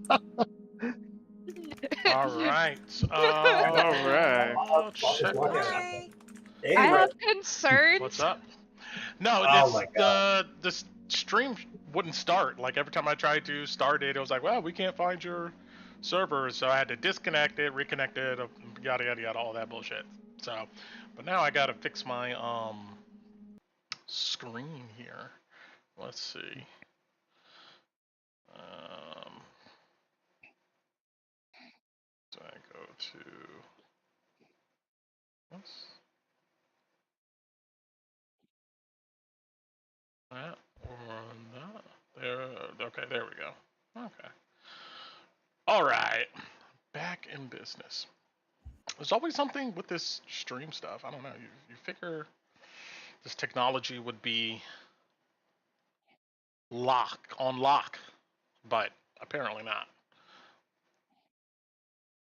All right. All right. Check. Hi. Hey, I bro. have concerns. What's up? No, Oh my god. the stream wouldn't start. Like every time I tried to start it, it was like, well, we can't find your server, so I had to disconnect it, reconnect it, yada yada yada, all that bullshit. So, but now I gotta fix my screen here. Let's see. So I go to this. That or that. There. Okay, there we go. Okay. All right. Back in business. There's always something with this stream stuff. I don't know. You figure this technology would be on lock, but apparently not.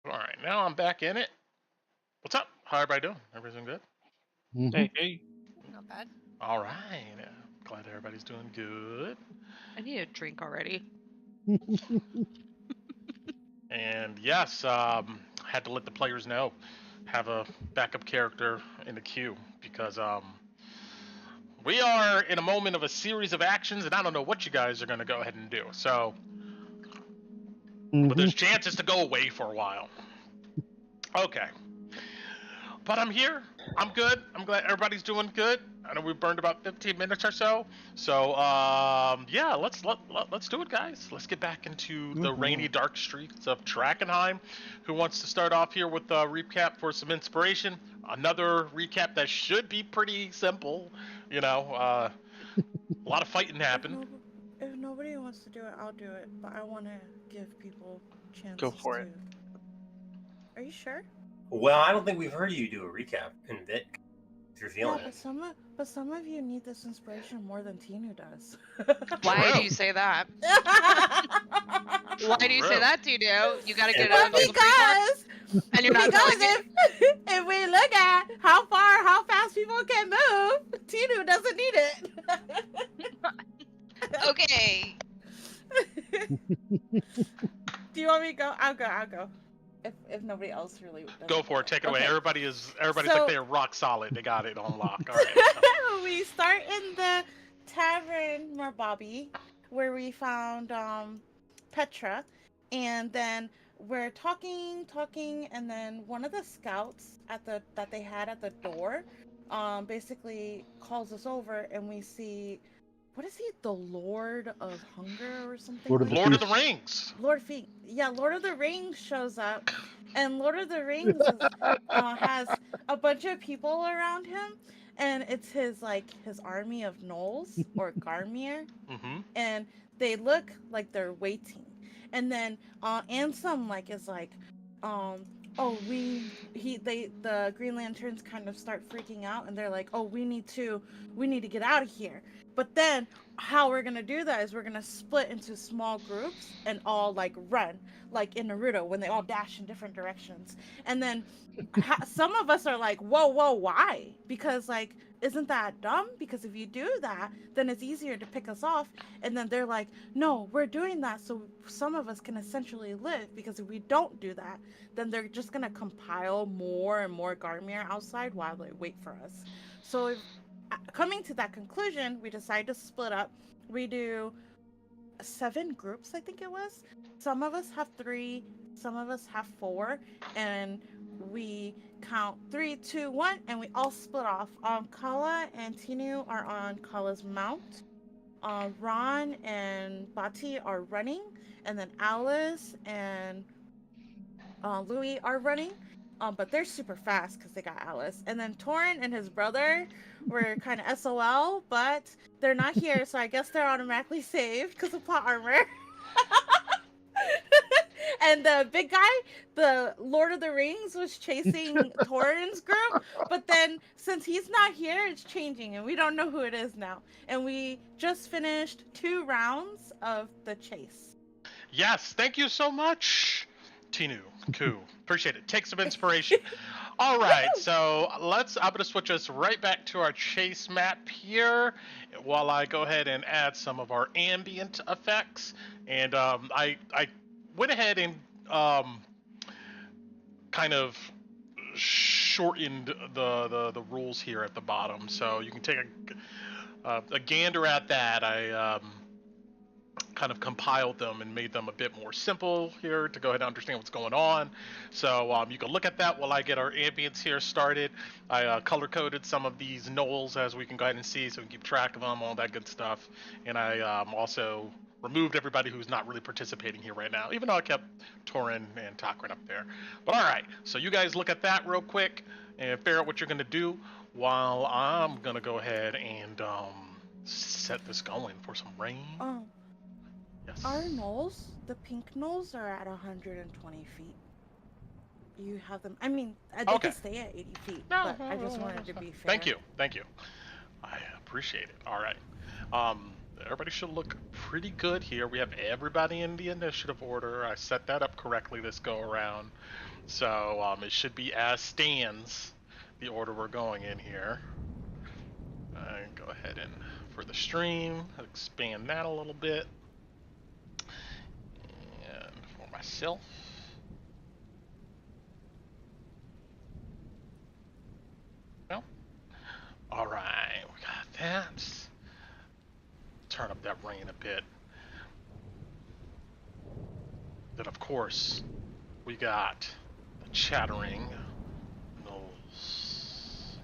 All right, now I'm back in it. What's up? How everybody doing? Everybody's doing good? Hey, hey. Not bad. All right. Glad everybody's doing good. I need a drink already. And yes, had to let the players know, have a backup character in the queue because we are in a moment of a series of actions, and I don't know what you guys are going to go ahead and do. So, but there's chances to go away for a while. Okay. But I'm here. I'm good. I'm glad everybody's doing good. I know we burned about 15 minutes or so. So, yeah, let's do it, guys. Let's get back into the rainy, dark streets of Drakkenheim. Who wants to start off here with a recap for some inspiration? Another recap that should be pretty simple. You know, a lot of fighting happened. If nobody wants to do it, I'll do it. But I want to give people chances. Go for it. Are you sure? Well, I don't think we've heard you do a recap in a bit. If you're feeling it. But some of you need this inspiration more than Tinnu does. Why do you say that? Why do you say that, Tinnu? You gotta get out of the Because and you're not telling me. if we look at how fast people can move, Tinnu doesn't need it. Okay. Do you want me to go? I'll go. If nobody else really Go for it. Take it away. Okay. Everybody's So- like they're rock solid. They got it on lock. All right. We start in the tavern, Bobby, where we found Petra, and then we're talking, and then one of the scouts that they had at the door, basically calls us over, and we see, what is he? The Lord of Hunger or something? Lord of Lord of the Rings. Lord of the Rings shows up, and Lord of the Rings is, has a bunch of people around him, and it's his army of gnolls or Garmyr, and they look like they're waiting, and then Ansem is like, the Green Lanterns kind of start freaking out, and they're like, oh, we need to get out of here. But then how we're gonna do that is we're gonna split into small groups and all run, like in Naruto when they all dash in different directions. And then some of us are like, whoa, why? Because isn't that dumb? Because if you do that, then it's easier to pick us off. And then they're like, no, we're doing that so some of us can essentially live, because if we don't do that, then they're just gonna compile more and more Garmyr outside while they wait for us. So coming to that conclusion, we decide to split up. We do 7 groups, I think it was. Some of us have 3, some of us have 4, and we count 3, 2, 1, and we all split off. Kala and Tinnu are on Kala's mount. Raan and Bati are running, and then Alice and Lowie are running. But they're super fast because they got Alice. And then Torin and his brother were kind of SOL, but they're not here, so I guess they're automatically saved because of plot armor. And the big guy, the Lord of the Rings, was chasing Torin's group, but then since he's not here, it's changing, and we don't know who it is now. And we just finished 2 rounds of the chase. Yes, thank you so much, Tinnu. Cool. Appreciate it. Take some inspiration. All right, so I'm going to switch us right back to our chase map here while I go ahead and add some of our ambient effects. And I went ahead and kind of shortened the rules here at the bottom, so you can take a gander at that. I kind of compiled them and made them a bit more simple here to go ahead and understand what's going on. So you can look at that while I get our ambience here started. I color-coded some of these gnolls, as we can go ahead and see, so we can keep track of them, all that good stuff. And I also removed everybody who's not really participating here right now, even though I kept Torin and Takrin up there. But all right, so you guys look at that real quick and figure out what you're going to do while I'm going to go ahead and set this going for some rain. Yes. Our gnolls, the pink gnolls, are at 120 feet. You have them. I mean, they can stay at 80 feet, but I just wanted to be fair. Thank you. I appreciate it. All right. Everybody should look pretty good here. We have everybody in the initiative order. I set that up correctly this go around. So it should be as stands, the order we're going in here. Go ahead and, for the stream, expand that a little bit. And for myself. Well, all right, we got that. Turn up that rain a bit. Then, of course, we got the chattering gnolls.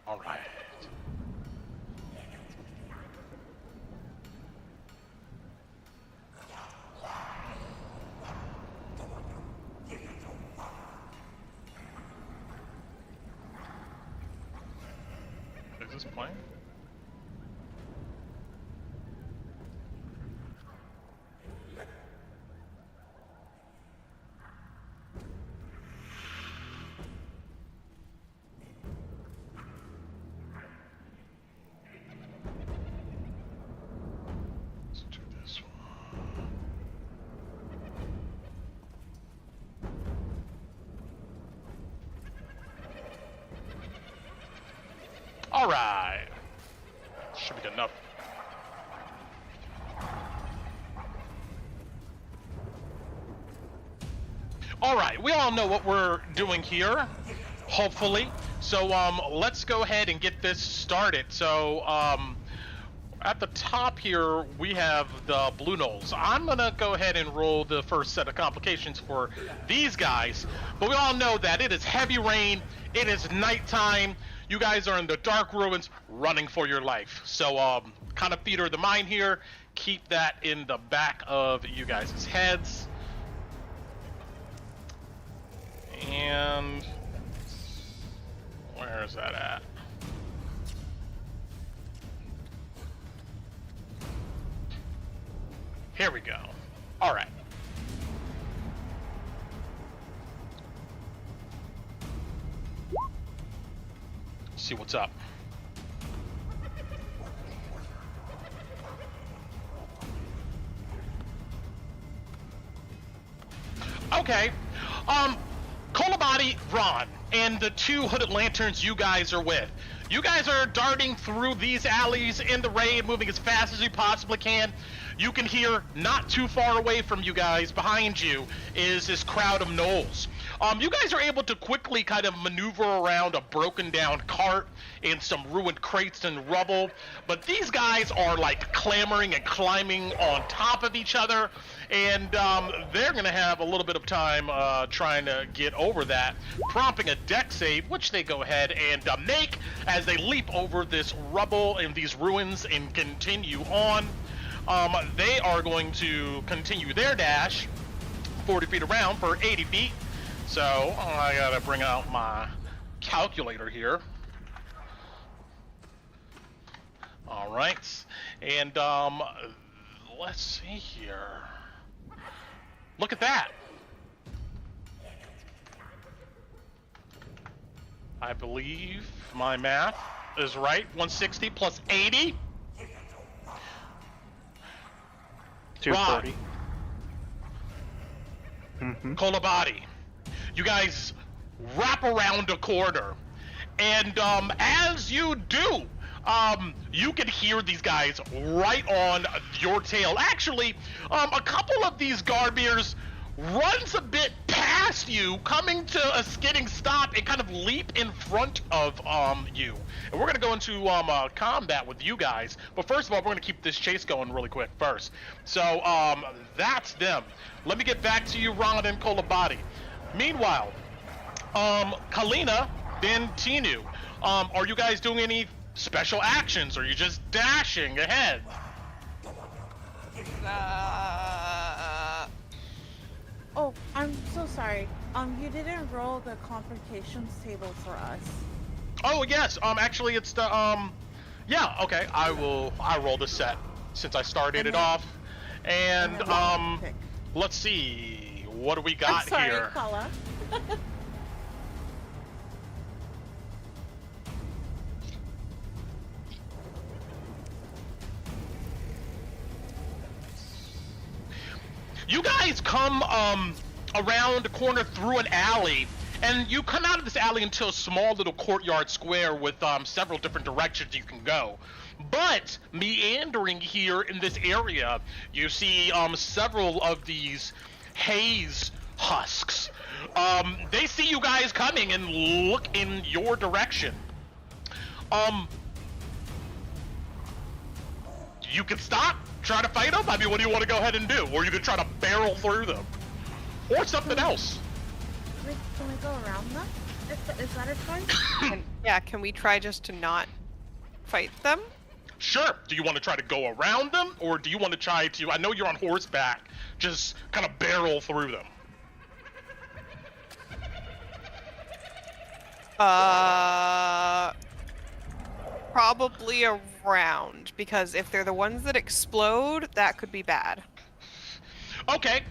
All right. Is this playing? All right, should be good enough. All right, we all know what we're doing here, hopefully. So let's go ahead and get this started. So at the top here, we have the blue gnolls. I'm gonna go ahead and roll the first set of complications for these guys, but we all know that it is heavy rain, it is nighttime. You guys are in the dark ruins running for your life. So kind of theater of the mind here. Keep that in the back of you guys' heads. And where is that at? Here we go. All right. See what's up. Okay. Kolabati, Raan, and the two hooded lanterns you guys are with. You guys are darting through these alleys in the rain, moving as fast as you possibly can. You can hear not too far away from you guys, behind you, is this crowd of gnolls. You guys are able to quickly kind of maneuver around a broken down cart and some ruined crates and rubble, but these guys are like clamoring and climbing on top of each other, and they're gonna have a little bit of time trying to get over that, prompting a deck save, which they go ahead and make as they leap over this rubble and these ruins and continue on. They are going to continue their dash 40 feet around for 80 feet. So I gotta bring out my calculator here. All right, and let's see here. Look at that. I believe my math is right. 160 plus 80. 240. Mm-hmm. Kolabati, you guys wrap around a corner, and as you do, you can hear these guys right on your tail. Actually, a couple of these Garmyrs runs a bit past you, coming to a skidding stop and kind of leap in front of you. And we're gonna go into combat with you guys. But first of all, we're gonna keep this chase going really quick first. So that's them. Let me get back to you, Raan and Kolabati. Meanwhile, Calina, then Tinnu. Are you guys doing any special actions, or are you just dashing ahead? Oh, I'm so sorry. You didn't roll the complications table for us. Oh yes. Actually, it's the Yeah. Okay. I'll roll the set since I started it off, and let's see what do we got I'm sorry, here. Kala. You guys come around a corner through an alley, and you come out of this alley into a small little courtyard square with several different directions you can go. But meandering here in this area, you see several of these haze husks. They see you guys coming and look in your direction. You can stop, try to fight them. I mean, what do you want to go ahead and do? Or you can try to barrel through them, or something else. Can we go around them? Is that a choice? Yeah, can we try just to not fight them? Sure. Do you want to try to go around them, or do you want to try to, I know you're on horseback, just kind of barrel through them? Probably around, because if they're the ones that explode, that could be bad. Okay,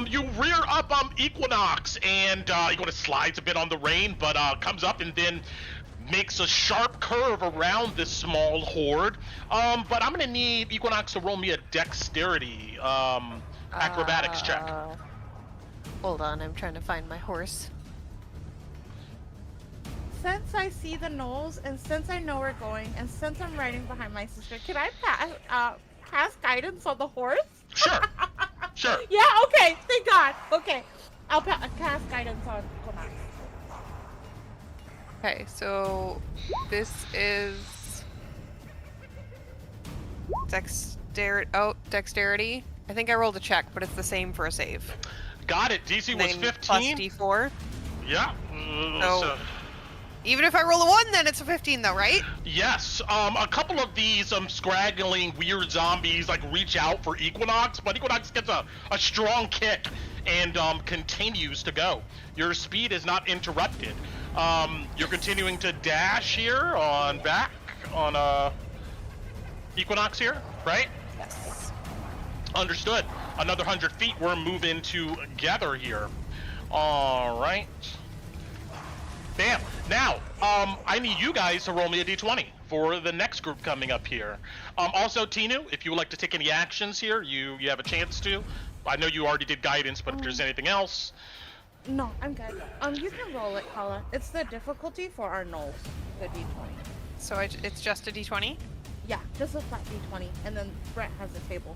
you rear up Equinox, and Equinox slides a bit on the rein, but comes up and then makes a sharp curve around this small horde. But I'm gonna need Equinox to roll me a dexterity acrobatics check. Hold on, I'm trying to find my horse. Since I see the gnolls, and since I know we're going, and since I'm riding behind my sister, can I cast guidance on the horse? Sure. Sure. Yeah, okay, thank God. Okay, I'll cast guidance on Equinox. Okay, so this is dexterity. I think I rolled a check, but it's the same for a save. Got it. DC was Then 15. plus D4. Yeah. So even if I roll a 1, then it's a 15 though, right? Yes. A couple of these scraggling weird zombies like reach out for Equinox, but Equinox gets a strong kick and continues to go. Your speed is not interrupted. You're continuing to dash here on back on Equinox here, right? Yes. Understood. Another 100 feet. We're moving together here. All right. Bam. Now, I need you guys to roll me a d20 for the next group coming up here. Also, Tinnu, if you would like to take any actions here, you have a chance to. I know you already did guidance, but if there's anything else. No, I'm good. You can roll it, Kala. It's the difficulty for our gnolls, the d20. So it's just a D20? Yeah, just a flat d20, and then Brett has the table.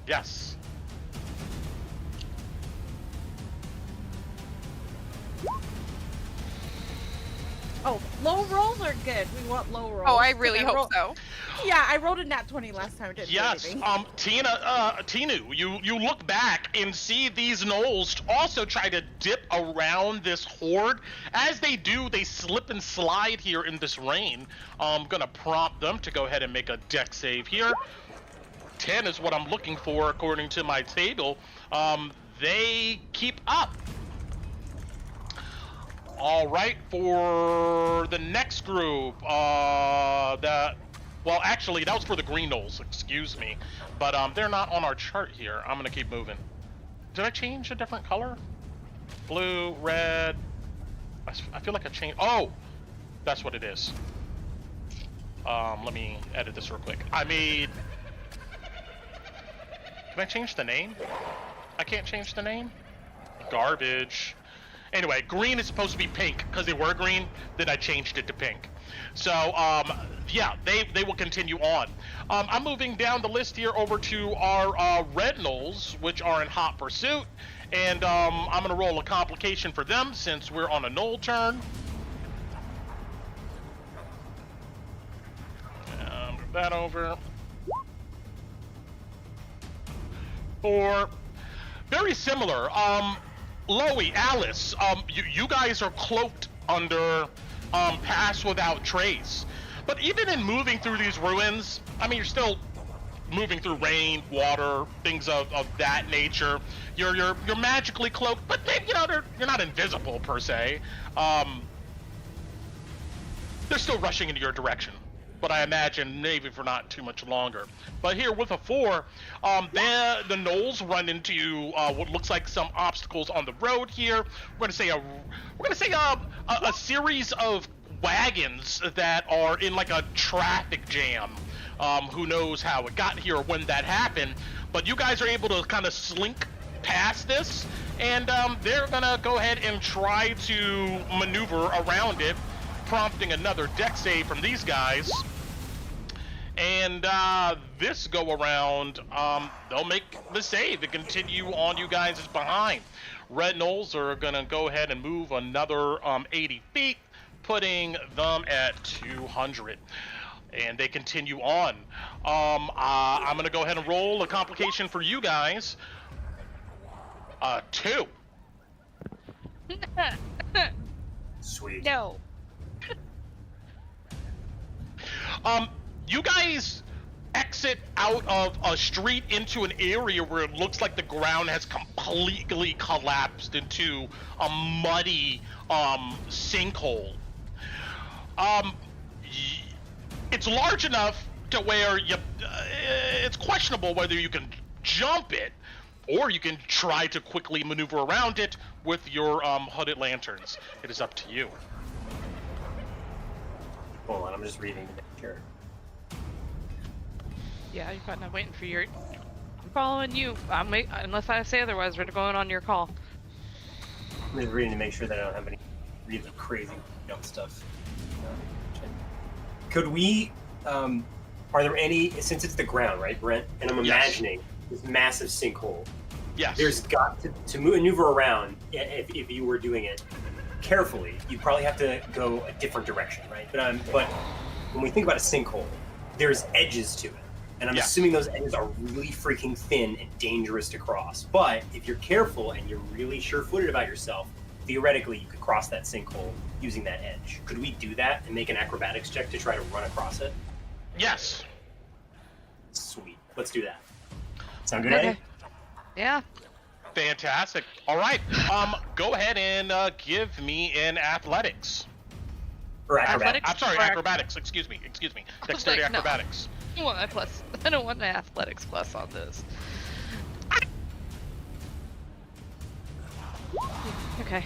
Yes. Oh, low rolls are good. We want low rolls. Oh, I really hope so. Yeah, I rolled a nat 20 last time. Didn't do Yes. anything. Tinnu, you look back and see these gnolls also try to dip around this horde. As they do, they slip and slide here in this rain. I'm gonna prompt them to go ahead and make a dex save here. 10 is what I'm looking for according to my table. They keep up. All right, for the next group, well, actually, that was for the green gnolls, excuse me. But they're not on our chart here. I'm gonna keep moving. Did I change a different color? Blue, red. I feel like I changed. Oh, that's what it is. Let me edit this real quick. I made Can I change the name? I can't change the name? Garbage. Anyway, green is supposed to be pink because they were green. Then I changed it to pink. So, yeah, they will continue on. I'm moving down the list here over to our red gnolls, which are in hot pursuit. And I'm going to roll a complication for them since we're on a gnoll turn. Move that over. 4. Very similar. Lowie, Alice, you guys are cloaked under Pass Without Trace. But even in moving through these ruins, I mean, you're still moving through rain, water, things of that nature. You're magically cloaked, but they, you're not invisible per se. They're still rushing into your direction, but I imagine maybe for not too much longer. But here with a 4, the gnolls run into what looks like some obstacles on the road here. We're gonna say a series of wagons that are in like a traffic jam. Who knows how it got here or when that happened, but you guys are able to kind of slink past this, and they're gonna go ahead and try to maneuver around it, prompting another deck save from these guys. And this go around, they'll make the save and continue on you guys is behind. Red gnolls are gonna go ahead and move another 80 feet, putting them at 200. And they continue on. I'm gonna go ahead and roll a complication for you guys. 2. Sweet. No. You guys exit out of a street into an area where it looks like the ground has completely collapsed into a muddy sinkhole. It's large enough to where it's questionable whether you can jump it or you can try to quickly maneuver around it with your hooded lanterns. It is up to you. Hold on, I'm just reading the picture. Yeah, you're fine. I'm waiting for your. I'm following you. Unless I say otherwise, we're going on your call. I'm just reading to make sure that I don't have any really crazy dumb stuff. Could we, are there any, since it's the ground, right, Brent? And I'm imagining this massive sinkhole. Yes. There's got to maneuver around, if you were doing it carefully, you'd probably have to go a different direction, right? But when we think about a sinkhole, there's edges to it. And I'm assuming those edges are really freaking thin and dangerous to cross. But if you're careful and you're really sure-footed about yourself, theoretically you could cross that sinkhole using that edge. Could we do that and make an acrobatics check to try to run across it? Yes. Sweet. Let's do that. Sound good, Eddie? Yeah. Fantastic. All right. Go ahead and give me an athletics. Or acrobatics? I'm sorry, acrobatics. Excuse me. Dexterity Like, no. acrobatics. I want my plus. I don't want an athletics plus on this. Okay.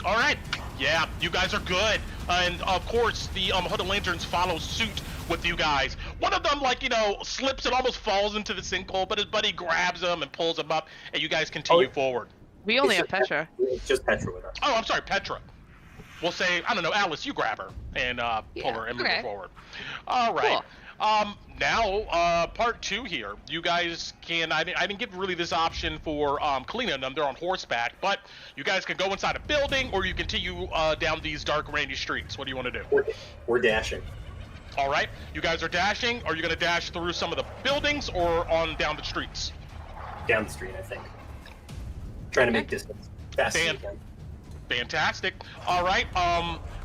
All right. Yeah, you guys are good. And of course, the hooded lanterns follow suit with you guys. One of them, slips and almost falls into the sinkhole, but his buddy grabs him and pulls him up, and you guys continue forward. We only have Petra. It's just Petra with us. Oh, I'm sorry, Petra. We'll say, I don't know, Alice, you grab her and pull her and move her forward. All right. Cool. Now, part 2 here. You guys can, I didn't give really this option for Calina and them. They're on horseback, but you guys can go inside a building or you continue down these dark, rainy streets. What do you want to do? We're dashing. All right. You guys are dashing. Are you going to dash through some of the buildings or on down the streets? Down the street, I think. Trying to make distance. Fast as we can. Fantastic. All right.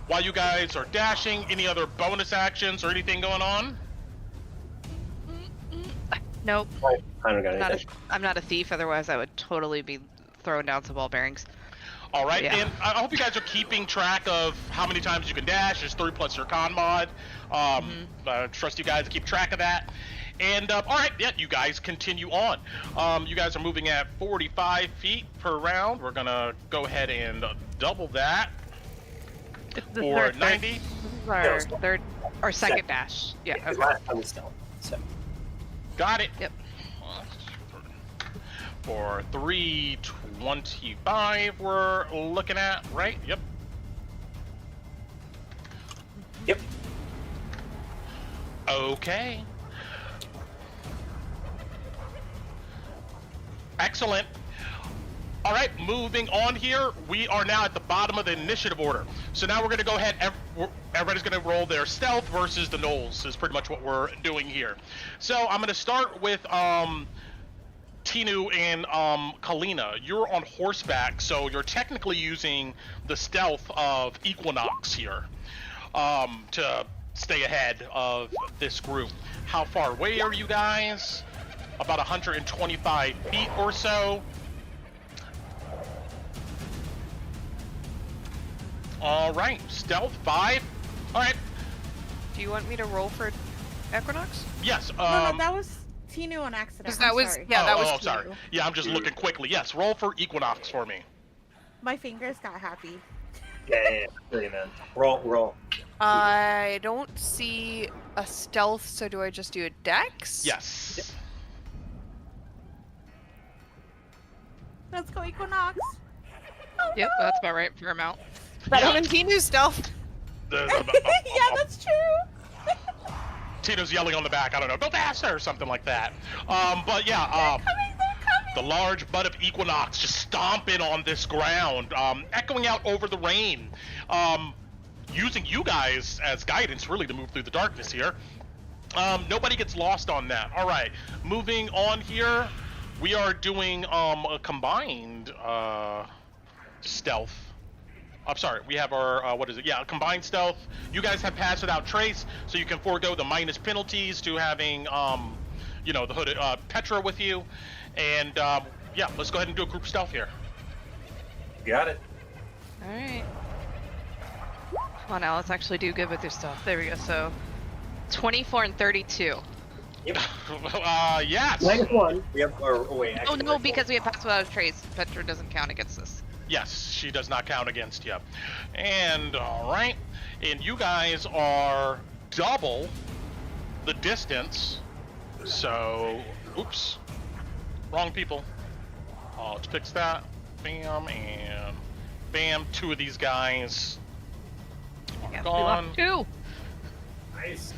While you guys are dashing, any other bonus actions or anything going on? Nope. I don't got anything. I'm not a thief, otherwise I would totally be throwing down some ball bearings. All right, Yeah. and I hope you guys are keeping track of how many times you can dash. There's 3 plus your con mod. I trust you guys to keep track of that. And all right, yeah, you guys continue on. You guys are moving at 45 feet per round. We're gonna go ahead and double that for 90. This is our third or second dash. Yeah. Because Okay. last time we stealth. So. Got it. Yep. For 325, we're looking at, right? Yep. Yep. Okay. Excellent. All right, moving on here. We are now at the bottom of the initiative order. So now we're going to go ahead. Everybody's going to roll their stealth versus the gnolls is pretty much what we're doing here. So I'm going to start with Tinnu and Calina. You're on horseback, so you're technically using the stealth of Equinox here to stay ahead of this group. How far away are you guys? About 125 feet or so. All right, stealth 5. All right. Do you want me to roll for Equinox? Yes. No, that was Tinnu on accident. 'Cause that I'm was- sorry. yeah, that was Oh, sorry. Tinnu. Yeah, I'm just looking quickly. Yes, roll for Equinox for me. My fingers got happy. Yeah. Really, man. Roll. I don't see a stealth, so do I just do a dex? Yes. Let's go, Equinox. Yep, that's about right for amount. Better Yeah. than Tinu's stealth. Yeah, that's true. Tito's yelling on the back. I don't know. Go faster or something like that. But yeah. They're coming. The large butt of Equinox just stomping on this ground, echoing out over the rain, using you guys as guidance really to move through the darkness here. Nobody gets lost on that. All right, moving on here, we are doing a combined stealth. I'm sorry, we have our, what is it? Yeah, combined stealth. You guys have passed without trace, so you can forego the minus penalties to having, you know, the hooded Petra with you. And yeah, let's go ahead and do a group stealth here. Got it. Alright. Come on now, let's actually do good with your stuff. There we go, so 24 and 32. Yep. Yes. -1. We have. Or wait. Oh actually, no, -1. because we have passed without a trace. Petra doesn't count against this. Yes, she does not count against you. And all right, and you guys are double the distance. So, oops, wrong people. Let's fix that. Bam and bam. 2 of these guys are Yeah, we gone. lost 2. Nice.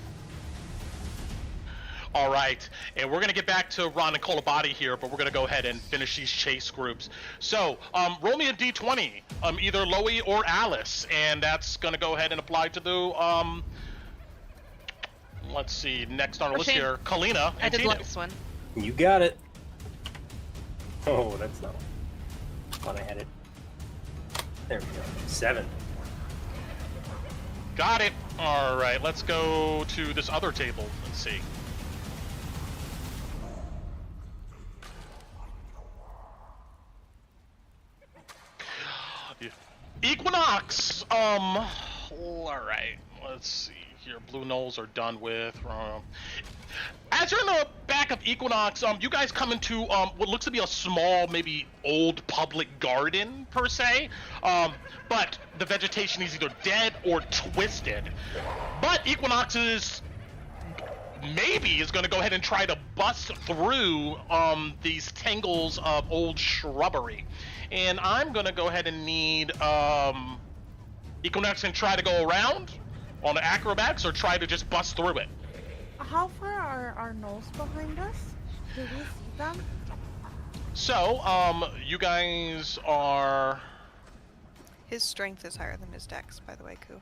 All right, and we're gonna get back to Raan and Kolabati here, but we're gonna go ahead and finish these chase groups. So, roll me a d20, either Lowie or Alice, and that's gonna go ahead and apply to the, let's see, next on our list Shane. here, Calina I and did Tinnu. last one. You got it. Oh, that's not. Thought I had it. There we go. 7. Got it. All right, let's go to this other table and see. Equinox. All right. Let's see here. Blue gnolls are done with. As you're in the back of Equinox, you guys come into what looks to be a small, maybe old public garden per se. But the vegetation is either dead or twisted. But Equinox is going to go ahead and try to bust through these tangles of old shrubbery. And I'm going to go ahead and need Equinox can try to go around on the acrobatics or try to just bust through it. How far are our gnolls behind us? Do we see them? So, you guys are... His strength is higher than his dex, by the way, Koo.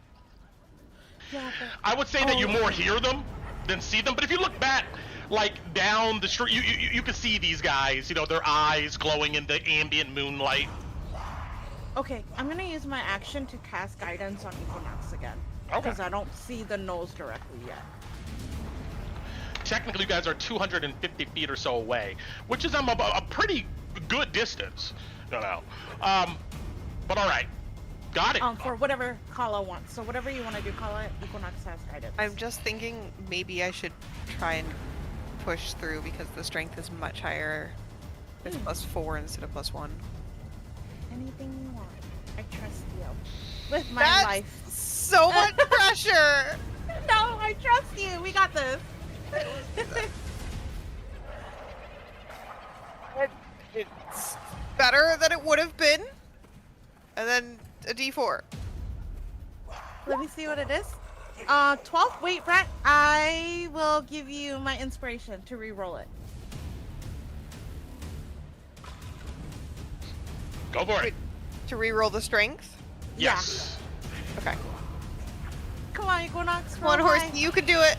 Yeah, but I would say that you more hear them than see them, but if you look back, like, down the street, you can see these guys, you know, their eyes glowing in the ambient moonlight. okay, I'm gonna use my action to cast guidance on Equinox again. Okay. Because I don't see the gnolls directly yet. Technically, you guys are 250 feet or so away, which is a pretty good distance, you know. But all right, got it. For whatever Kala wants. So whatever you want to do, Kala, Equinox has guidance. I'm just thinking maybe I should try and push through because the strength is much higher. It's +4 instead of +1. Anything you want. I trust you. With my That's life. so much pressure! No, I trust you. We got this. better than it would have been. And then a D4. Let me see what it is. 12. Wait, Brett. I will give you my inspiration to re-roll it. Go for it. To re-roll the strength? Yes. Okay. Come on, Equinox. Come on, roll horse, high. you can do it.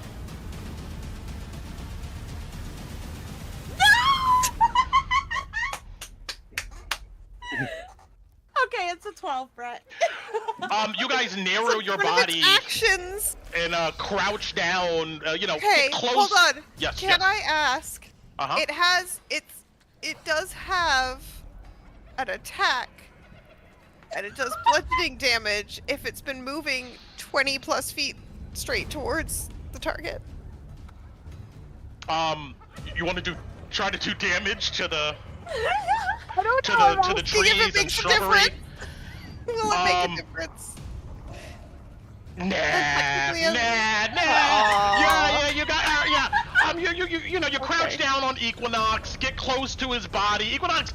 Okay, it's a 12, Brett. You guys narrow your One of its body actions. and crouch down. You know, Okay, get close. hold on. Yes. Can yes. I ask? Uh-huh. It does have an attack, and it does bludgeoning damage if it's been moving 20 plus feet straight towards the target. You want to try to do damage to the I don't to know. the See if it trees and makes a shrubbery? difference. Will it make a difference? Nah, technically a- nah. Aw. Yeah, you got, you crouch down on Equinox, get close to his body. Equinox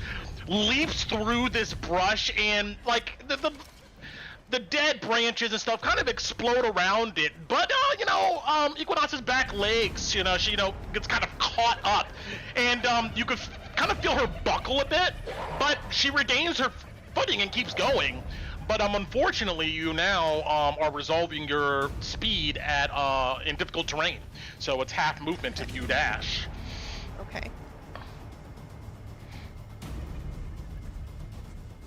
leaps through this brush, and like the dead branches and stuff kind of explode around it. But Equinox's back legs, she gets kind of caught up, and you could kind of feel her buckle a bit, but she regains her footing and keeps going. But unfortunately, you now are resolving your speed at in difficult terrain, so it's half movement if you dash. Okay.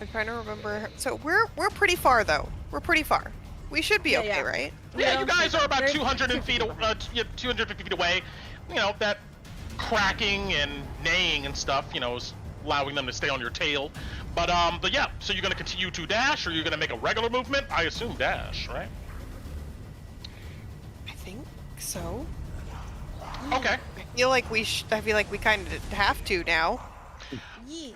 I'm trying to remember. So we're pretty far though. We're pretty far. We should be Yeah, okay, yeah. right? Yeah, you don't guys see are that. about There's 250 feet away. That cracking and neighing and stuff, is allowing them to stay on your tail. But yeah, so you're gonna continue to dash, or you're gonna make a regular movement? I assume dash, right? I think so. Okay. I feel like we kind of have to now. Yee.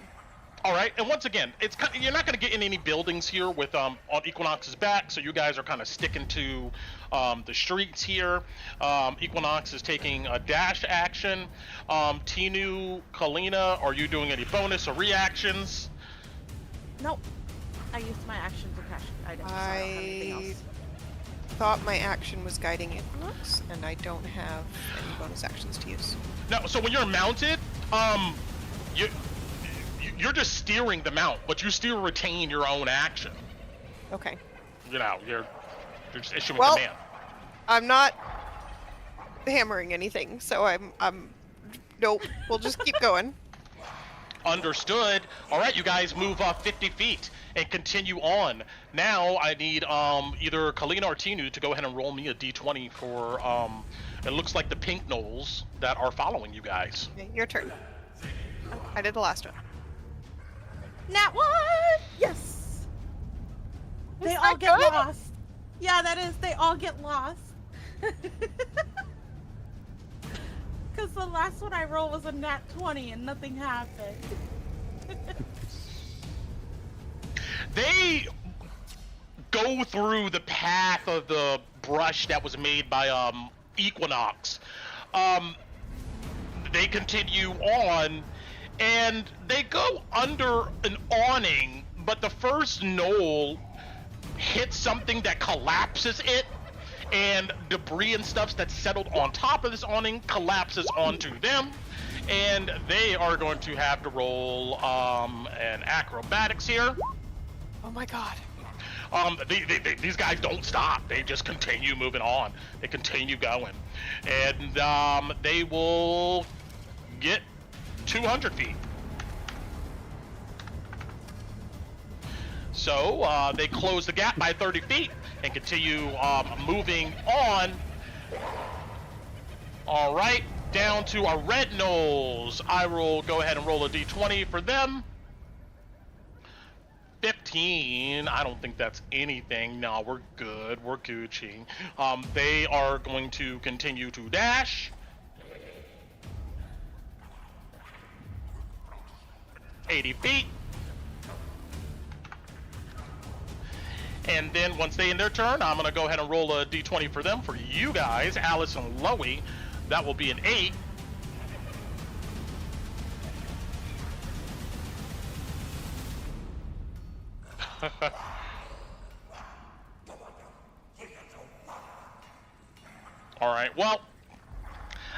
All right, and once again, you're not going to get in any buildings here with on Equinox's back, so you guys are kind of sticking to the streets here. Equinox is taking a dash action. Tinnu, Calina, are you doing any bonus or reactions? Nope. I used my action to cash items. So I don't have anything I else. thought my action was guiding Equinox, and I don't have any bonus actions to use. No, so when you're mounted, you're just steering the mount, but you still retain your own action. Okay. You're just issuing Well, command. I'm not hammering anything, so I'm nope. We'll just keep going. Understood. All right, you guys move 50 feet and continue on. Now I need either Calina or Tinnu to go ahead and roll me a d20 for it looks like the pink gnolls that are following you guys. Okay, your turn. I did the last one. Nat 1! Yes! They Is all that get good? lost. Yeah, that is. They all get lost. Because the last one I rolled was a nat 20 and nothing happened. They go through the path of the brush that was made by Equinox. They continue on, and they go under an awning, but the first gnoll hits something that collapses it, and debris and stuff that's settled on top of this awning collapses onto them, and they are going to have to roll an acrobatics here. Oh my god. These guys don't stop. They just continue moving on. They continue going, and they will get 200 feet. So they close the gap by 30 feet and continue moving on. All right, down to our red gnolls. I will go ahead and roll a d20 for them. 15. I don't think that's anything. No, we're good. We're Gucci. They are going to continue to dash. 80 feet. And then once they end their turn, I'm going to go ahead and roll a d20 for them. For you guys, Alice and Lowie, that will be an 8. All right. Well,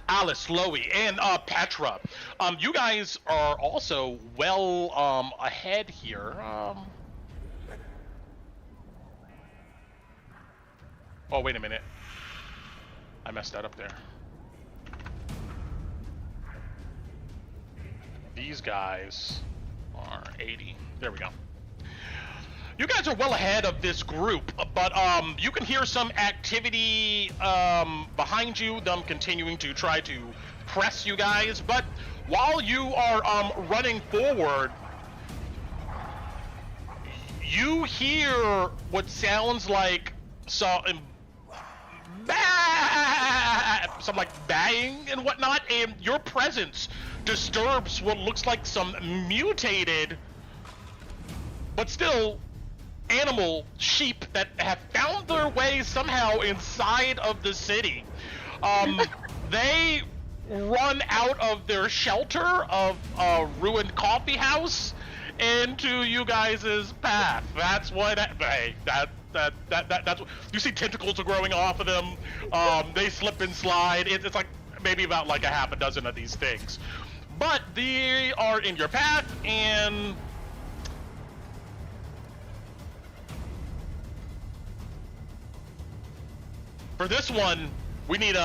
Alice, Lowie, and Petra, you guys are also well ahead here. Oh, wait a minute. I messed that up there. These guys are 80. There we go. You guys are well ahead of this group, but you can hear some activity behind you, them continuing to try to press you guys. But while you are running forward, you hear what sounds like some like baying and whatnot, and your presence disturbs what looks like some mutated, but still animal sheep that have found their way somehow inside of the city. They run out of their shelter of a ruined coffee house into you guys' path. That's what that's what you see. Tentacles are growing off of them. They slip and slide. It's like maybe about like a half a dozen of these things, but they are in your path. And for this one, we need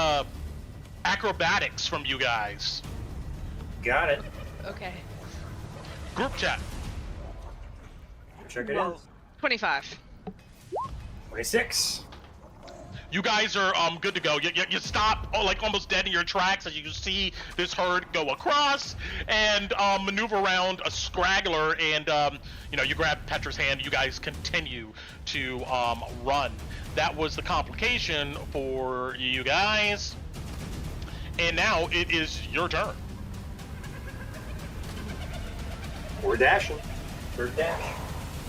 acrobatics from you guys. Got it. Okay. Group chat. Check it out. 25. 26. You guys are good to go. You stop like almost dead in your tracks as you see this herd go across and maneuver around a scraggler, and you grab Petra's hand. You guys continue to run. That was the complication for you guys, and now it is your turn. We're dashing. Third dash.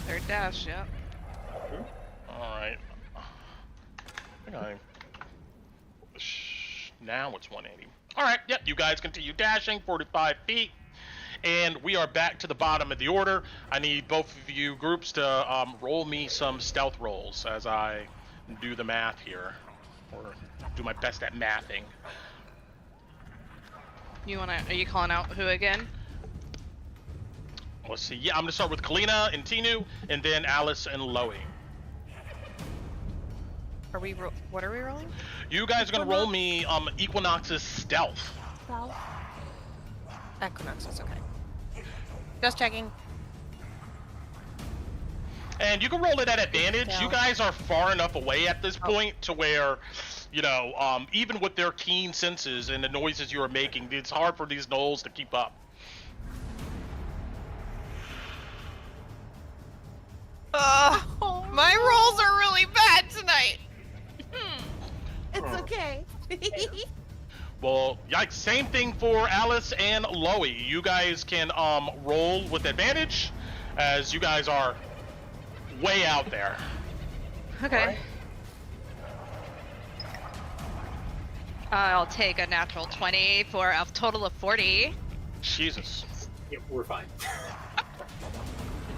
Third dash, yeah. All right. Now it's 180. All right, yep, you guys continue dashing 45 feet, and we are back to the bottom of the order. I need both of you groups to roll me some stealth rolls as I do the math here, or do my best at mathing. Are you calling out who again? Let's see. Yeah, I'm gonna start with Calina and Tinnu, and then Alice and Lowie. What are we rolling? You guys are gonna roll me Equinox's stealth. Stealth. Equinox is okay. Just checking. And you can roll it at advantage. Yeah. You guys are far enough away at this point to where, even with their keen senses and the noises you are making, it's hard for these gnolls to keep up. My rolls are really bad tonight. It's okay. Well, yikes, same thing for Alice and Lowie. You guys can roll with advantage, as you guys are way out there. Okay. I'll take a natural 20 for a total of 40. Jesus. Yeah, we're fine.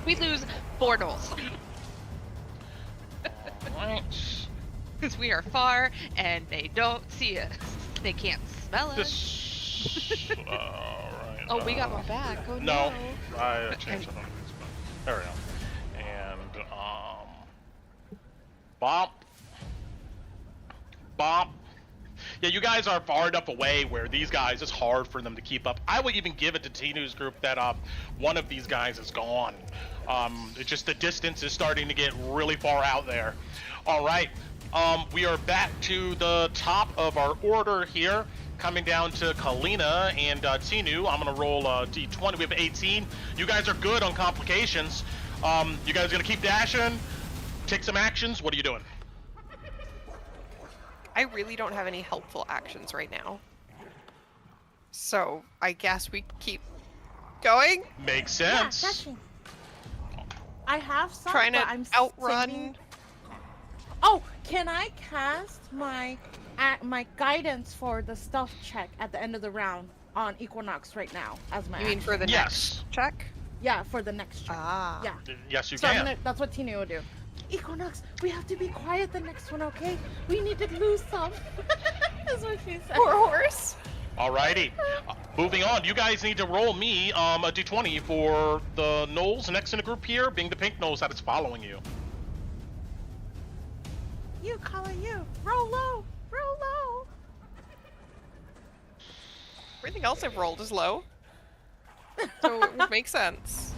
We lose 4 gnolls. Alright. Because we are far and they don't see us. They can't smell us. Alright. Oh, we got one back. Oh No, no. I changed it on these, but there we go. And bump. Yeah, you guys are far enough away where these guys, it's hard for them to keep up. I would even give it to Tinnu's group that one of these guys is gone. It's just the distance is starting to get really far out there. All right, we are back to the top of our order here, coming down to Calina and Tinnu. I'm gonna roll a d20. We have 18. You guys are good on complications. You guys gonna keep dashing? Take some actions? What are you doing? I really don't have any helpful actions right now. So I guess we keep going. Makes Yeah, sense. dashing. I have some, Trying to but I'm outrun. saving- Oh, can I cast my guidance for the stealth check at the end of the round on Equinox right now as my You mean action? for the Yes. next check? Yeah, for the next turn. Ah. Yeah. Yes, you So can. that's what Tinnu will do. Equinox, we have to be quiet the next one, okay? We need to lose some. That's what she said. Poor horse. Alrighty. Moving on, you guys need to roll me a d20 for the gnolls next in the group here, being the pink gnolls that is following you. You, Colin, you. Roll low. Roll low. Everything else I've rolled is low. So it would make sense.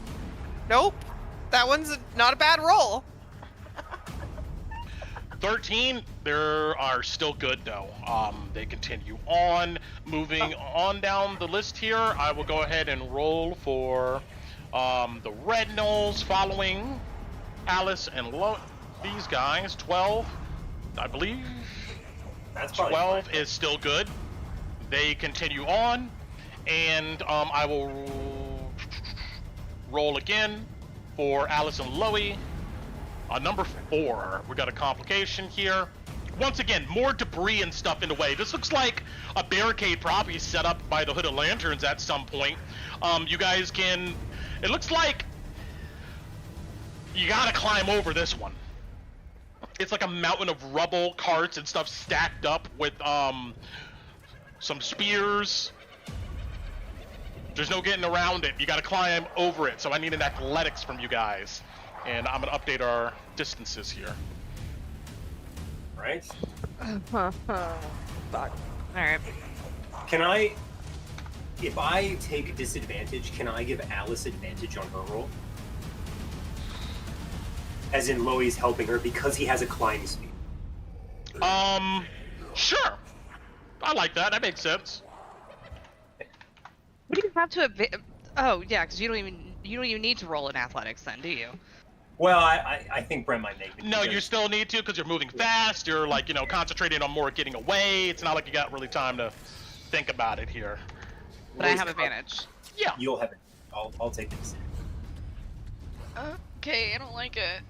Nope. That one's not a bad roll. 13, they are still good though. They continue on. Moving on down the list here, I will go ahead and roll for the red gnolls following Alice and these guys. 12, I believe. That's probably 12 fine. is still good. They continue on, and I will roll again for Alice and Lowie. Number 4, we got a complication here. Once again, more debris and stuff in the way. This looks like a barricade probably set up by the Hooded Lanterns at some point. You guys can... It looks like you gotta climb over this one. It's like a mountain of rubble, carts, and stuff stacked up with some spears. There's no getting around it. You gotta climb over it, so I need an athletics from you guys. And I'm gonna update our distances here. Right? Fuck. Alright. Can I, if I take disadvantage, can I give Alice advantage on her roll? As in Lowie's helping her because he has a climb speed. Sure. I like that. That makes sense. What do you have to Oh, yeah, because you don't even need to roll in athletics then, do you? Well, I think Brent might make me. No, you still need to because you're moving fast. You're like, concentrating on more getting away. It's not like you got really time to think about it here. But I have advantage. Yeah. You'll have it. I'll take the disadvantage. Okay, I don't like it.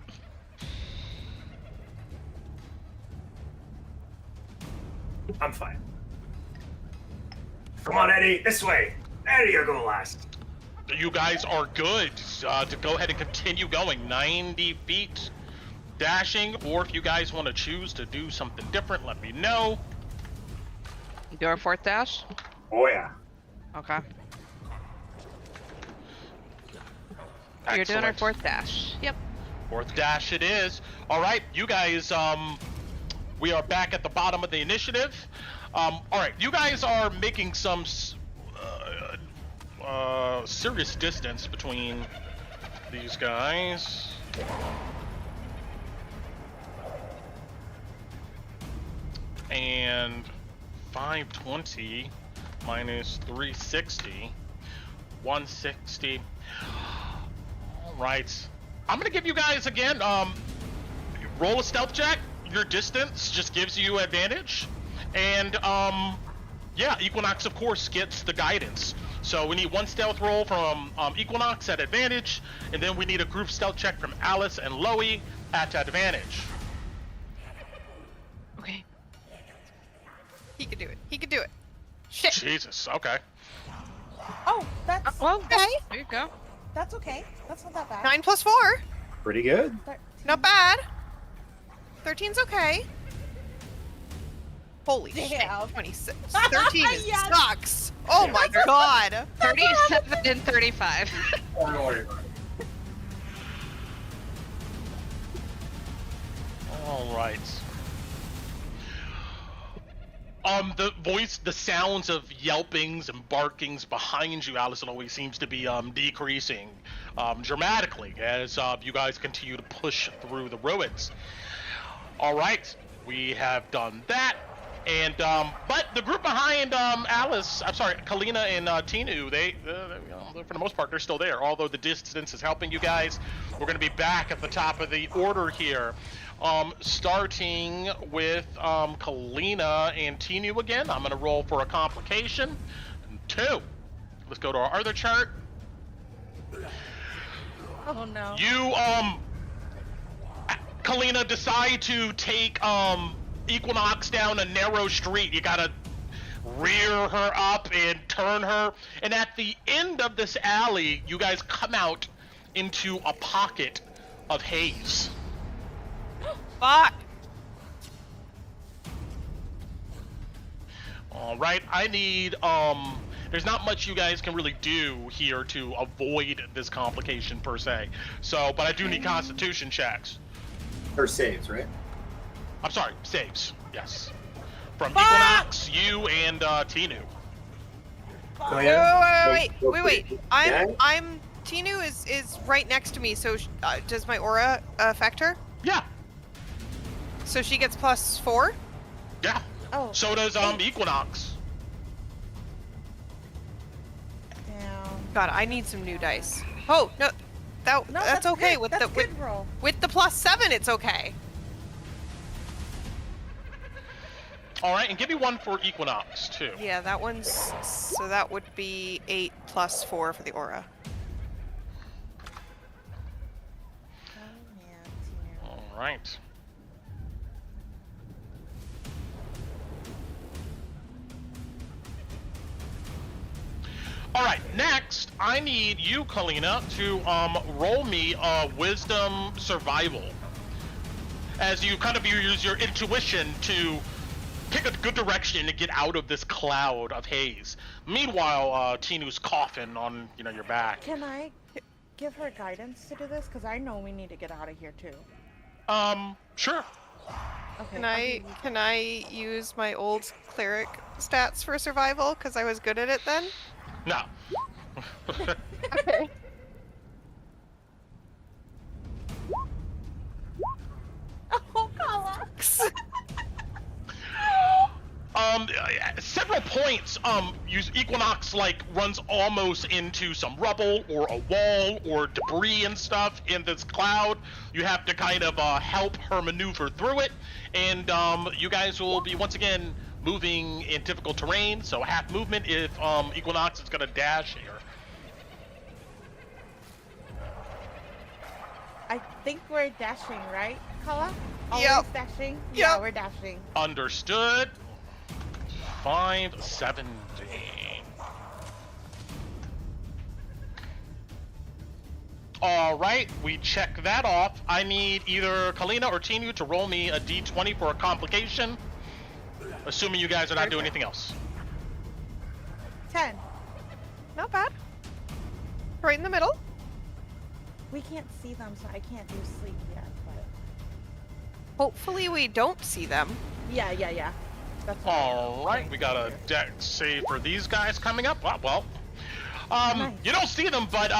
I'm fine. Come on, Eddie, this way. Eddie, you'll go last. You guys are good to go ahead and continue going 90 feet dashing, or if you guys want to choose to do something different, let me know. Do our 4th dash? Oh yeah. Okay. You're doing our Excellent. 4th dash. Yep. 4th dash it is. All right, you guys, we are back at the bottom of the initiative. All right, you guys are making some serious distance between these guys. And 520 minus 360, 160. All right. I'm gonna give you guys again, roll a stealth check. Your distance just gives you advantage. And, yeah, Equinox, of course, gets the guidance. So we need one stealth roll from Equinox at advantage, and then we need a group stealth check from Alice and Lowie at advantage. Okay. He can do it. He can do it. Shit. Jesus, okay. Oh, that's Well, Okay. there you go. that's okay. That's not that bad. 9 plus 4. Pretty good. 13. Not bad. 13's okay. Holy Damn. shit. 26. 13 Yes. sucks. Oh my god. 37 and 35. Don't worry about it. All right. The sounds of yelpings and barkings behind you, Alice, always seems to be decreasing dramatically as you guys continue to push through the ruins. All right, we have done that, and but the group behind Calina and Tinnu, they for the most part, they're still there. Although the distance is helping you guys, we're going to be back at the top of the order here. Starting with Calina and Tinnu again. I'm going to roll for a complication. 2. Let's go to our other chart. Oh no. You, Calina, decide to take Equinox down a narrow street. You gotta rear her up and turn her. And at the end of this alley, you guys come out into a pocket of haze. Fuck! All right, I need, there's not much you guys can really do here to avoid this complication per se. So, but I do need constitution checks. Or saves, right? I'm sorry, saves, yes. From Fuck! Equinox, you, and Tinnu. Oh, yeah? Wait. I'm Tinnu is right next to me, so does my aura affect her? Yeah, So she gets +4? yeah. Oh. So does Equinox. Damn. God, I need some new dice. Oh, no. No, that's okay good. with that's the good roll. with the +7 it's okay. All right, and give me one for Equinox too. Yeah, that one's so that would be 8 +4 for the aura. Oh, man, Tinnu. All right. All right, next, I need you, Calina, to roll me a wisdom survival. As you kind of use your intuition to pick a good direction to get out of this cloud of haze. Meanwhile, Tinnu's coughing on, your back. Can I give her guidance to do this? Because I know we need to get out of here too. Sure. Okay. Can I use my old cleric stats for survival because I was good at it then? No. Okay. Oh, Kala. Several points, Equinox, runs almost into some rubble or a wall or debris and stuff in this cloud. You have to kind of, help her maneuver through it, and, you guys will be, once again, moving in difficult terrain, so half movement if, Equinox is gonna dash here. I think we're dashing, right, Kala? Yep. Always dashing? Yeah, Yep. we're dashing. Understood. 570. All right, we check that off. I need either Calina or Tinnu to roll me a d20 for a complication, assuming you guys are not doing anything else. 10. Not bad. Right in the middle. We can't see them, so I can't do sleep yet, but... Hopefully we don't see them. Yeah. That's what All right, we got a dex save for these guys coming up. Well, Nice. you don't see them, but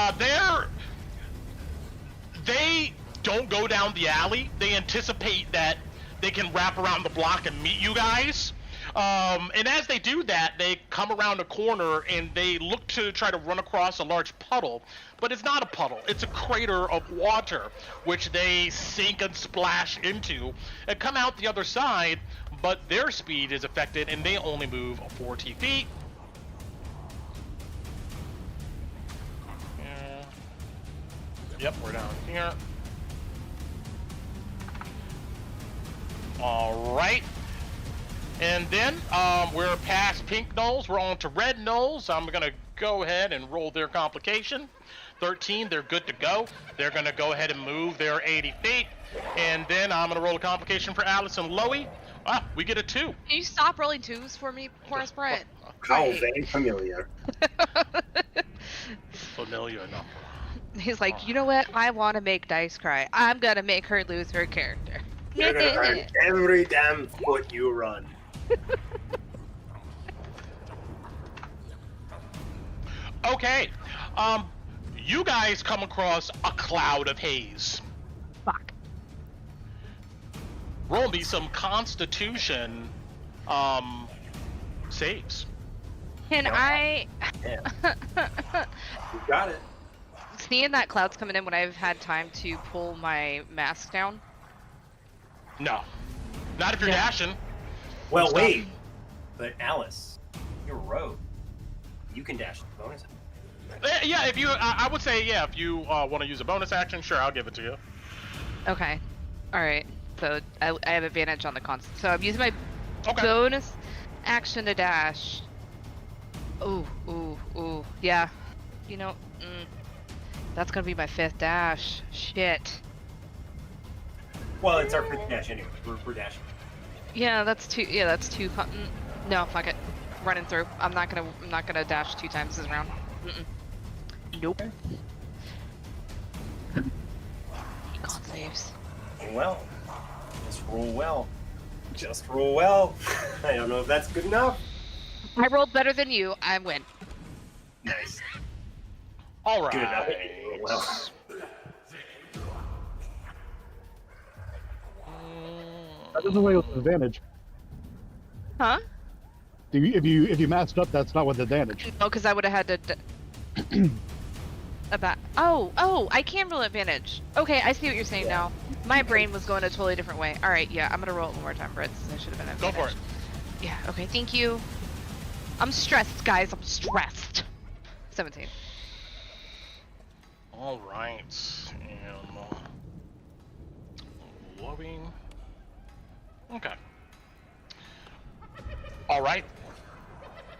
they don't go down the alley. They anticipate that they can wrap around the block and meet you guys. And as they do that, they come around a corner and they look to try to run across a large puddle, but it's not a puddle. It's a crater of water, which they sink and splash into and come out the other side, but their speed is affected and they only move 40 feet. Yep, we're down here. All right. And then we're past pink gnolls. We're on to red gnolls. I'm going to go ahead and roll their complication. 13, they're good to go. They're going to go ahead and move their 80 feet. And then I'm going to roll a complication for Alice and Lowie. Ah, we get a 2. Can you stop rolling 2s for me, Horace Brett? How very familiar. Familiar number. He's like, you know what? I want to make Dice cry. I'm gonna make her lose her character. You're gonna earn every damn foot you run. Okay. You guys come across a cloud of haze. Fuck. Roll me some Constitution saves. Can I? Yeah. You got it. Seeing that cloud's coming in when I've had time to pull my mask down. No. Not if you're Yeah. dashing. Well, Stop. wait. But Alice, you're a rogue. You can dash the bonus. Yeah, if you, I would say, yeah, if you want to use a bonus action, sure, I'll give it to you. Okay. All right. So I have advantage on the con. So I'm using my Okay. bonus action to dash. Ooh. Yeah. You know, that's gonna be my 5th dash. Shit. Well, it's our first dash anyway. We're dashing. Yeah, that's 2. Yeah, that's 2. No, fuck it. Running through. I'm not gonna dash 2 times this round. Nope. Con saves. Well, just roll well. Just roll well. I don't know if that's good enough. I rolled better than you. I win. Nice. All right. Good. I think you roll well. That doesn't weigh with advantage. Huh? If you matched up, that's not with advantage. No, because I would have had to. About. Oh, I can roll advantage. Okay, I see what you're saying now. My brain was going a totally different way. All right, yeah, I'm gonna roll it one more time, Brits. I should have been advantage. Go for it. Yeah. Okay. Thank you. I'm stressed, guys. I'm stressed. 17. All right. And Lowie. Okay. All right.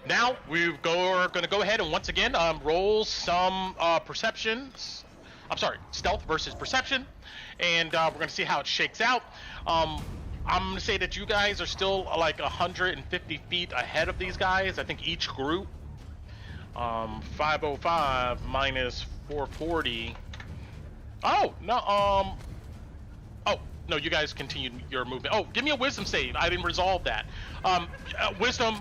Now we're going to go ahead and once again roll some perceptions. I'm sorry, stealth versus perception, and we're going to see how it shakes out. I'm going to say that you guys are still like 150 feet ahead of these guys. I think each group. 505 minus 440. Oh no. Oh no, you guys continued your movement. Oh, give me a wisdom save. I didn't resolve that. Wisdom.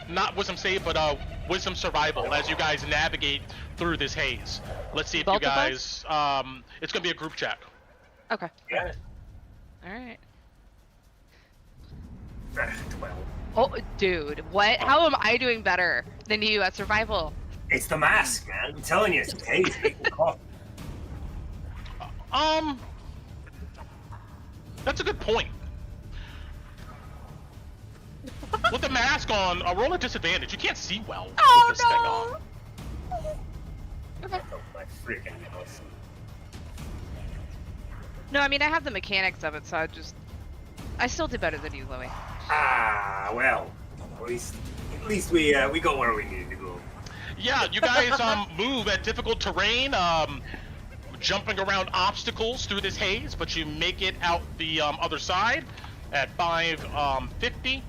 Not wisdom save, but wisdom survival as you guys navigate through this haze. Let's see if Both you of guys. It's gonna be a group check. Okay. Yeah. All right. 12. Oh, dude, what? How am I doing better than you at survival? It's the mask, man. I'm telling you, it's hazy. That's a good point. With the mask on, roll a disadvantage. You can't see well with this thing on. Okay. Oh my freaking house. No, I mean I have the mechanics of it, so I still did better than you, Lowie. Ah, well. At least we go where we needed to go. Yeah, you guys move at difficult terrain, jumping around obstacles through this haze, but you make it out the other side at 550.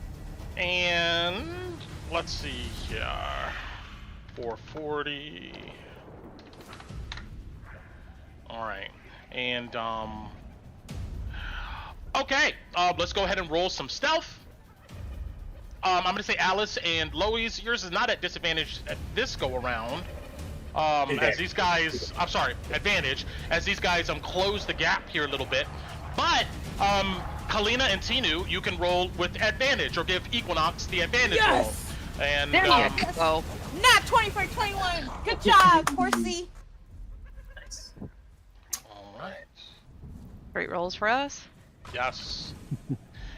And let's see here. 440. All right. And okay, let's go ahead and roll some stealth. I'm gonna say Alice and Lowie's. Yours is not at disadvantage at this go around. As these guys, I'm sorry, advantage. As these guys close the gap here a little bit, but Calina and Tinnu, you can roll with advantage or give Equinox the advantage roll. And There you go. Nat 20 for 21. Good job, horsey. Nice. all right. Great rolls for us. Yes.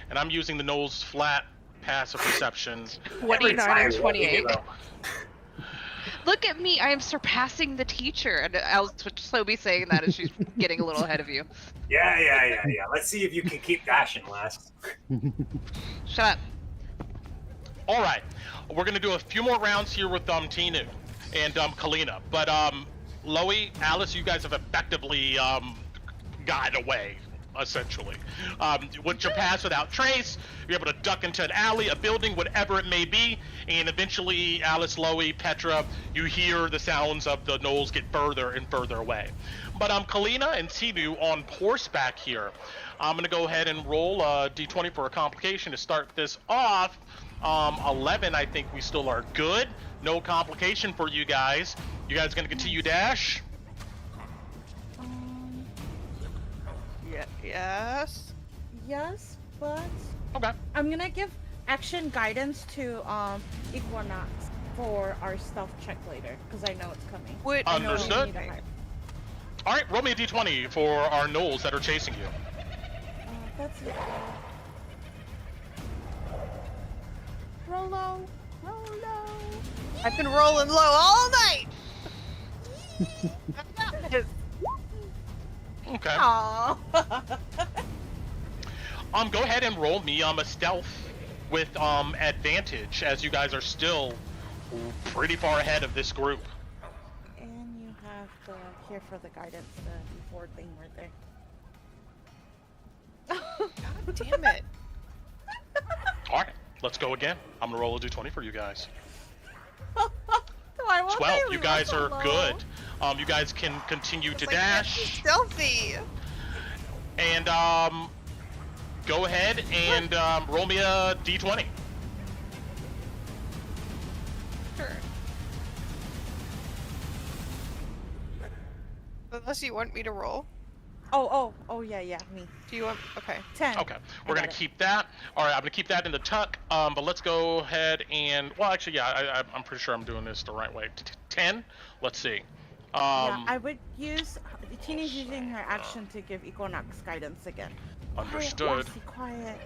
And I'm using the Gnolls flat passive perception. 29 and 28. You know. Look at me, I am surpassing the teacher. And I'll slow be saying that as she's getting a little ahead of you. Yeah. Let's see if you can keep dashing, lass. Shut up. All right, we're gonna do a few more rounds here with Tinnu and Calina, but Lowie, Alice, you guys have effectively gotten away, essentially. With your pass without trace, you're able to duck into an alley, a building, whatever it may be, and eventually, Alice, Lowie, Petra, you hear the sounds of the gnolls get further and further away. But Calina and Tinnu on horseback here. I'm gonna go ahead and roll a d20 for a complication to start this off. 11, I think we still are good. No complication for you guys. You guys gonna continue dash? Yes. Yes, but Okay. I'm gonna give action guidance to Equinox for our stealth check later because I know it's coming. Would I know we Understood. need to hide. All right, roll me a d20 for our gnolls that are chasing you. That's it. Roll low. Roll low. I've been rolling low all night. Okay. Aww. Go ahead and roll me a stealth with advantage, as you guys are still pretty far ahead of this group. And you have the here for the guidance, the D4 thing right there. God damn it. All right, let's go again. I'm gonna roll a d20 for you guys. Why won't 12. they You leave guys us are alone? good. You guys can continue to It's like, dash. let's be stealthy. And go ahead and roll me a d20. Sure. Unless you want me to roll. Oh, yeah, me. Do you want? Okay. 10. Okay, we're got gonna it. keep that. All right, I'm gonna keep that in the tuck. But let's go ahead and, well, actually, yeah, I'm pretty sure I'm doing this the right way. 10. Let's see. Yeah, I would use. Tina's using her action to give Equinox guidance again. Understood. Quiet,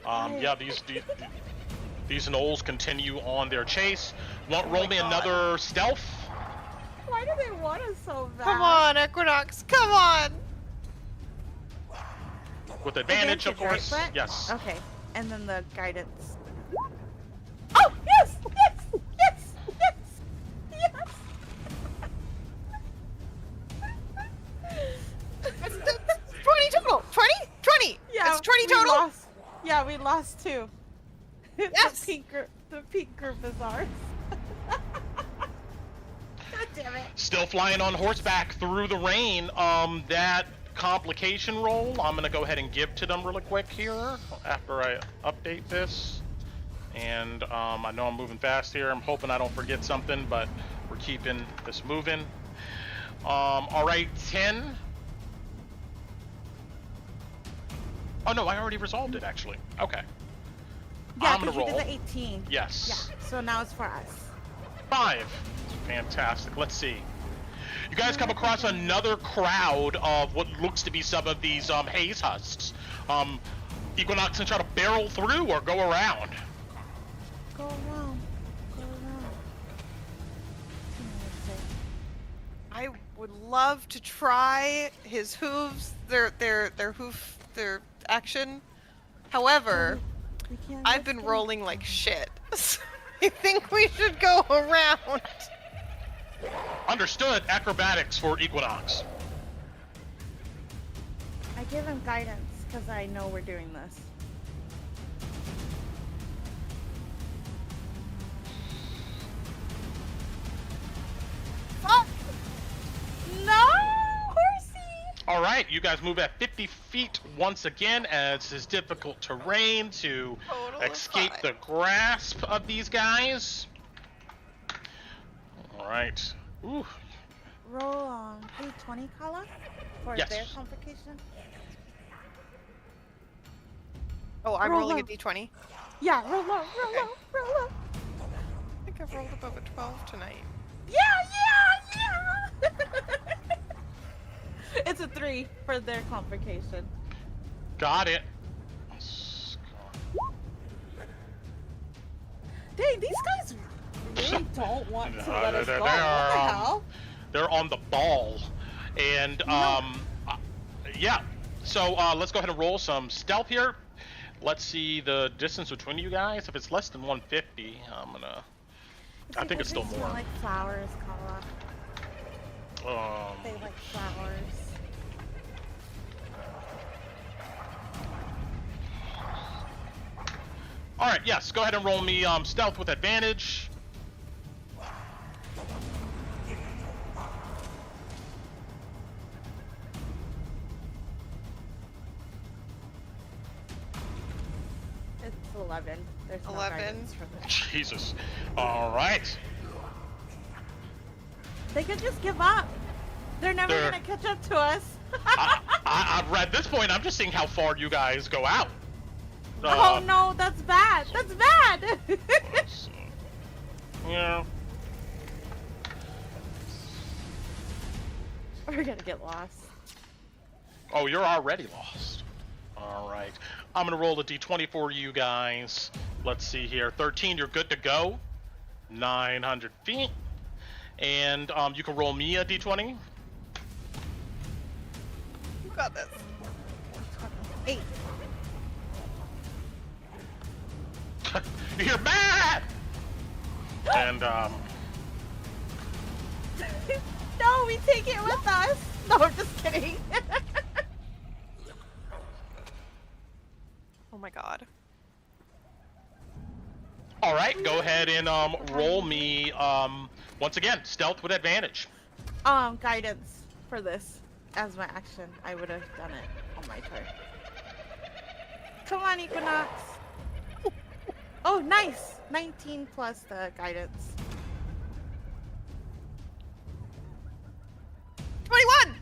quiet. Yeah, these gnolls continue on their chase. Roll me another stealth. Why do they want us so bad? Come on, Equinox. Come on. With advantage, of Right, course. Brett? Yes. Okay, and then the guidance. Oh, yes! Yes! Yes! Yes! Yes! That's 20 total. 20? 20. Yeah, It's 20 we total. lost. Yeah, we lost 2. Yes. The pink group is ours. God damn it. Still flying on horseback through the rain. That complication roll, I'm gonna go ahead and give to them really quick here after I update this. And I know I'm moving fast here. I'm hoping I don't forget something, but we're keeping this moving. All right, 10. Oh no, I already resolved it actually. Okay. Yeah, I'm gonna because you roll. did the 18. Yes. Yeah, so now it's for us. 5. Fantastic. Let's see. You guys come across another crowd of what looks to be some of these haze husks. Equinox can try to barrel through or go around. Go around. Go around. I would love to try his hooves, their action. However, We can't I've risk been it. rolling like shit. So I think we should go around. Understood. Acrobatics for Equinox. I give him guidance because I know we're doing this. Fuck! No, horsey! All right, you guys move at 50 feet once again, as it's difficult terrain to Total of escape 5. the grasp of these guys. All right. Ooh. Roll D20, Kala, for Yes. their complication. Oh, I'm Roll rolling low. a d20. Yeah, roll low, roll Okay. low, roll low. I think I've rolled above a 12 tonight. Yeah! It's a 3 for their complication. Got it. Dang, these guys really don't want to let us go. They're, What the hell? They're on the ball. And, yeah. So, let's go ahead and roll some stealth here. Let's see the distance between you guys. If it's less than 150, I'm gonna... I think it's still They more. smell like flowers, Kala. They like flowers. All right, yes. Go ahead and roll me stealth with advantage. It's 11. There's no 11. guidance for this. Jesus. All right. They could just give up. They're never They're- gonna catch up to us. At this point, I'm just seeing how far you guys go out. Oh no, that's bad. That's bad. Yeah. We're gonna get lost. Oh, you're already lost. All right. I'm gonna roll a d20 for you guys. Let's see here. 13, you're good to go. 900 feet. And you can roll me a d20. You got this. 8. You hear bad, and No, we take it with us. No, I'm just kidding. Oh my god. all right, go ahead and roll me once again stealth with advantage. Guidance for this as my action. I would have done it on my turn. Come on, Equinox. Oh, nice. 19 plus the guidance. 21!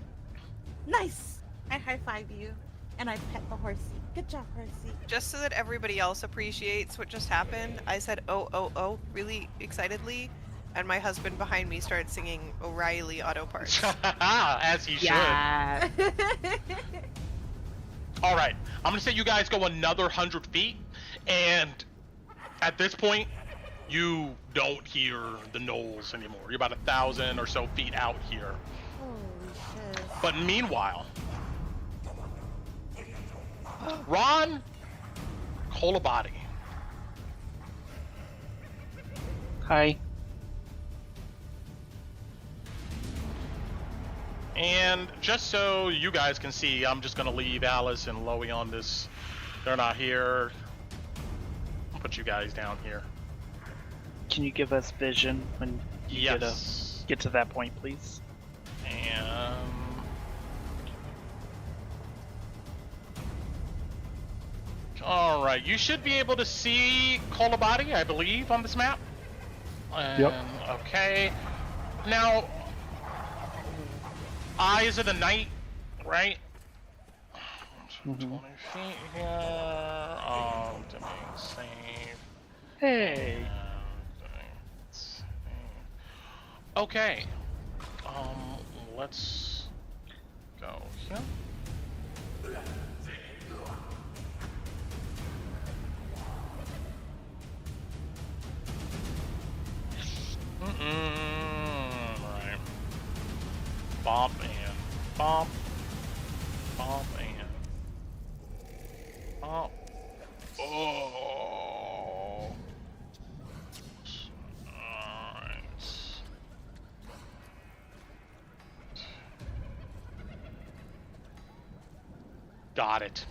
Nice. I high five you, and I pet the horsey. Good job, horsey. Just so that everybody else appreciates what just happened, I said oh, oh, oh, really excitedly, and my husband behind me started singing O'Reilly Auto Parts. As he should. All right, I'm gonna say you guys go another 100 feet, and at this point, you don't hear the gnolls anymore. You're about 1,000 or so feet out here. Holy shit. But meanwhile, Raan, Kolabati. Hi. And just so you guys can see, I'm just gonna leave Alice and Lowie on this. They're not here. I'll put you guys down here. Can you give us vision when you Yes. get to that point, please? And all right, you should be able to see Kolabati, I believe, on this map. And, Yep. Okay. Now, Eyes of the Night, right? 20 feet here. Domain save. Hey. Okay. Let's go here. Right. Bump and bump. Bump and bump. Oh. Alright. Got it.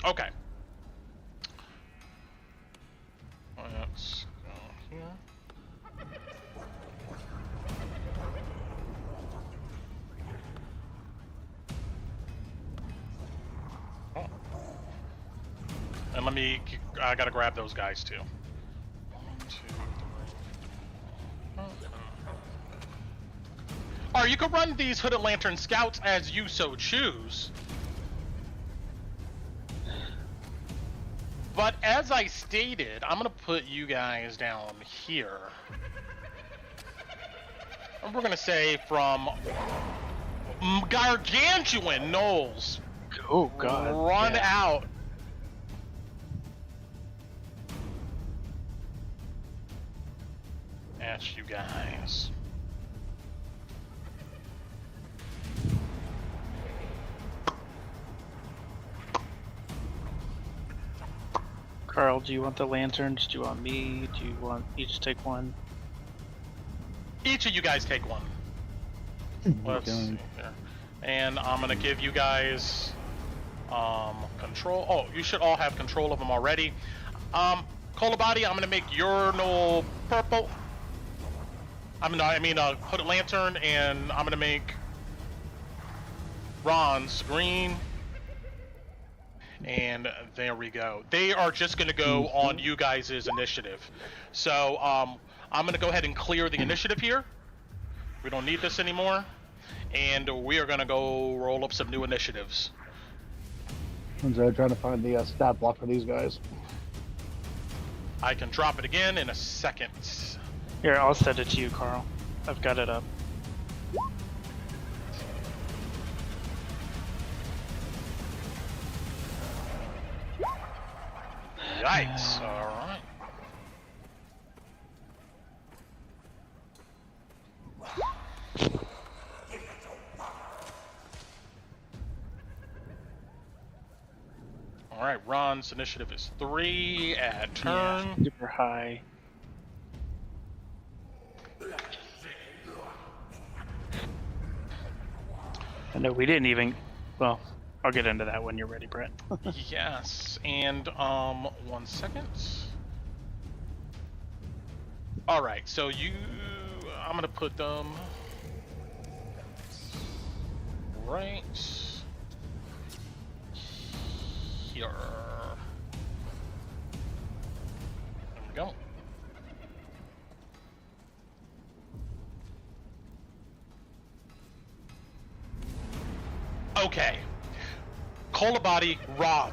Okay. Let's go here. Oh. And I gotta grab those guys too. 1, 2, 3. Or you can run these Hooded Lantern Scouts as you so choose. But as I stated, I'm gonna put you guys down here. And we're gonna say from gargantuan gnolls Oh god. run yeah. out. At you guys. Carl, do you want the lanterns? Do you want me? Do you want each take one? Each of you guys take one. Let's see here. And I'm gonna give you guys control. Oh, you should all have control of them already. Kolabati, I'm gonna make your gnoll purple. I mean Hooded Lantern, and I'm gonna make Raan's green. And there we go. They are just gonna go on you guys' initiative. So I'm gonna go ahead and clear the initiative here. We don't need this anymore. And we are gonna go roll up some new initiatives. I'm trying to find the stat block for these guys. I can drop it again in a second. Here, I'll send it to you, Carl. I've got it up. Yikes, alright. Alright, Ron's initiative is 3 at turn. Yeah, super high. I know we didn't even. Well, I'll get into that when you're ready, Brett. Yes, and 1 second. All right, so I'm gonna put them right here. There we go. Okay. Kolabati, Raan.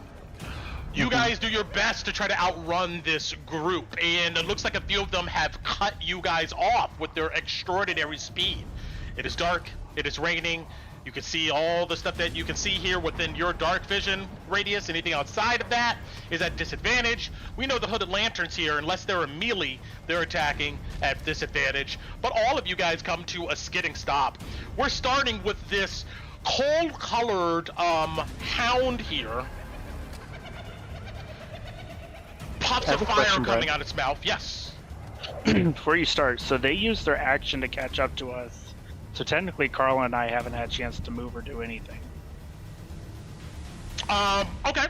You guys do your best to try to outrun this group, and it looks like a few of them have cut you guys off with their extraordinary speed. It is dark, it is raining, you can see all the stuff that you can see here within your dark vision radius. Anything outside of that is at disadvantage. We know the hooded lanterns here, unless they're a melee, they're attacking at disadvantage. But all of you guys come to a skidding stop. We're starting with this cold-colored hound here. Pops of fire question, coming Brett. out its mouth. Yes. Before you start, so they used their action to catch up to us. So technically, Carl and I haven't had a chance to move or do anything. Okay.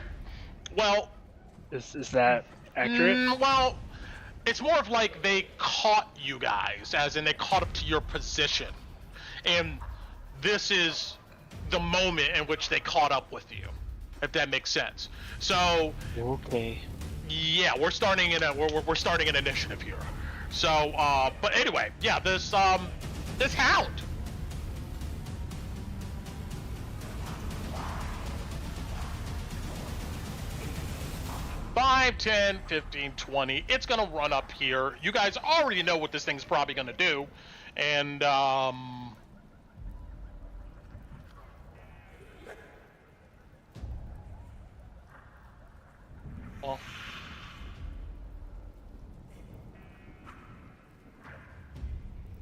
Well, Is that accurate? well, it's more of like they caught you guys, as in they caught up to your position. And this is the moment in which they caught up with you, if that makes sense. So, Okay. yeah, we're starting we're starting an initiative here. So, but anyway, yeah, this hound. 5, 10, 15, 20. It's gonna run up here. You guys already know what this thing's probably gonna do, and well,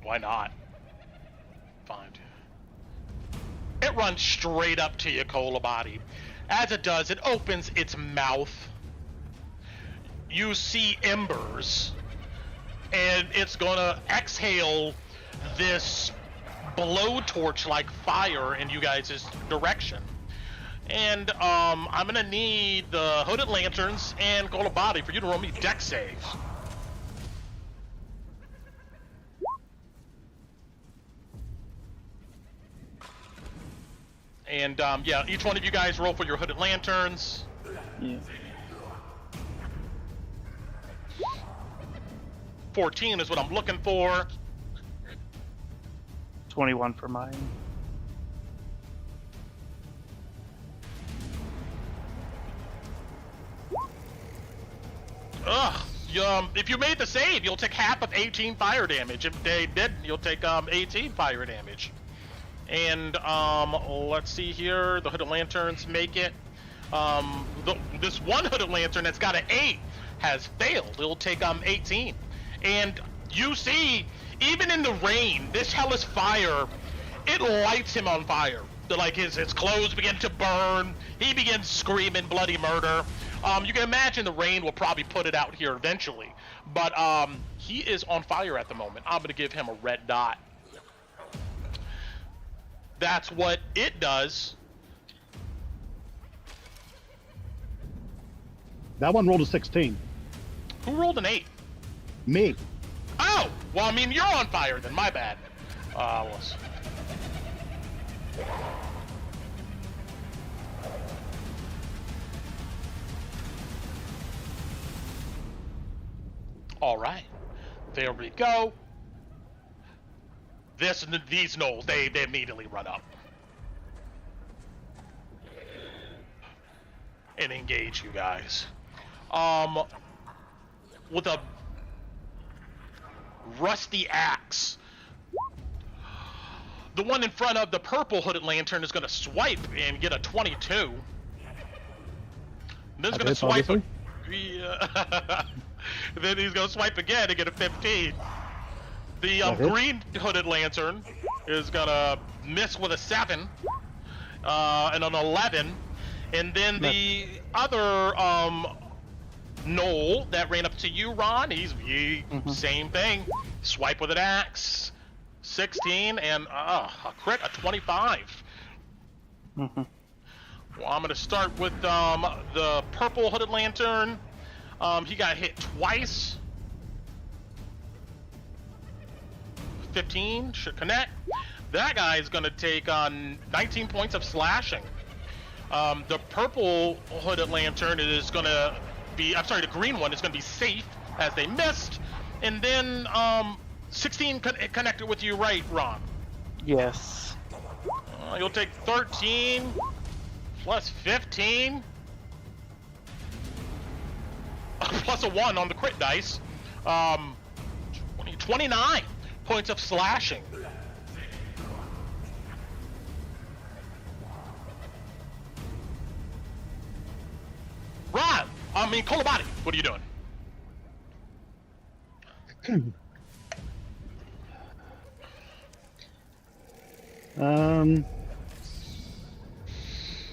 why not? Fine. It runs straight up to you, Kolabati. As it does, it opens its mouth. You see embers, and it's gonna exhale this blowtorch-like fire in you guys' direction. And I'm gonna need the hooded lanterns and Kolabati for you to roll me dex saves. And yeah, each one of you guys roll for your hooded lanterns. Yeah. 14 is what I'm looking for. 21 for mine. Ugh. If you made the save, you'll take half of 18 fire damage. If they did, you'll take 18 fire damage. And let's see here. The hooded lanterns make it. This one hooded lantern that's got an 8 has failed. It'll take 18. And you see, even in the rain, this hellish fire, it lights him on fire. Like his clothes begin to burn. He begins screaming bloody murder. You can imagine the rain will probably put it out here eventually. But he is on fire at the moment. I'm gonna give him a red dot. That's what it does. That one rolled a 16. Who rolled an 8? Me. Oh! Well, I mean, you're on fire then. My bad. Let's... All right. There we go. These gnolls, they immediately run up. And engage you guys. With a rusty axe. The one in front of the purple hooded lantern is going to swipe and get a 22. Then he's going to swipe. Yeah. Then he's going to swipe again and get a 15. The green hooded lantern is going to miss with a 7 and an 11. And then the other gnoll that ran up to you, Ron, he's same thing. Swipe with an axe. 16 and a crit, a 25. Well, I'm gonna start with the purple hooded lantern. He got hit twice. 15 should connect. That guy is gonna take on 19 points of slashing. The purple hooded lantern is gonna be, I'm sorry, the green one is gonna be safe as they missed. And then 16 connected with you, right, Ron? Yes. You'll take 13 plus 15 plus a 1 on the crit dice. 29 points of slashing. Ron, Kolabati, what are you doing?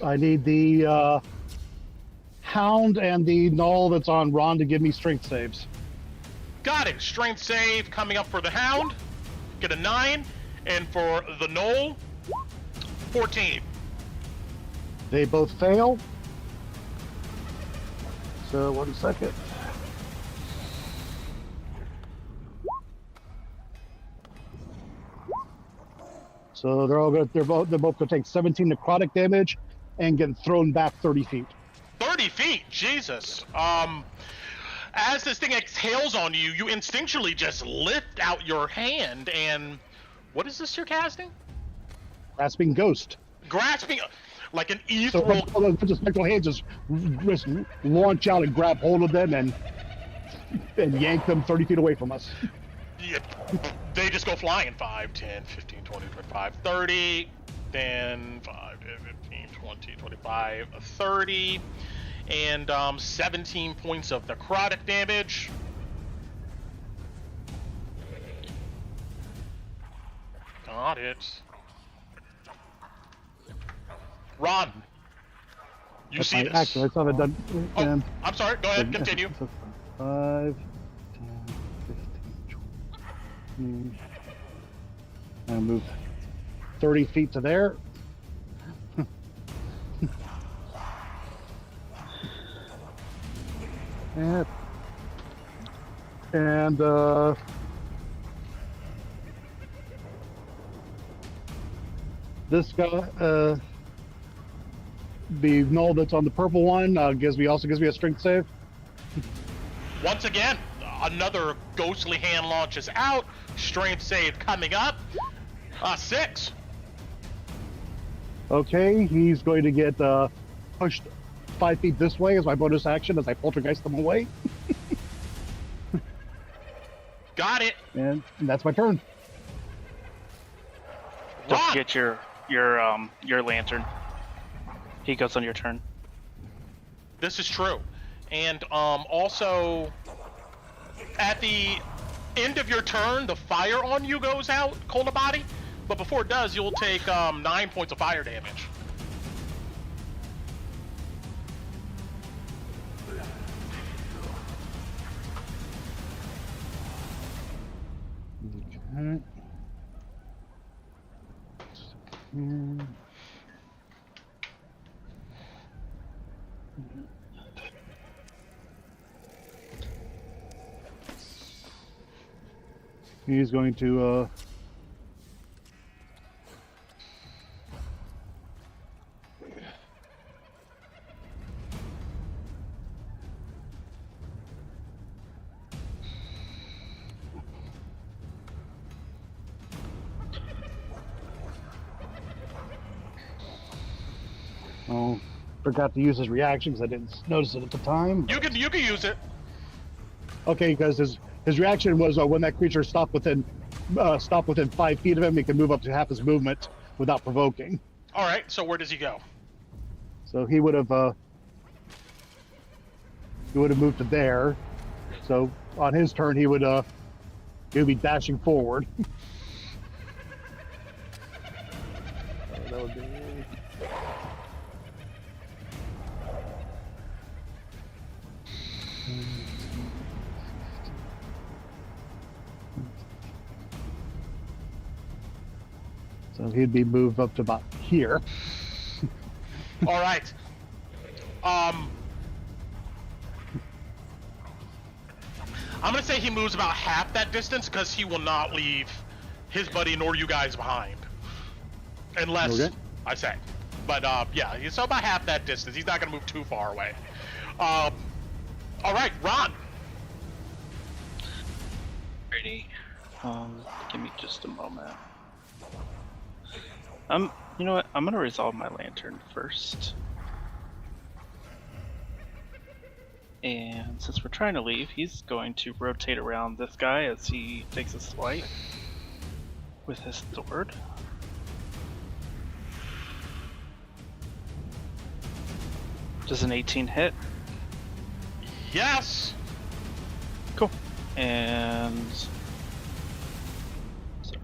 I need the hound and the gnoll that's on Ron to give me strength saves. Got it. Strength save coming up for the hound. Get a 9. And for the gnoll, 14. They both fail. So 1 second. So they're both gonna take 17 necrotic damage and get thrown back 30 feet. 30 feet, Jesus. As this thing exhales on you, you instinctually just lift out your hand and what is this you're casting? Grasping Ghost. Grasping, like an So ethereal. just spectral hands just launch out and grab hold of them and yank them 30 feet away from us. Yeah, they just go flying. 5, 10, 15, 20, 25, 30. Then 5, 10, 15, 20, 25, 30. And 17 points of necrotic damage. Got it. Ron, you see this? Actually, I thought I'd done. Oh, I'm sorry. Go ahead. Continue. 5, 10, 15, 20. I'll move 30 feet to there. And this guy, the gnoll that's on the purple one, gives me a strength save. Once again, another ghostly hand launches out. Strength save coming up. 6. Okay, he's going to get pushed 5 feet this way as my bonus action as I poltergeist them away. Got it. And that's my turn. Don't Ron! forget your lantern. He goes on your turn. This is true. And also, at the end of your turn, the fire on you goes out, Kolabati. But before it does, you'll take 9 points of fire damage. Okay. He's going to forgot to use his reaction because I didn't notice it at the time. You can use it. Okay, because his reaction was when that creature stopped within 5 feet of him, he can move up to half his movement without provoking. All right. So where does he go? So he would have moved to there. So on his turn, he would be dashing forward. That would be So he'd be moved up to about here. All right. I'm gonna say he moves about half that distance because he will not leave his buddy nor you guys behind, unless Okay. I say. But yeah, so about half that distance. He's not gonna move too far away. All right, Ron. Alrighty. Give me just a moment. You know what? I'm gonna resolve my lantern first. And since we're trying to leave, he's going to rotate around this guy as he takes a swipe with his sword. Does an 18 hit? Yes. Cool. And sorry.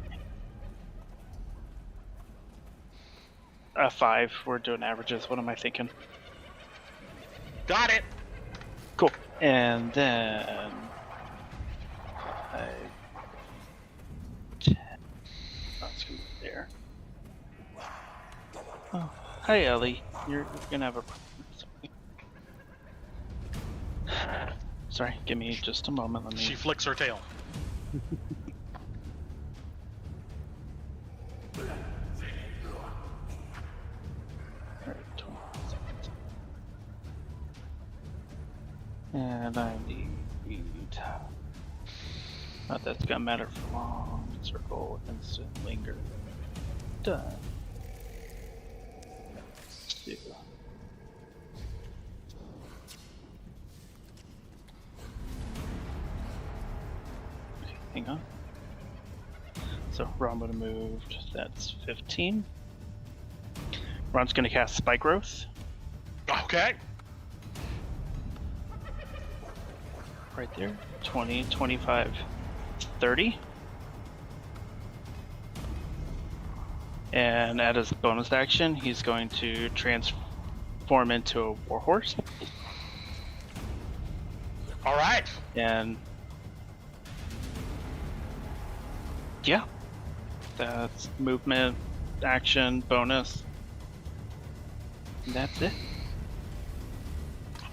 5. We're doing averages. What am I thinking? Got it. Cool. And then 10. That's gonna be there. Oh, hi Ellie. You're gonna have a problem. Sorry, give me just a moment. Let me. She flicks her tail. Alright, 20 seconds. And I need. Not that's gonna matter for long. Circle, instant, linger. Done. Two. Okay, hang on. So Ron would have moved. That's 15. Ron's gonna cast Spike Growth. Okay. Right there. 20, 25, 30. And at his bonus action, he's going to transform into a warhorse. All right. And yeah, that's movement, action, bonus. And that's it.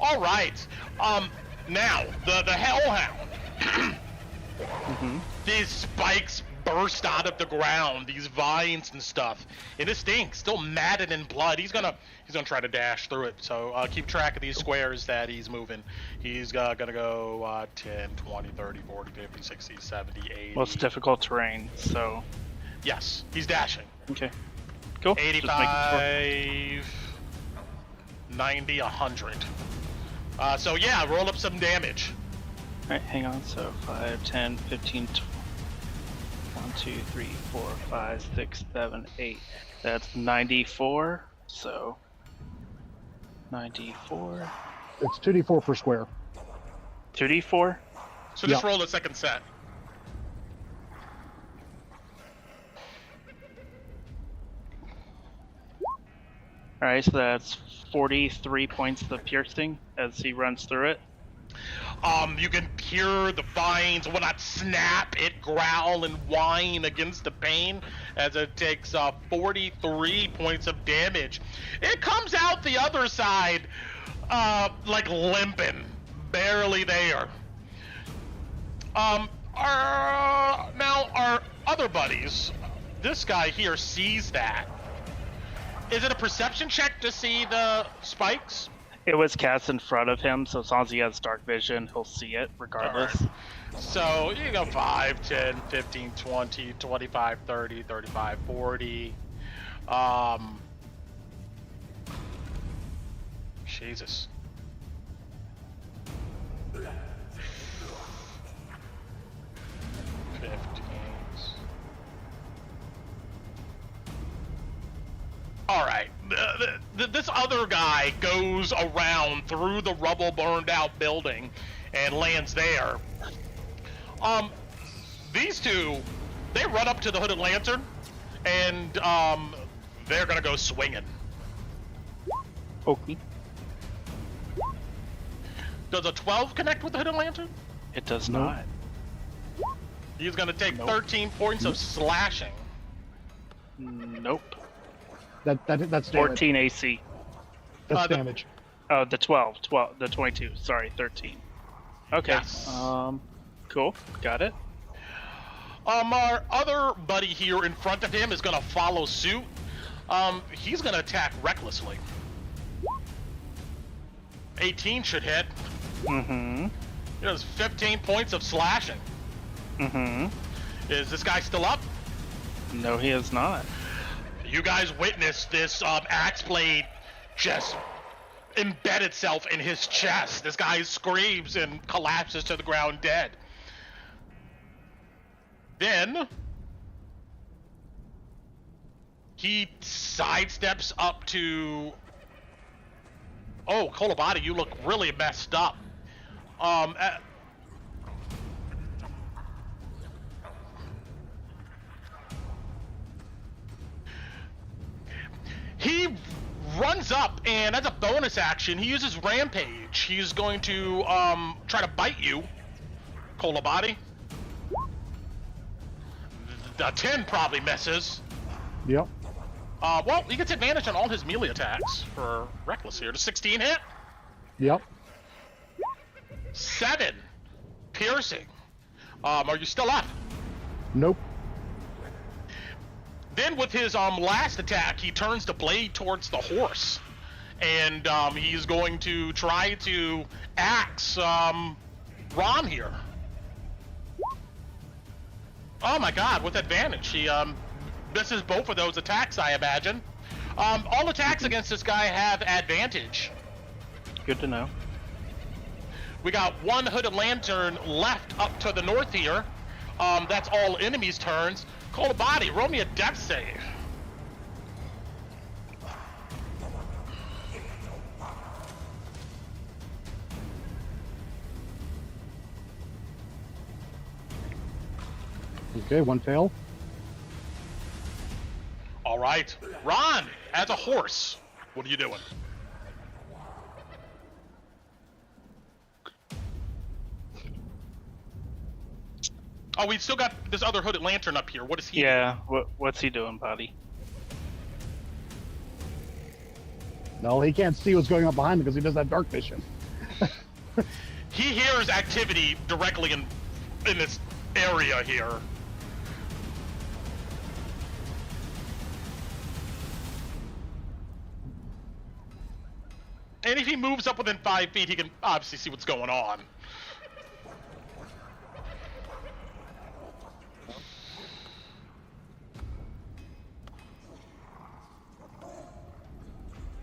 All right. Now the hellhound. Mm-hmm. These spikes burst out of the ground, these vines and stuff, and this thing still matted in blood. He's gonna try to dash through it. So keep track of these squares that he's moving. He's gonna go 10, 20, 30, 40, 50, 60, 70, 80. Well, it's difficult terrain, so Yes, he's dashing. okay, cool. Just making sure. 85, 90, 100. So yeah, roll up some damage. Alright, hang on. So 5, 10, 15, 20. 1, 2, 3, 4, 5, 6, 7, 8. That's 94. So 94. It's 2d4 per square. 2d4. So just Yeah. roll the second set. Alright, so that's 43 points of piercing as he runs through it. You can hear the vines, when I snap, it growl and whine against the pain as it takes 43 points of damage. It comes out the other side, like limping, barely there. Now our other buddies, this guy here sees that. Is it a perception check to see the spikes? It was cast in front of him, so as long as he has dark vision, he'll see it regardless. Alright. So you go 5, 10, 15, 20, 25, 30, 35, 40. Jesus. Alright, this other guy goes around through the rubble burned out building and lands there. These two, they run up to the hooded lantern and they're gonna go swinging. Okay. Does a 12 connect with the Hidden Lantern? It does No. not. He's gonna take Nope. 13 points of slashing. Nope. That's damage. 14 AC. That's the- damage. Oh, the 12, the 22. Sorry, 13. Okay. Yes. Cool. Got it. Our other buddy here in front of him is gonna follow suit. He's gonna attack recklessly. 18 should hit. Mm-hmm. He does 15 points of slashing. Mm-hmm. Is this guy still up? No, he is not. You guys witnessed this axe blade just embed itself in his chest. This guy screams and collapses to the ground dead. Then he sidesteps up to... Oh, Kolabati, you look really messed up. He runs up, and as a bonus action, he uses Rampage. He's going to try to bite you, Kolabati. The 10 probably misses. Yep. Well, he gets advantage on all his melee attacks for Reckless here. Does 16 hit? Yep. 7 piercing. Are you still up? Nope. Then with his last attack, he turns the blade towards the horse, and he's going to try to axe Raan here. Oh my God! With advantage, he misses both of those attacks, I imagine. All attacks against this guy have advantage. Good to know. We got one Hooded Lantern left up to the north here. That's all enemies' turns. Kolabati, roll me a death save. Okay, one fail. All right, Raan, as a horse, what are you doing? Oh, we still got this other Hooded Lantern up here. What is he? Yeah. What's he doing, buddy? No, he can't see what's going on behind him because he does that dark vision. He hears activity directly in this area here. And if he moves up within 5 feet, he can obviously see what's going on.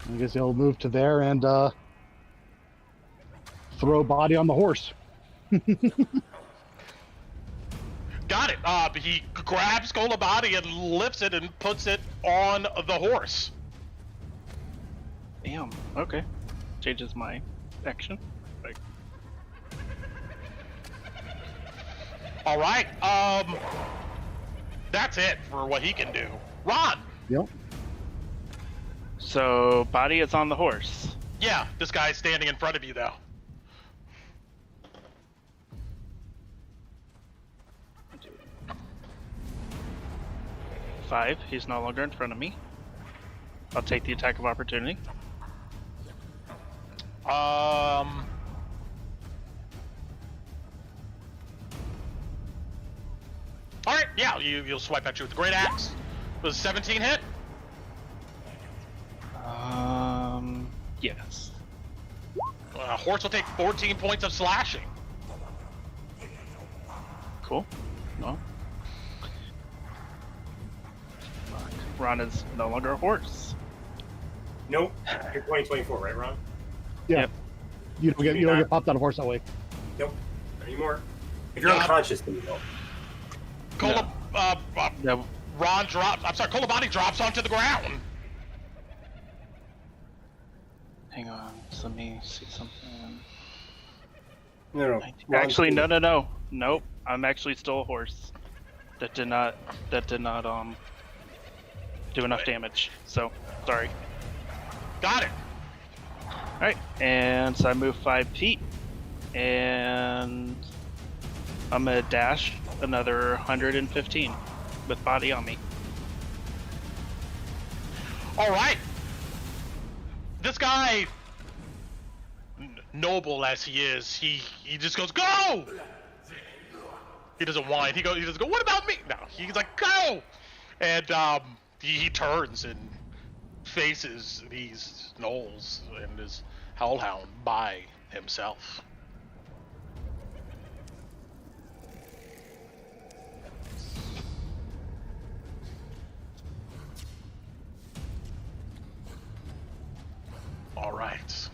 I guess he'll move to there and throw body on the horse. Got it. He grabs Kolabati and lifts it and puts it on the horse. Damn. Okay. Changes my action. Like, All right. That's it for what he can do. Raan. Yep. so body is on the horse. Yeah, this guy's standing in front of you though. Five. He's no longer in front of me. I'll take the attack of opportunity. All right, yeah, you'll swipe at you with the great axe. Was 17 hit? Yes. Horse will take 14 points of slashing. Cool. No. Raan is no longer a horse. Nope. You're 2024, right, Ron? Yeah. Yep. You don't get popped on a horse that way. Nope. Not anymore. If you're Yeah. unconscious, then you don't. No. Raan drops. I'm sorry, Kolabati drops onto the ground. Hang on. So let me see something. No. Actually, no. Nope. I'm actually still a horse. That did not do enough damage. So sorry. Got it. All right. And so I move 5 feet. And I'm gonna dash another 115 with body on me. All right. This guy, noble as he is, he just goes, go! He doesn't whine. He doesn't go, what about me? No, he's like, go! And he turns and faces these gnolls and his hellhound by himself. All right.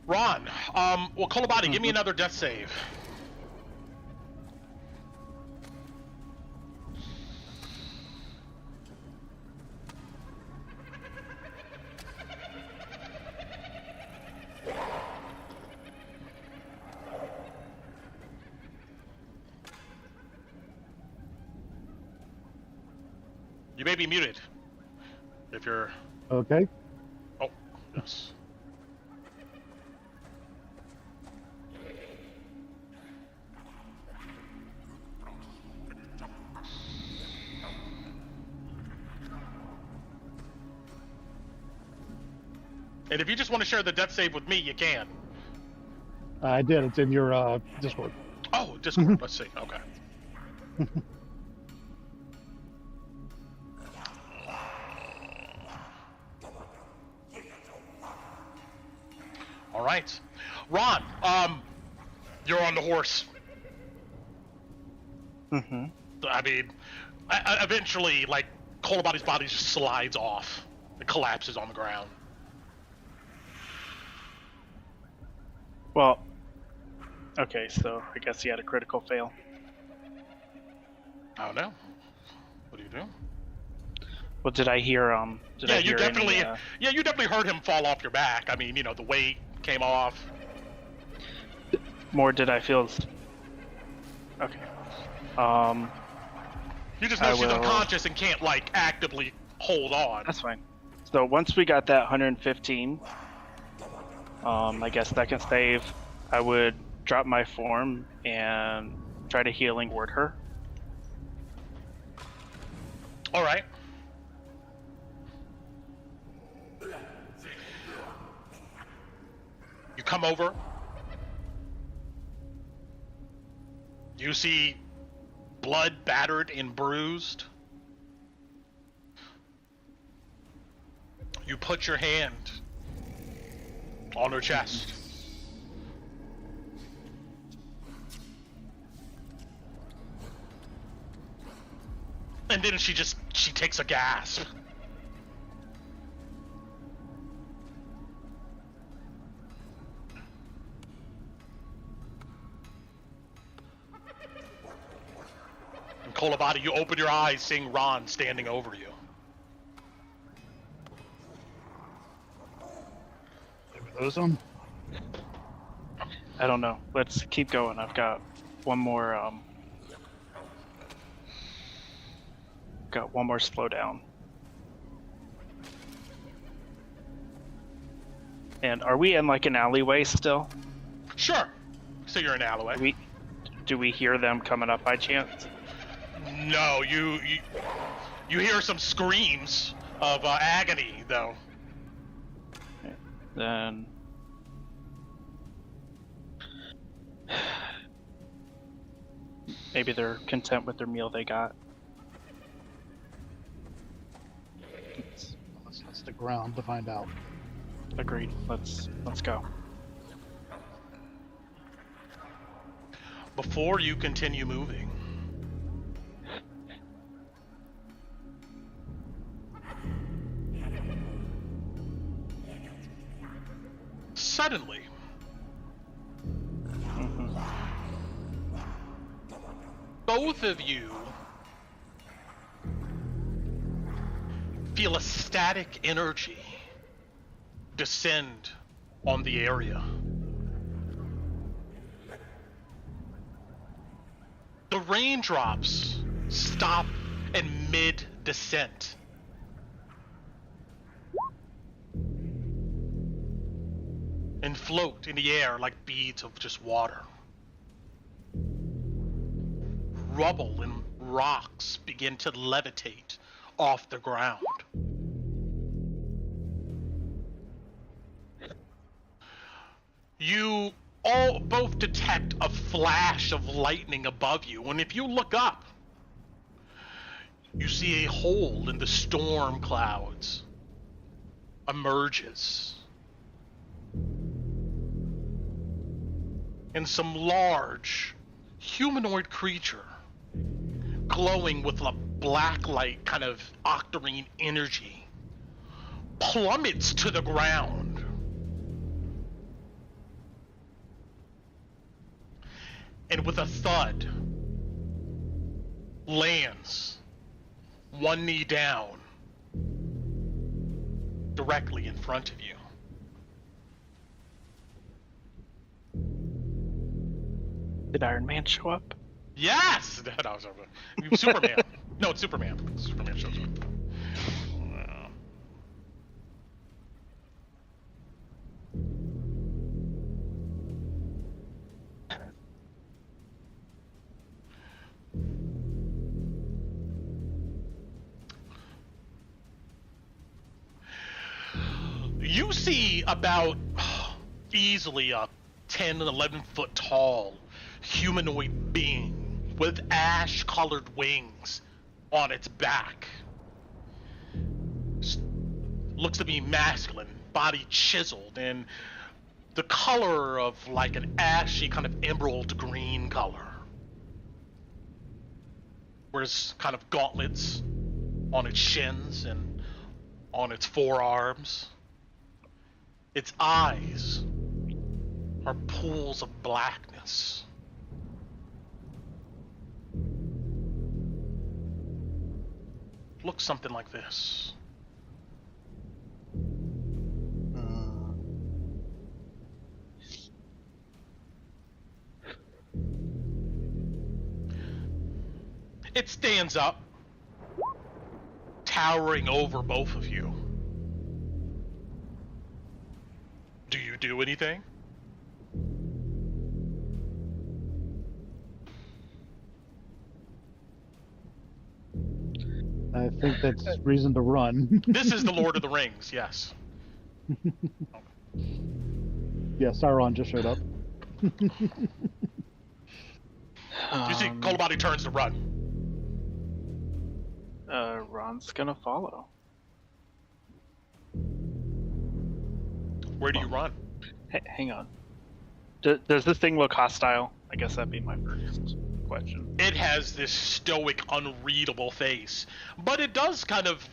Raan, well, Kolabati, give me another death save. You may be muted. If you're... Okay. Oh, yes. And if you just want to share the death save with me, you can. I did. It's in your Discord. Oh, Discord. Let's see. Okay. All right. Raan, you're on the horse. Mm-hmm. I mean, eventually, like, Kolabati's body just slides off. It collapses on the ground. Well, okay, so I guess he had a critical fail. I don't know. What do you do? Well, did I hear Yeah, you definitely heard him fall off your back. I mean, you know, the weight came off. more did I feel? Okay. You just know she's unconscious and can't, like, actively hold on. That's fine. So once we got that 115, I guess second save, I would drop my form and try to healing word her. All right. You come over. You see blood battered and bruised. You put your hand on her chest. And then she takes a gasp. And Kolabati, you open your eyes seeing Raan standing over you. Those them? I don't know. Let's keep going. I've got one more. Got one more slowdown. And are we in like an alleyway still? Sure. So you're in an alleyway. Do we hear them coming up by chance? No, you hear some screams of agony though. Then maybe they're content with their meal they got. Let's stick around to find out. Agreed. Let's go. Before you continue moving, suddenly, both of you feel a static energy descend on the area. The raindrops stop in mid-descent. And float in the air like beads of just water. Rubble and rocks begin to levitate off the ground. You all both detect a flash of lightning above you, and if you look up, you see a hole in the storm clouds emerges. And some large humanoid creature glowing with a black light kind of octarine energy plummets to the ground. And with a thud, lands one knee down directly in front of you. Did Iron Man show up? Yes! That was over. Superman. No, it's Superman. Superman shows up. You see about easily a 10 and 11 foot tall humanoid being with ash colored wings on its back. Looks to be masculine, body chiseled, and the color of like an ashy kind of emerald green color. Wears kind of gauntlets on its shins and on its forearms. Its eyes are pools of blackness. Looks something like this. It stands up, towering over both of you. Do you do anything? I think that's reason to run. This is the Lord of the Rings, yes. Yeah, Sauron just showed up. You see, Kolabati turns to run. Ron's gonna follow. Where do you run? Hang on. Does this thing look hostile? I guess that'd be my first question. It has this stoic, unreadable face, but it does kind of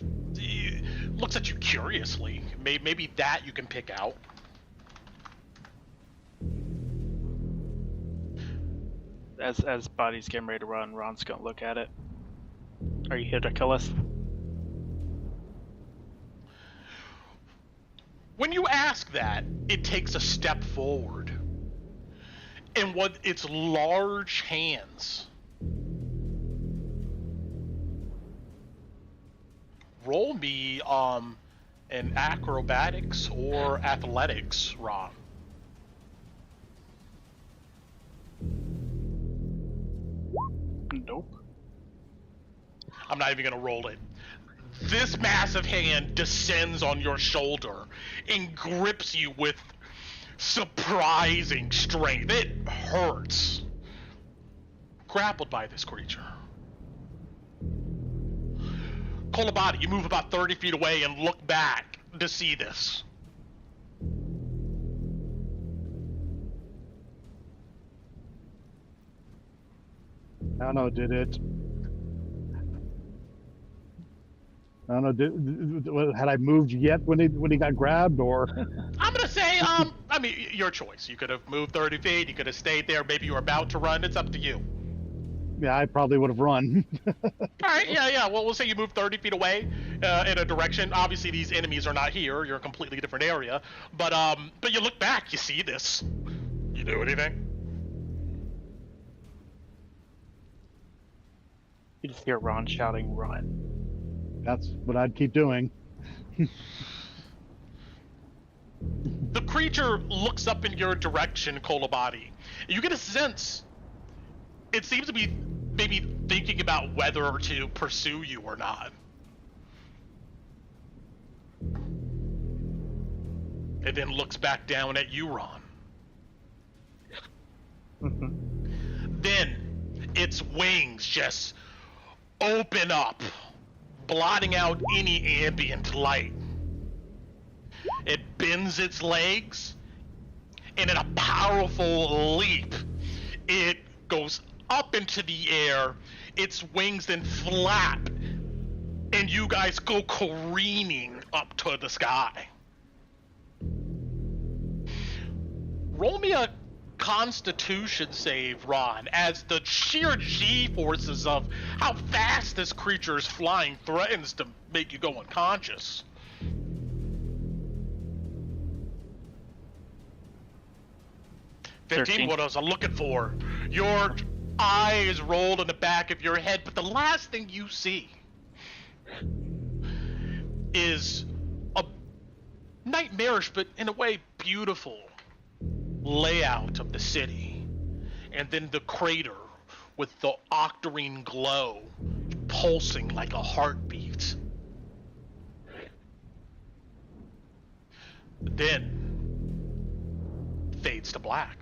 looks at you curiously. Maybe that you can pick out. As Body's getting ready to run, Ron's gonna look at it. Are you here to kill us? When you ask that, it takes a step forward. And what its large hands roll me an acrobatics or athletics, Ron. Nope. I'm not even gonna roll it. This massive hand descends on your shoulder and grips you with surprising strength. It hurts. Grappled by this creature. Kolabati, you move about 30 feet away and look back to see this. I don't know, did it? I don't know, had I moved yet when he got grabbed, or? I'm gonna say, I mean, your choice. You could have moved 30 feet, you could have stayed there, maybe you were about to run, it's up to you. Yeah, I probably would have run. All right, yeah. Well, we'll say you move 30 feet away in a direction. Obviously, these enemies are not here. You're in a completely different area. But you look back, you see this. You do anything? You just hear Ron shouting, "Run!" That's what I'd keep doing. The creature looks up in your direction, Kolabati. You get a sense. It seems to be maybe thinking about whether to pursue you or not. It then looks back down at you, Ron. Then its wings just open up, blotting out any ambient light. It bends its legs, and in a powerful leap, it goes up into the air. Its wings then flap, and you guys go careening up to the sky. Roll me a Constitution save, Ron, as the sheer G-forces of how fast this creature is flying threatens to make you go unconscious. What I was looking for. Your eyes rolled in the back of your head, but the last thing you see is a nightmarish, but in a way beautiful layout of the city. And then the crater with the octarine glow pulsing like a heartbeat. Then fades to black.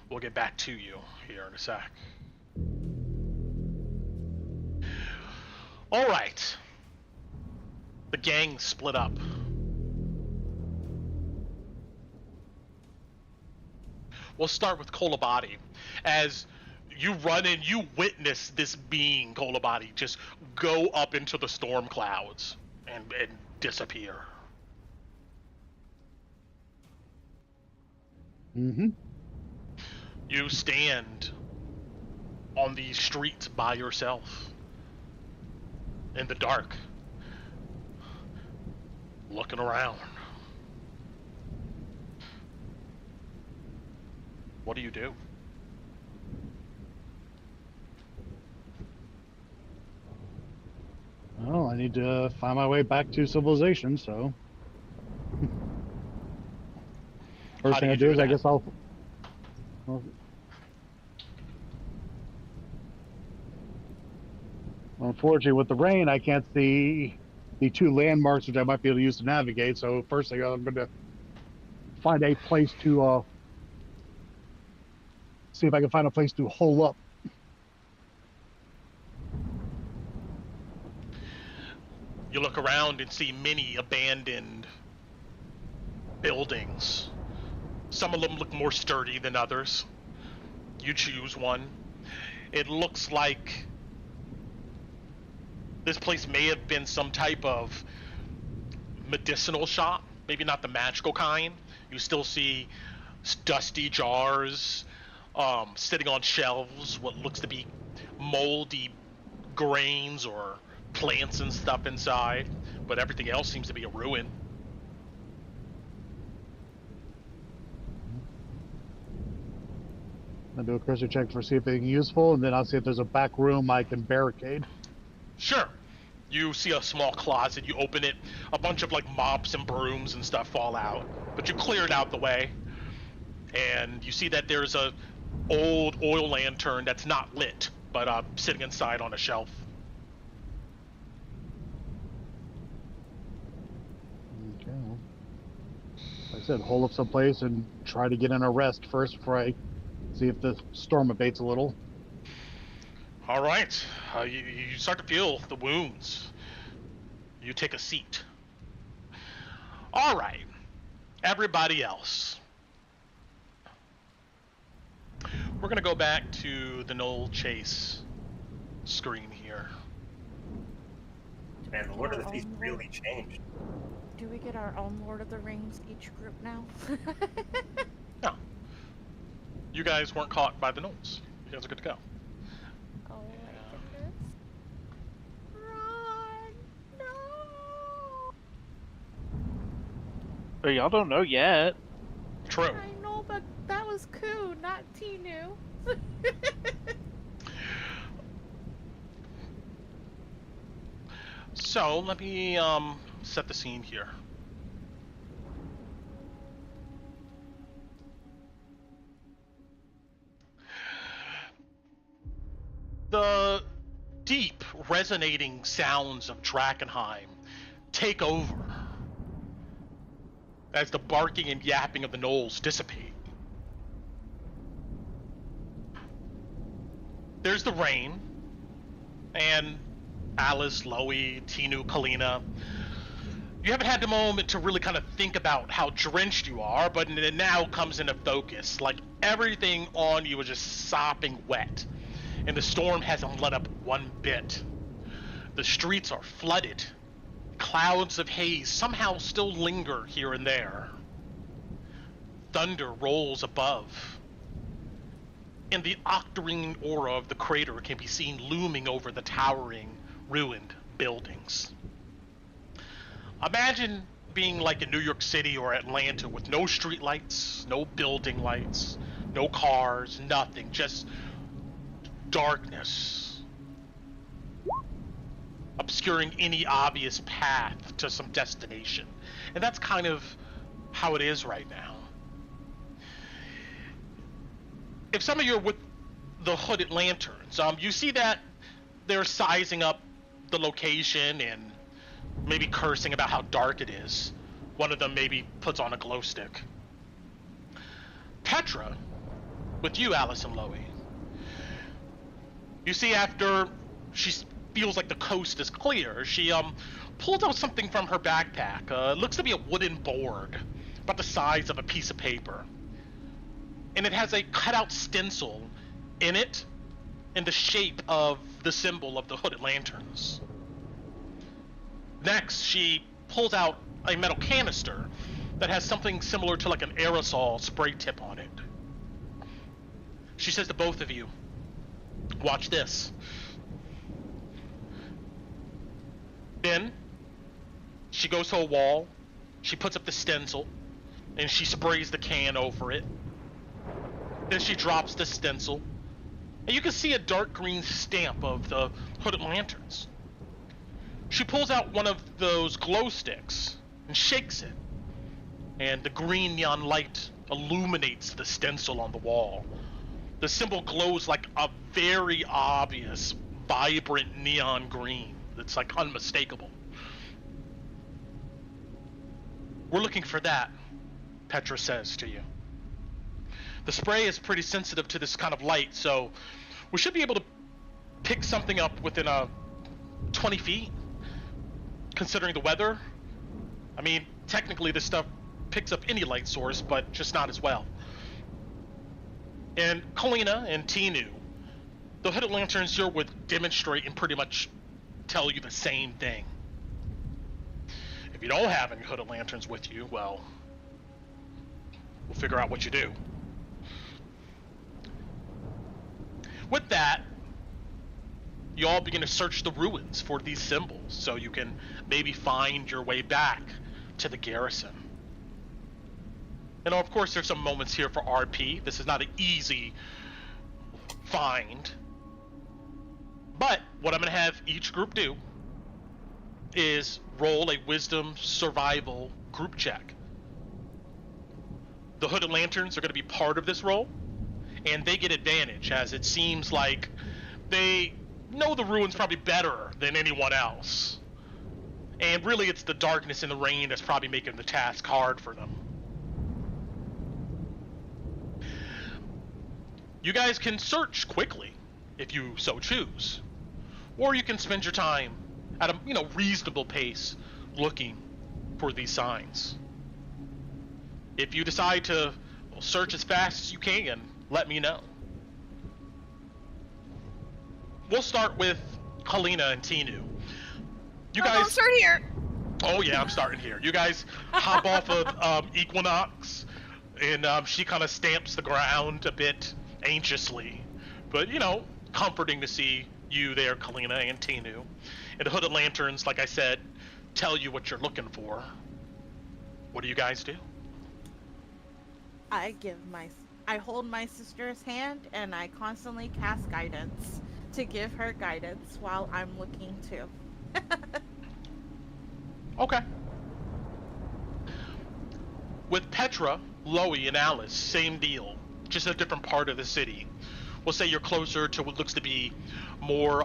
We'll get back to you here in a sec. All right. The gang split up. We'll start with Kolabati. As you run in, you witness this being, Kolabati, just go up into the storm clouds and disappear. Mm-hmm. You stand on the streets by yourself in the dark, looking around. What do you do? Well, I need to find my way back to civilization, so... First thing I do is I guess I'll... Unfortunately, with the rain, I can't see the two landmarks which I might be able to use to navigate, so first thing I'm going to find a place to... see if I can find a place to hole up. You look around and see many abandoned buildings. Some of them look more sturdy than others. You choose one. It looks like this place may have been some type of medicinal shop, maybe not the magical kind. You still see dusty jars sitting on shelves, what looks to be moldy grains or plants and stuff inside, but everything else seems to be a ruin. I'll do a cursor check for see if anything useful, and then I'll see if there's a back room I can barricade. Sure. You see a small closet, you open it, a bunch of like mops and brooms and stuff fall out, but you clear it out the way, and you see that there's a old oil lantern that's not lit, but sitting inside on a shelf. Okay. Like I said, hole up someplace and try to get in a rest first before I see if the storm abates a little. All right. You start to feel the wounds. You take a seat. All right. Everybody else. We're going to go back to the Gnoll Chase screen here. Man, the Lord of the Feast really changed. Do we get our own Lord of the Rings each group now? No. You guys weren't caught by the gnolls. You guys are good to go. Oh my goodness. Run! No! But y'all don't know yet. True. I know, but that was Koo, not Tinnu. So, let me set the scene here. The deep, resonating sounds of Drakkenheim take over as the barking and yapping of the gnolls dissipate. There's the rain, and Alice, Lowie, Tinnu, Calina. You haven't had the moment to really kind of think about how drenched you are, but it now comes into focus. Like everything on you is just sopping wet, and the storm hasn't let up one bit. The streets are flooded. Clouds of haze somehow still linger here and there. Thunder rolls above, and the octarine aura of the crater can be seen looming over the towering, ruined buildings. Imagine being like in New York City or Atlanta with no street lights, no building lights, no cars, nothing, just darkness, obscuring any obvious path to some destination. And that's kind of how it is right now. If some of you are with the hooded lanterns, you see that they're sizing up the location and maybe cursing about how dark it is. One of them maybe puts on a glow stick. Petra, with you, Alice and Lowie, you see after she feels like the coast is clear, she pulls out something from her backpack. It looks to be a wooden board, about the size of a piece of paper. And it has a cutout stencil in it in the shape of the symbol of the hooded lanterns. Next, she pulls out a metal canister that has something similar to like an aerosol spray tip on it. She says to both of you, watch this. Then, she goes to a wall, she puts up the stencil, and she sprays the can over it. Then she drops the stencil, and you can see a dark green stamp of the hooded lanterns. She pulls out one of those glow sticks and shakes it, and the green neon light illuminates the stencil on the wall. The symbol glows like a very obvious, vibrant neon green that's like unmistakable. We're looking for that, Petra says to you. The spray is pretty sensitive to this kind of light, so we should be able to pick something up within 20 feet, considering the weather. I mean, technically this stuff picks up any light source, but just not as well. And Calina and Tinnu, the hooded lanterns you're with demonstrate and pretty much tell you the same thing. If you don't have any hooded lanterns with you, well, we'll figure out what you do. With that, you all begin to search the ruins for these symbols so you can maybe find your way back to the garrison. And of course, there's some moments here for RP. This is not an easy find. But what I'm going to have each group do is roll a wisdom survival group check. The hooded lanterns are going to be part of this roll, and they get advantage as it seems like they know the ruins probably better than anyone else. And really it's the darkness and the rain that's probably making the task hard for them. You guys can search quickly if you so choose, or you can spend your time at a reasonable pace looking for these signs. If you decide to search as fast as you can, let me know. We'll start with Calina and Tinnu. You guys don't start here. Oh yeah, I'm starting here. You guys hop off of Equinox, and she kind of stamps the ground a bit anxiously, but comforting to see you there, Calina and Tinnu. And the hooded lanterns, like I said, tell you what you're looking for. What do you guys do? I hold my sister's hand and I constantly cast guidance to give her guidance while I'm looking too. Okay. With Petra, Lowie, and Alice, same deal, just a different part of the city. We'll say you're closer to what looks to be more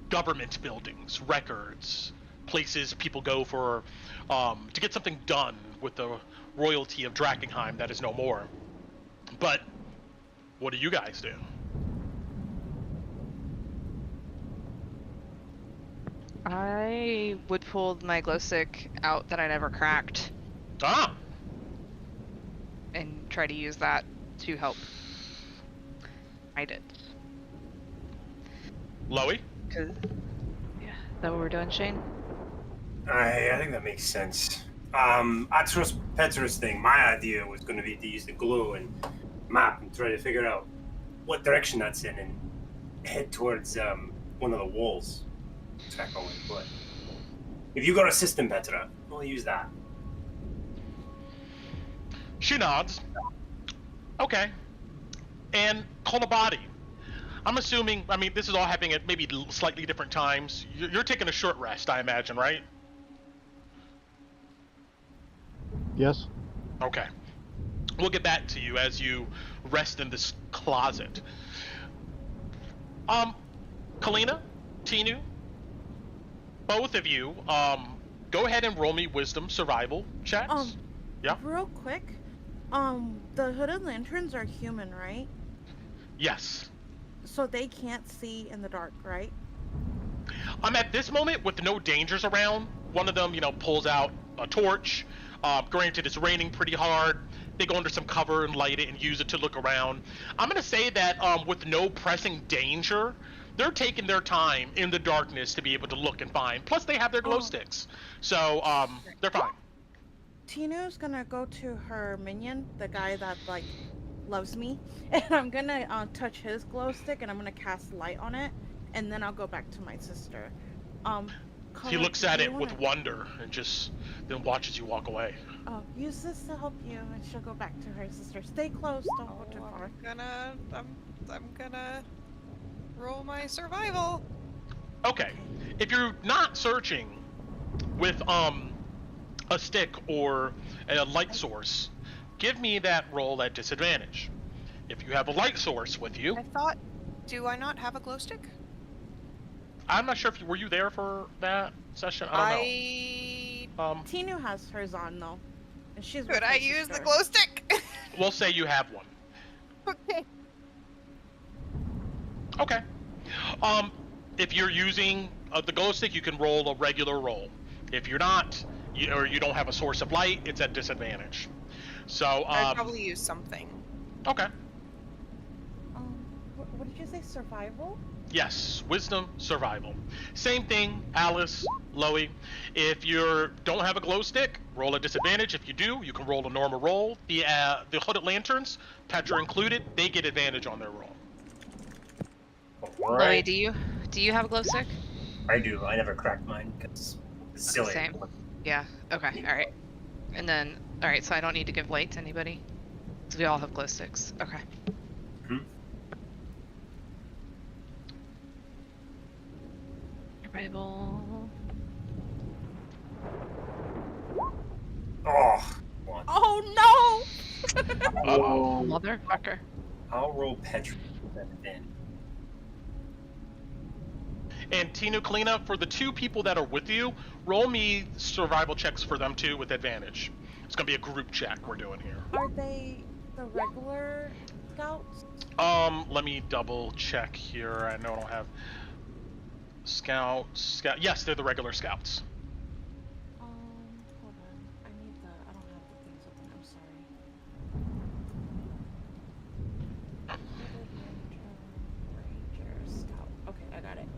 government buildings, records, places people go for to get something done with the royalty of Drakkenheim that is no more. But what do you guys do? I would pull my glow stick out that I never cracked Ah, and try to use that to help hide it. Lowie? Cause, yeah, is that what we're doing, Shane? I think that makes sense. I trust Petra's thing. My idea was going to be to use the glue and map and try to figure out what direction that's in and head towards one of the walls. Track away, but if you got a system, Petra, we'll use that. She nods. Okay. And Kolabati. I'm assuming, this is all happening at maybe slightly different times. You're taking a short rest, I imagine, right? Yes. Okay. We'll get back to you as you rest in this closet. Calina, Tinnu, both of you, go ahead and roll me wisdom survival checks. Yeah? Real quick, the hooded lanterns are human, right? Yes. So they can't see in the dark, right? At this moment, with no dangers around, one of them, pulls out a torch. Granted, it's raining pretty hard. They go under some cover and light it and use it to look around. I'm going to say that with no pressing danger, they're taking their time in the darkness to be able to look and find. Plus, they have their glow sticks. So, they're fine. Tinnu's gonna go to her minion, the guy that, loves me, and I'm gonna touch his glow stick, and I'm gonna cast light on it, and then I'll go back to my sister. He looks at it with wonder and just then watches you walk away. Oh, use this to help you, and she'll go back to her sister. Stay close, don't go too far. I'm gonna roll my survival. Okay. If you're not searching with a stick or a light source, give me that roll at disadvantage. If you have a light source with you, Do I not have a glow stick? I'm not sure if were you there for that session. I don't know. Tinnu has hers on though, and she's. Could I use the glow stick? We'll say you have one. Okay. Okay. If you're using the glow stick, you can roll a regular roll. If you're not, or you don't have a source of light, it's at disadvantage. So I'd probably use something. Okay. What did you say? Survival? Yes, wisdom, survival. Same thing, Alice, Lowie. If you don't have a glow stick, roll a disadvantage. If you do, you can roll a normal roll. The hooded lanterns, Petra included, they get advantage on their roll. Lowie, do you have a glow stick? I do. I never cracked mine because it's silly. Same. Yeah. Okay. All right. And then, all right. So I don't need to give light to anybody. So we all have glow sticks. Okay. Hmm? Survival. Oh, one. Oh no! Uh-oh. Motherfucker. I'll roll Petra then. And Tinnu, Calina, for the two people that are with you, roll me survival checks for them too with advantage. It's gonna be a group check we're doing here. Are they the regular scouts? Let me double check here. I know I don't have scouts. Yes, they're the regular scouts. Hold on. I don't have the things open. I'm sorry. Ranger scout. Okay, I got it.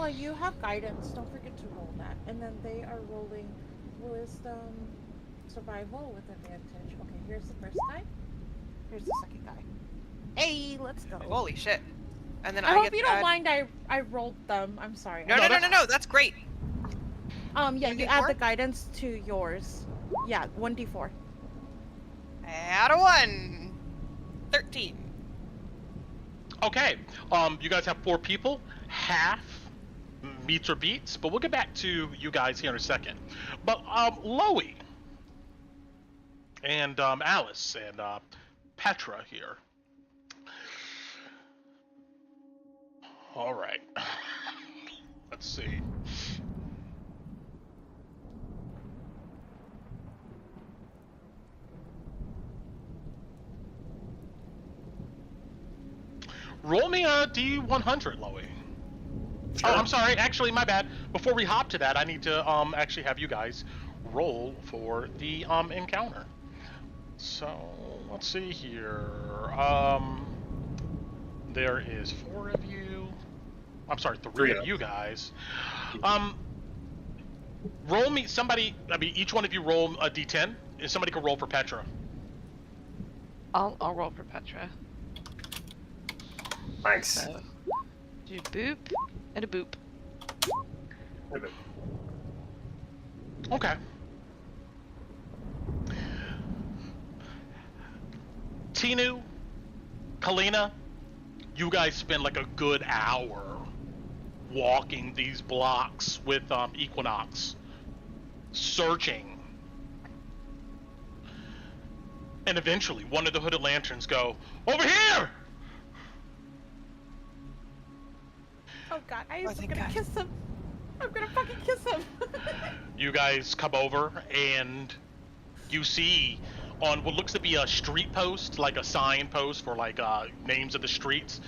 Bella, you have guidance. Don't forget to roll that. And then they are rolling wisdom survival with advantage. Okay, here's the first guy. Here's the second guy. Hey, let's go. Holy shit. And then I I hope get you to don't add... mind I rolled them. I'm sorry. No, that's great. Yeah, you add 1d4? the guidance to yours. Yeah, 1d4. Add a 1. 13. Okay. You guys have 4 people. Half meets or beats, but we'll get back to you guys here in a second. But Lowie and Alice and Petra here. All right. Let's see. Roll me a D100, Lowie. Sure. Oh, I'm sorry. Actually, my bad. Before we hop to that, I need to actually have you guys roll for the encounter. So let's see here. There is 4 of you. I'm sorry, 3 of you guys. Roll me somebody. I mean, each one of you roll a D10. If somebody can roll for Petra. I'll roll for Petra. Thanks. So, do boop and a boop. Okay. Tinnu, Calina, you guys spend like a good hour walking these blocks with Equinox, searching. And eventually, one of the hooded lanterns go, "Over here!" Oh god, I was thank gonna God. kiss him. I'm gonna fucking kiss him. You guys come over and you see on what looks to be a street post, like a sign post for like names of the streets,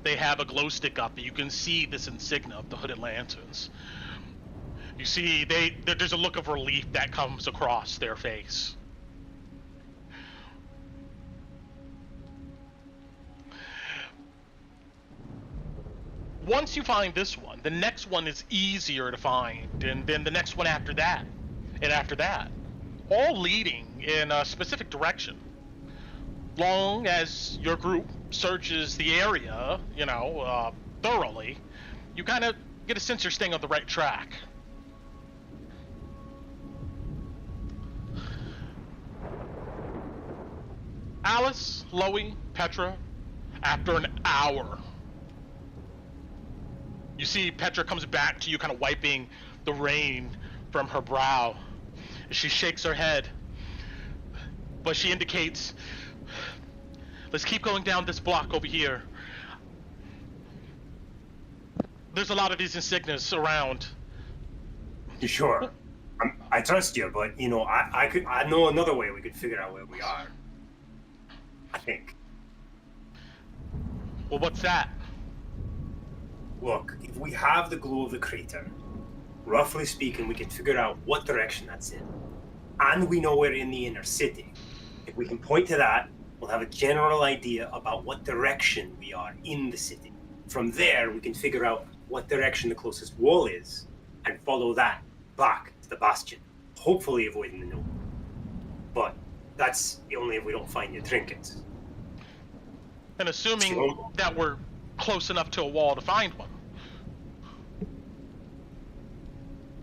they have a glow stick up. You can see this insignia of the hooded lanterns. You see there's a look of relief that comes across their face. Once you find this one, the next one is easier to find, and then the next one after that, and after that, all leading in a specific direction. Long as your group searches the area, thoroughly, you kind of get a sense you're staying on the right track. Alice, Lowie, Petra, after an hour, you see Petra comes back to you, kind of wiping the rain from her brow. She shakes her head, but she indicates, let's keep going down this block over here. There's a lot of these insignias around. You sure? I trust you, but I know another way we could figure out where we are. I think. Well, what's that? Look, if we have the glow of the crater, roughly speaking, we can figure out what direction that's in. And we know we're in the inner city. If we can point to that, we'll have a general idea about what direction we are in the city. From there, we can figure out what direction the closest wall is and follow that back to the bastion, hopefully avoiding the gnoll. But that's only if we don't find your trinkets. And assuming that we're close enough to a wall to find one.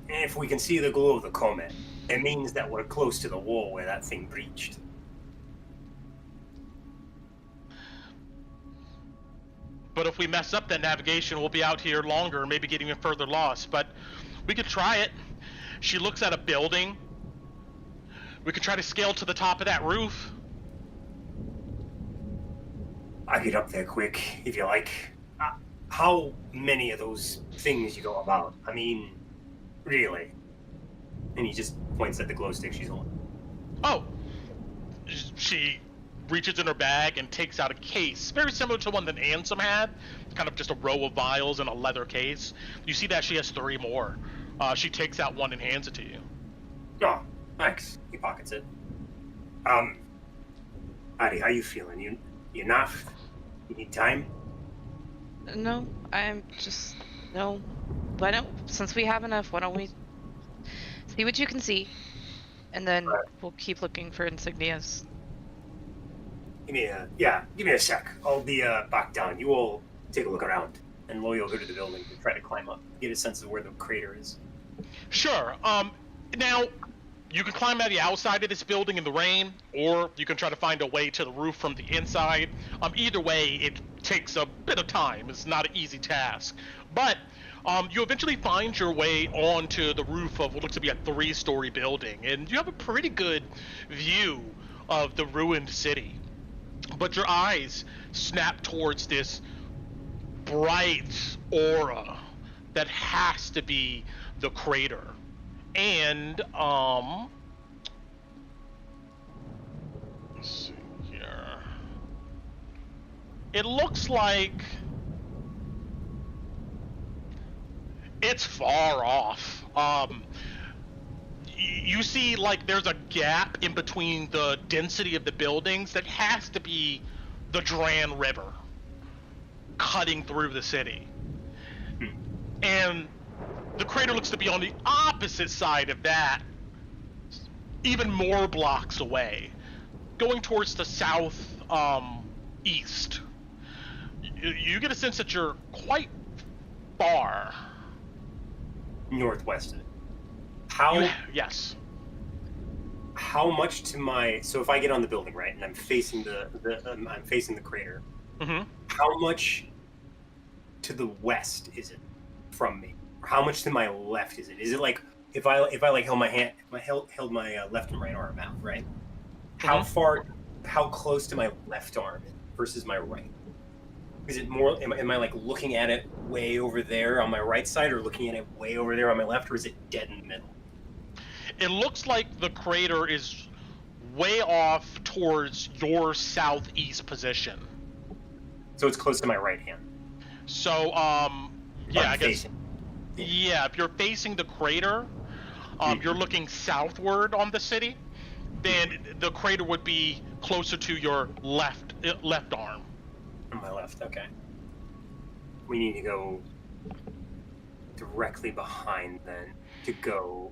If we can see the glow of the comet, it means that we're close to the wall where that thing breached. But if we mess up that navigation, we'll be out here longer and maybe get even further lost. But we could try it. She looks at a building. We could try to scale to the top of that roof. I'll get up there quick, if you like. How many of those things you go about? I mean, really? And he just points at the glow stick she's holding. Oh. She reaches in her bag and takes out a case, very similar to one that Ansem had. Kind of just a row of vials in a leather case. You see that she has 3 more. She takes out one and hands it to you. Oh, thanks. He pockets it. Addie, how you feeling? You enough? You need time? No, I'm just no. why don't, since we have enough, why don't we see what you can see, and then we'll keep looking for insignias. Give me a sec. I'll be back down. You all take a look around, and Lowie will go to the building to try to climb up, get a sense of where the crater is. Sure. Now, you can climb out the outside of this building in the rain, or you can try to find a way to the roof from the inside. Either way, it takes a bit of time. It's not an easy task. But you eventually find your way onto the roof of what looks to be a 3-story building, and you have a pretty good view of the ruined city. But your eyes snap towards this bright aura that has to be the crater. And let's see here. It looks like it's far off. You see, like, there's a gap in between the density of the buildings that has to be the Dran River cutting through the city. And the crater looks to be on the opposite side of that, even more blocks away, going towards the south east. You get a sense that you're quite far Northwest of it. Yes. How much to my? So if I get on the building, right, and I'm facing I'm facing the crater. Mm-hmm. How much to the west is it from me? Or how much to my left is it? Is it like if I like held my hand, if I held my left and right arm out, right? How far? How close to my left arm versus my right? Is it more? Am I like looking at it way over there on my right side, or looking at it way over there on my left, or is it dead in the middle? It looks like the crater is way off towards your southeast position. So it's close to my right hand. So, yeah, I guess. Facing. Yeah, if you're facing the crater, you're looking southward on the city, then the crater would be closer to your left arm. On my left, okay. We need to go directly behind then to go.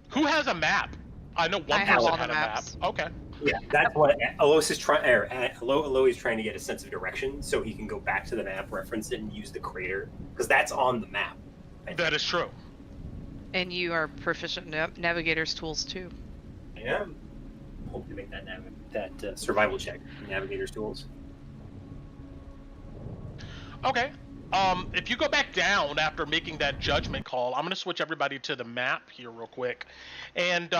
Who has a map? I know one I have person all had the a map. maps. Okay. Yeah, that's what Elias is trying. Lowie is trying to get a sense of direction so he can go back to the map, reference it, and use the crater because that's on the map. That is true. And you are proficient navigator's tools too. Yeah. Hope to make that survival check. Navigator's tools. Okay. If you go back down after making that judgment call, I'm going to switch everybody to the map here real quick. And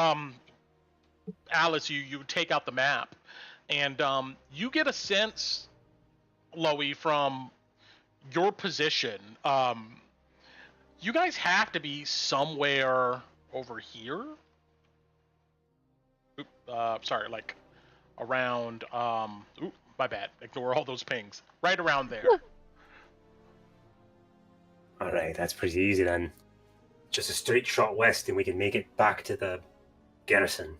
Alice, you take out the map, and you get a sense, Lowie, from your position. You guys have to be somewhere over here. Sorry, like around. My bad. Ignore all those pings. Right around there. All right, that's pretty easy then. Just a straight shot west, and we can make it back to the Garrison.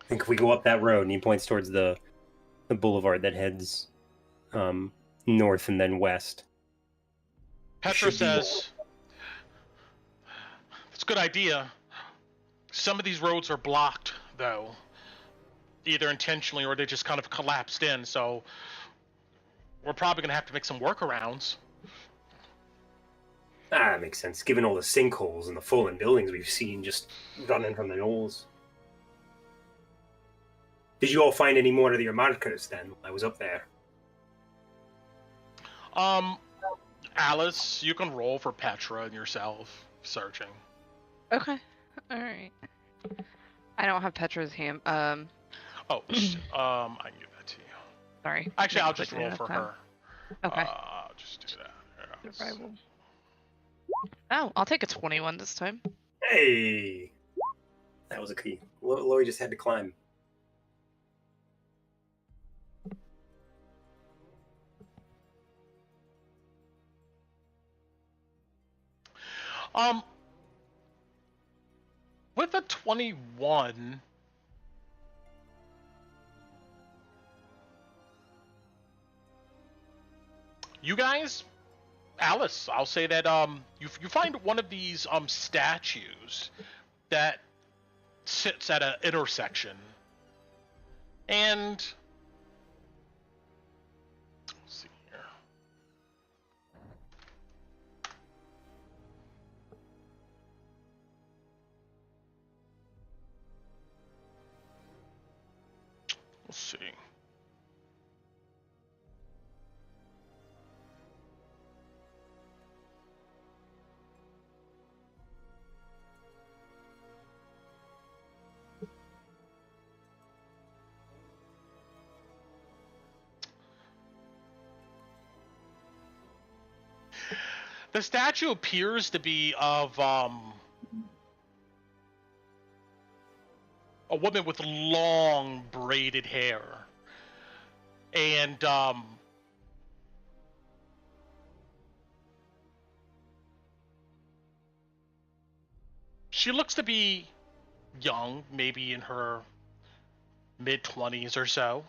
I think if we go up that road, and he points towards the boulevard that heads north and then west. Petra says, "That's a good idea. Some of these roads are blocked, though. Either intentionally or they just kind of collapsed in, so we're probably going to have to make some workarounds." That makes sense, given all the sinkholes and the fallen buildings we've seen just running from the gnolls. Did you all find any more of your markers then while I was up there? Alice, you can roll for Petra and yourself searching. Okay. All right. I don't have Petra's hand. Oh, I can give that to you. Sorry. Actually, I'll Didn't just put it roll in for time. her. Okay. Just do that. Yeah, Survival. Oh, I'll take a 21 this time. Hey! That was a key. Lowie just had to climb. With a 21, You guys, Alice, I'll say that you find one of these statues that sits at an intersection, and let's see here. Let's see. The statue appears to be of a woman with long braided hair, and she looks to be young, maybe in her mid-20s or so.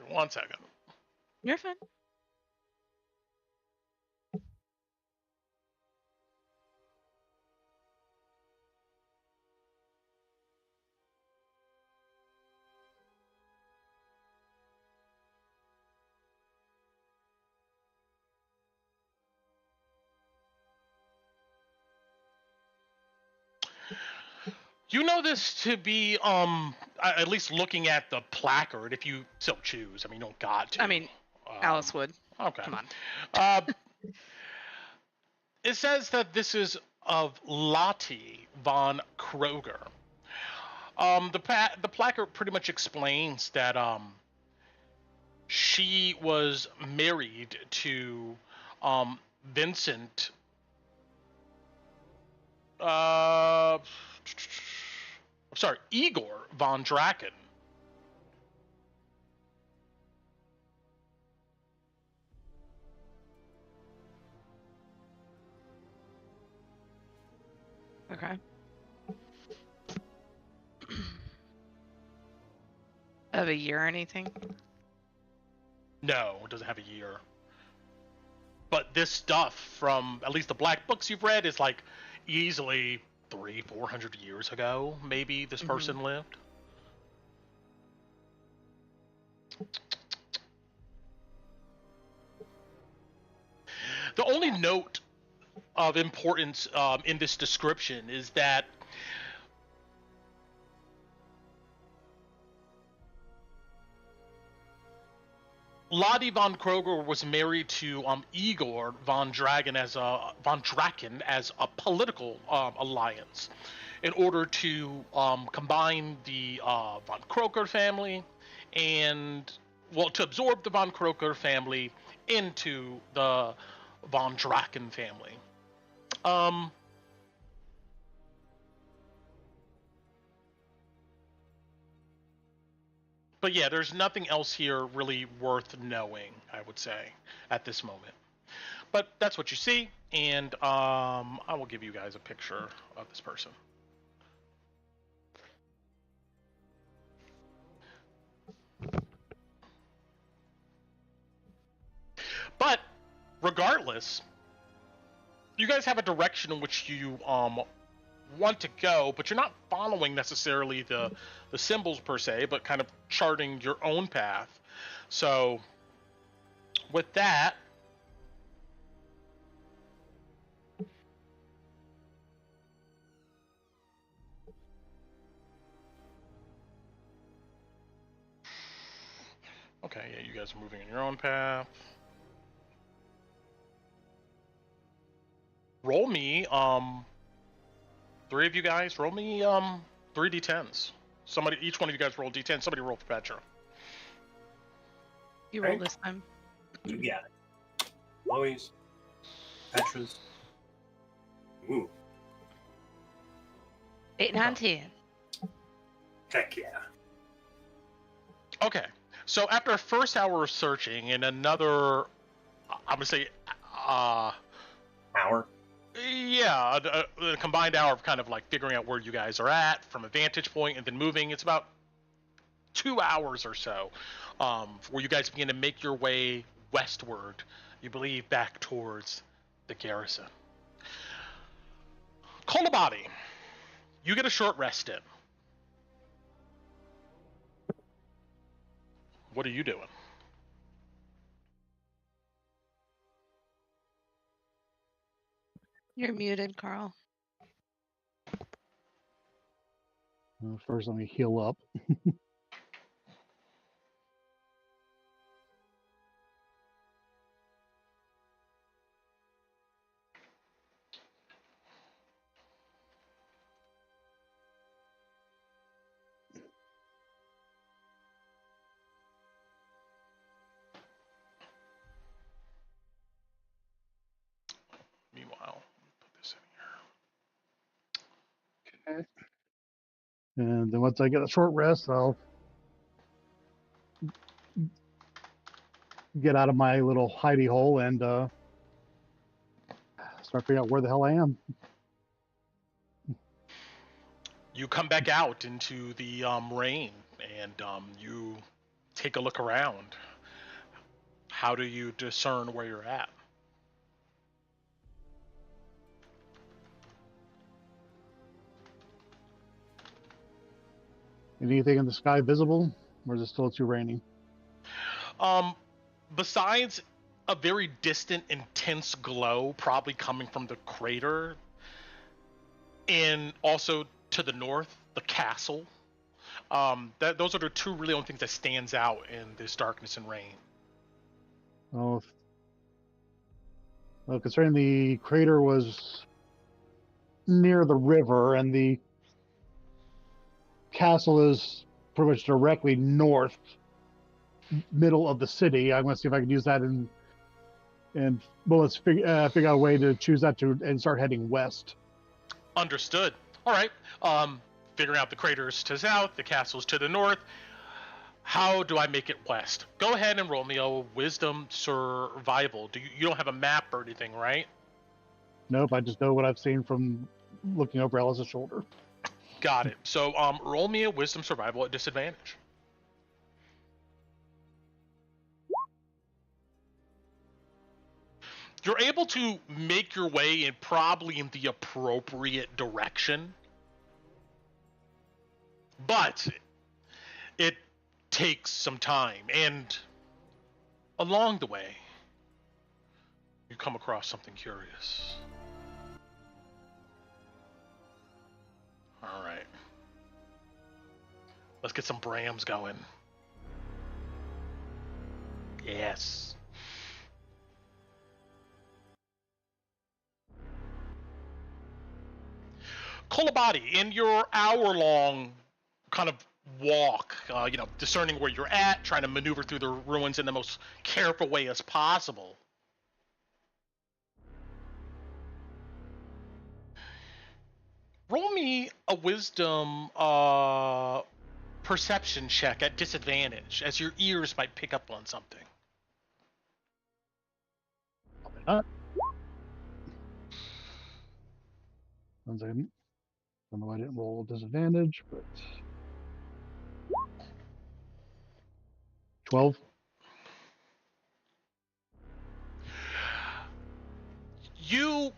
One second. You're fine. You know this to be, at least looking at the placard, if you so choose. I mean, you don't got to. I mean, Alice would. Okay. Come on. It says that this is of Lottie von Kroger. The placard pretty much explains that she was married to Vincent. Sorry, Igor von Draken. Okay. Of a year or anything? No, it doesn't have a year. But this stuff from at least the black books you've read is like easily 300-400 years ago, maybe this person lived. The only note of importance in this description is that Lottie von Kroger was married to Igor von Draken as a political alliance, in order to combine the von Kroger family and to absorb the von Kroger family into the von Draken family. But yeah, there's nothing else here really worth knowing, I would say, at this moment. But that's what you see, and I will give you guys a picture of this person. But regardless, you guys have a direction in which you want to go, but you're not following necessarily the symbols per se, but kind of charting your own path. So with that, okay, yeah, you guys are moving in your own path. Roll me, three of you guys, roll me 3 d10s. Somebody, each one of you guys roll d10. Somebody roll for Petra. You roll this time. You got it. Lowie's. Petra's. Ooh. 8, 9, 10. Heck yeah. Okay, so after a first hour of searching and another, I'm gonna say, hour? Yeah, a combined hour of kind of like figuring out where you guys are at from a vantage point and then moving. It's about 2 hours or so, where you guys begin to make your way westward, you believe back towards the garrison. Kolabati, you get a short rest in. What are you doing? You're muted, Carl. First, let me heal up. Meanwhile, put this in here. Okay. And then once I get a short rest, I'll get out of my little hidey hole and start figuring out where the hell I am. You come back out into the rain, and you take a look around. How do you discern where you're at? Anything in the sky visible, or is it still too raining? Besides a very distant, intense glow, probably coming from the crater, and also to the north, the castle. Those are the two really only things that stands out in this darkness and rain. Oh, well, considering the crater was near the river and the castle is pretty much directly north, middle of the city, I'm going to see if I can use that and well, let's figure out a way to choose that and start heading west. Understood. All right. Figuring out the craters to the south, the castles to the north. How do I make it west? Go ahead and roll me a wisdom survival. You don't have a map or anything, right? Nope, I just know what I've seen from looking over Alice's shoulder. Got it. So roll me a wisdom survival at disadvantage. You're able to make your way in probably in the appropriate direction, but it takes some time, and along the way, you come across something curious. All right. Let's get some brams going. Yes. Kolabati, in your hour-long kind of walk, discerning where you're at, trying to maneuver through the ruins in the most careful way as possible. Roll me a wisdom perception check at disadvantage, as your ears might pick up on something. Probably not. 1 second. I don't know why I didn't roll disadvantage, but 12. You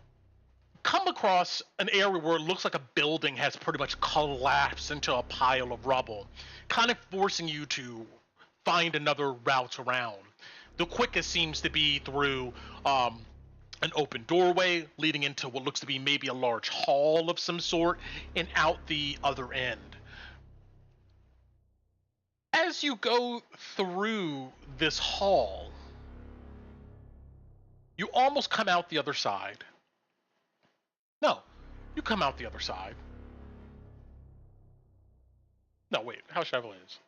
come across an area where it looks like a building has pretty much collapsed into a pile of rubble, kind of forcing you to find another route around. The quickest seems to be through an open doorway leading into what looks to be maybe a large hall of some sort, and out the other end. As you go through this hall, you almost come out the other side. No, you come out the other side. No, wait, how should I play this?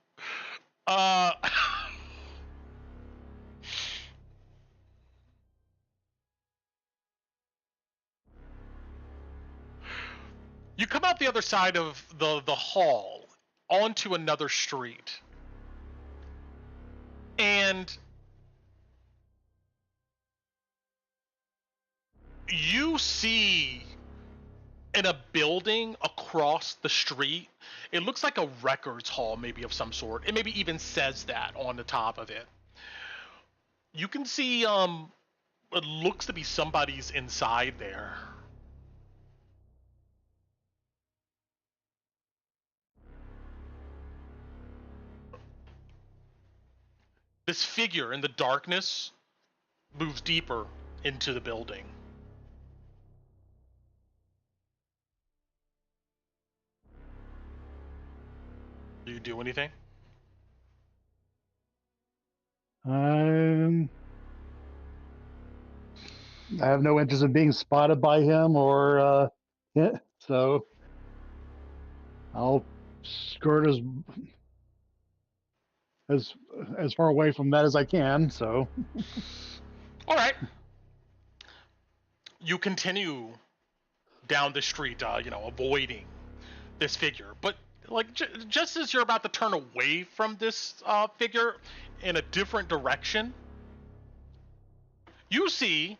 You come out the other side of the hall onto another street. And You see in a building across the street, it looks like a records hall, maybe of some sort. It maybe even says that on the top of it. You can see, it looks to be somebody's inside there. This figure in the darkness moves deeper into the building. Do you do anything? I have no interest in being spotted by him or yeah, so I'll skirt as far away from that as I can. So All right. You continue down the street, avoiding this figure. But like just as you're about to turn away from this figure in a different direction, you see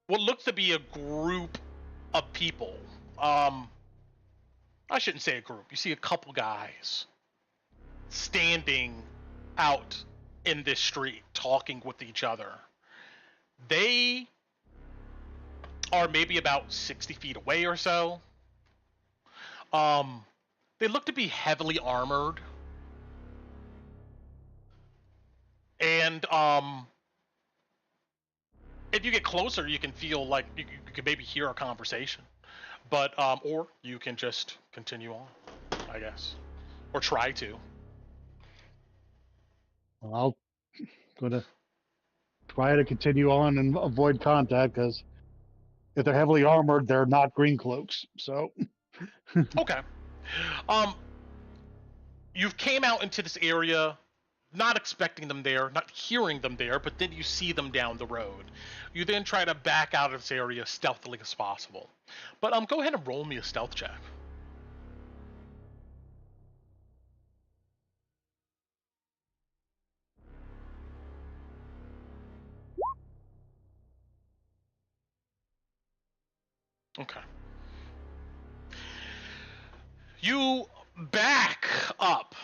what looks to be a group of people. I shouldn't say a group. You see a couple guys standing out in this street talking with each other. They are maybe about 60 feet away or so. They look to be heavily armored. And if you get closer, you can feel like you can maybe hear a conversation. But or you can just continue on, I guess. Or try to. I'll gonna try to continue on and avoid contact because if they're heavily armored, they're not green cloaks. So Okay. You've came out into this area not expecting them there, not hearing them there, but then you see them down the road. You then try to back out of this area stealthily as possible. But go ahead and roll me a stealth check. Okay. You back up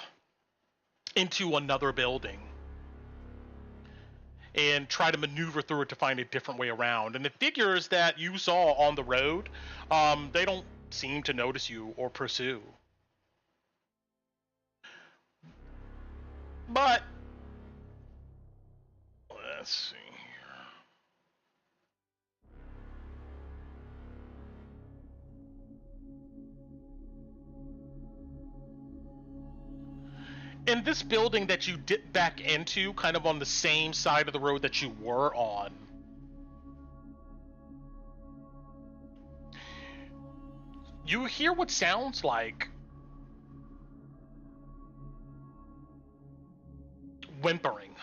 into another building and try to maneuver through it to find a different way around. And the figures that you saw on the road, they don't seem to notice you or pursue. But let's see here. In this building that you dip back into, kind of on the same side of the road that you were on, you hear what sounds like whimpering.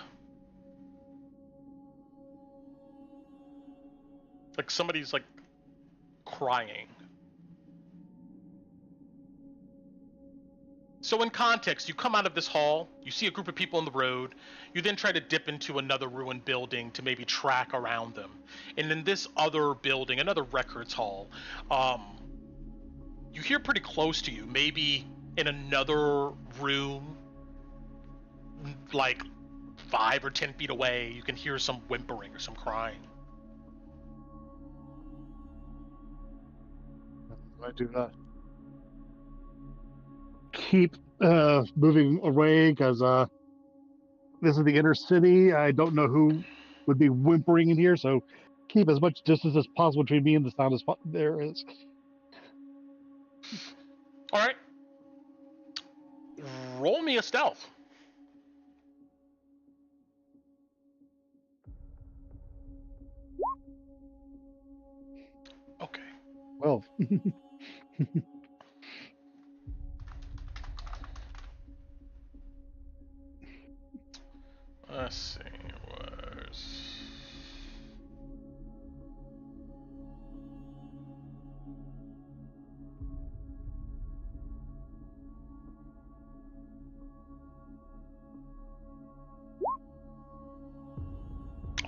Like somebody's like crying. So in context, you come out of this hall, you see a group of people on the road, you then try to dip into another ruined building to maybe track around them. And in this other building, another records hall, you hear pretty close to you, maybe in another room, like 5 or 10 feet away, you can hear some whimpering or some crying. I do not keep moving away because this is the inner city. I don't know who would be whimpering in here, so keep as much distance as possible between me and the sound as there is. All right. Roll me a stealth. Okay. Well, Let's see. Where's...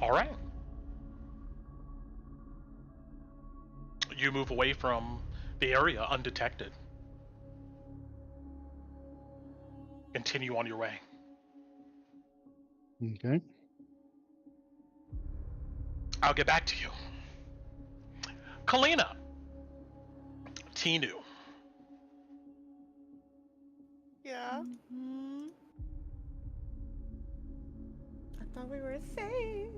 All right. You move away from the area undetected. Continue on your way. Okay. I'll get back to you. Calina. Tinnu. Yeah. Mhm. I thought we were safe.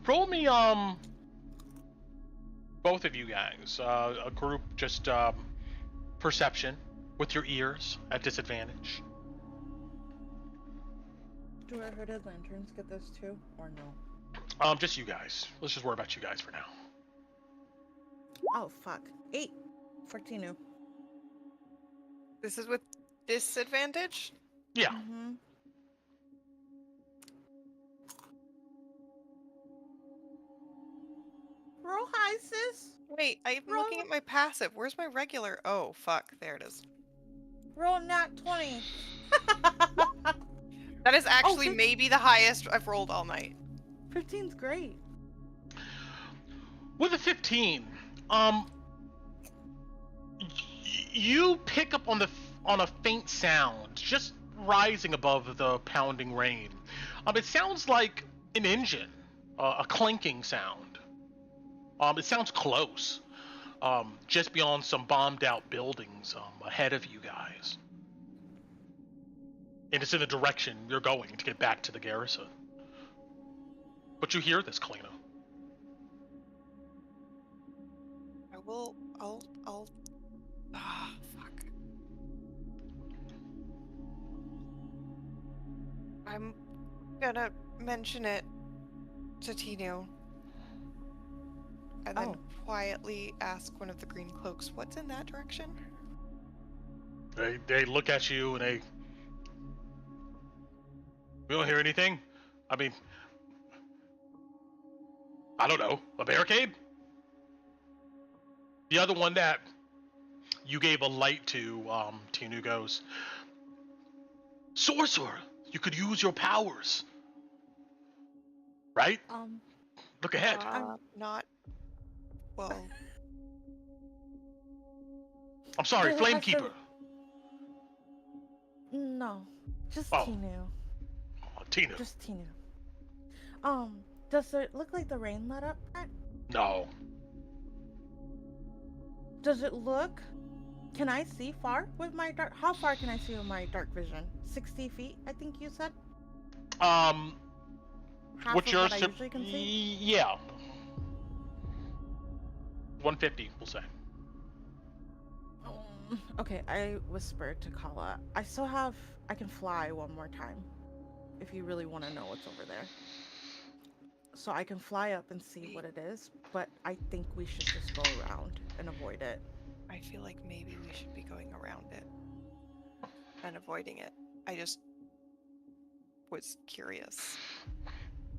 Roll me, both of you guys, a group just, perception with your ears at disadvantage. Do our hooded lanterns get this too, or no? Just you guys. Let's just worry about you guys for now. Oh fuck. 8 for Tinnu. This is with disadvantage? Yeah. Mm-hmm. Roll high, sis. Wait, I'm looking at my passive. Where's my regular? Oh, fuck. There it is. Roll nat 20. That is actually fif- maybe the highest I've rolled all night. 15's great. With a 15, you pick up on a faint sound just rising above the pounding rain. It sounds like an engine, a clinking sound. It sounds close, just beyond some bombed out buildings ahead of you guys. And it's in the direction you're going to get back to the garrison. But you hear this, Calina. I'll fuck. I'm gonna mention it to Tinnu. And then quietly ask one of the green cloaks, what's in that direction? They look at you and we don't hear anything. I mean, I don't know, a barricade? The other one that you gave a light to, Tinnu goes, Sorcerer, you could use your powers. Right? Look ahead. Not... Well... I'm sorry, Flamekeeper. No, just Oh. Tinnu. Oh, Tinnu. Just Tinnu. Does it look like the rain let up? No. Does it look? Can I see far with my dark? How far can I see with my dark vision? 60 feet, I think you said. Half What's of your what I usually can see. Yeah. 150, we'll say. Okay, I whispered to Kala. I can fly one more time. If you really want to know what's over there. So I can fly up and see what it is, but I think we should just go around and avoid it. I feel like maybe we should be going around it and avoiding it. I just was curious.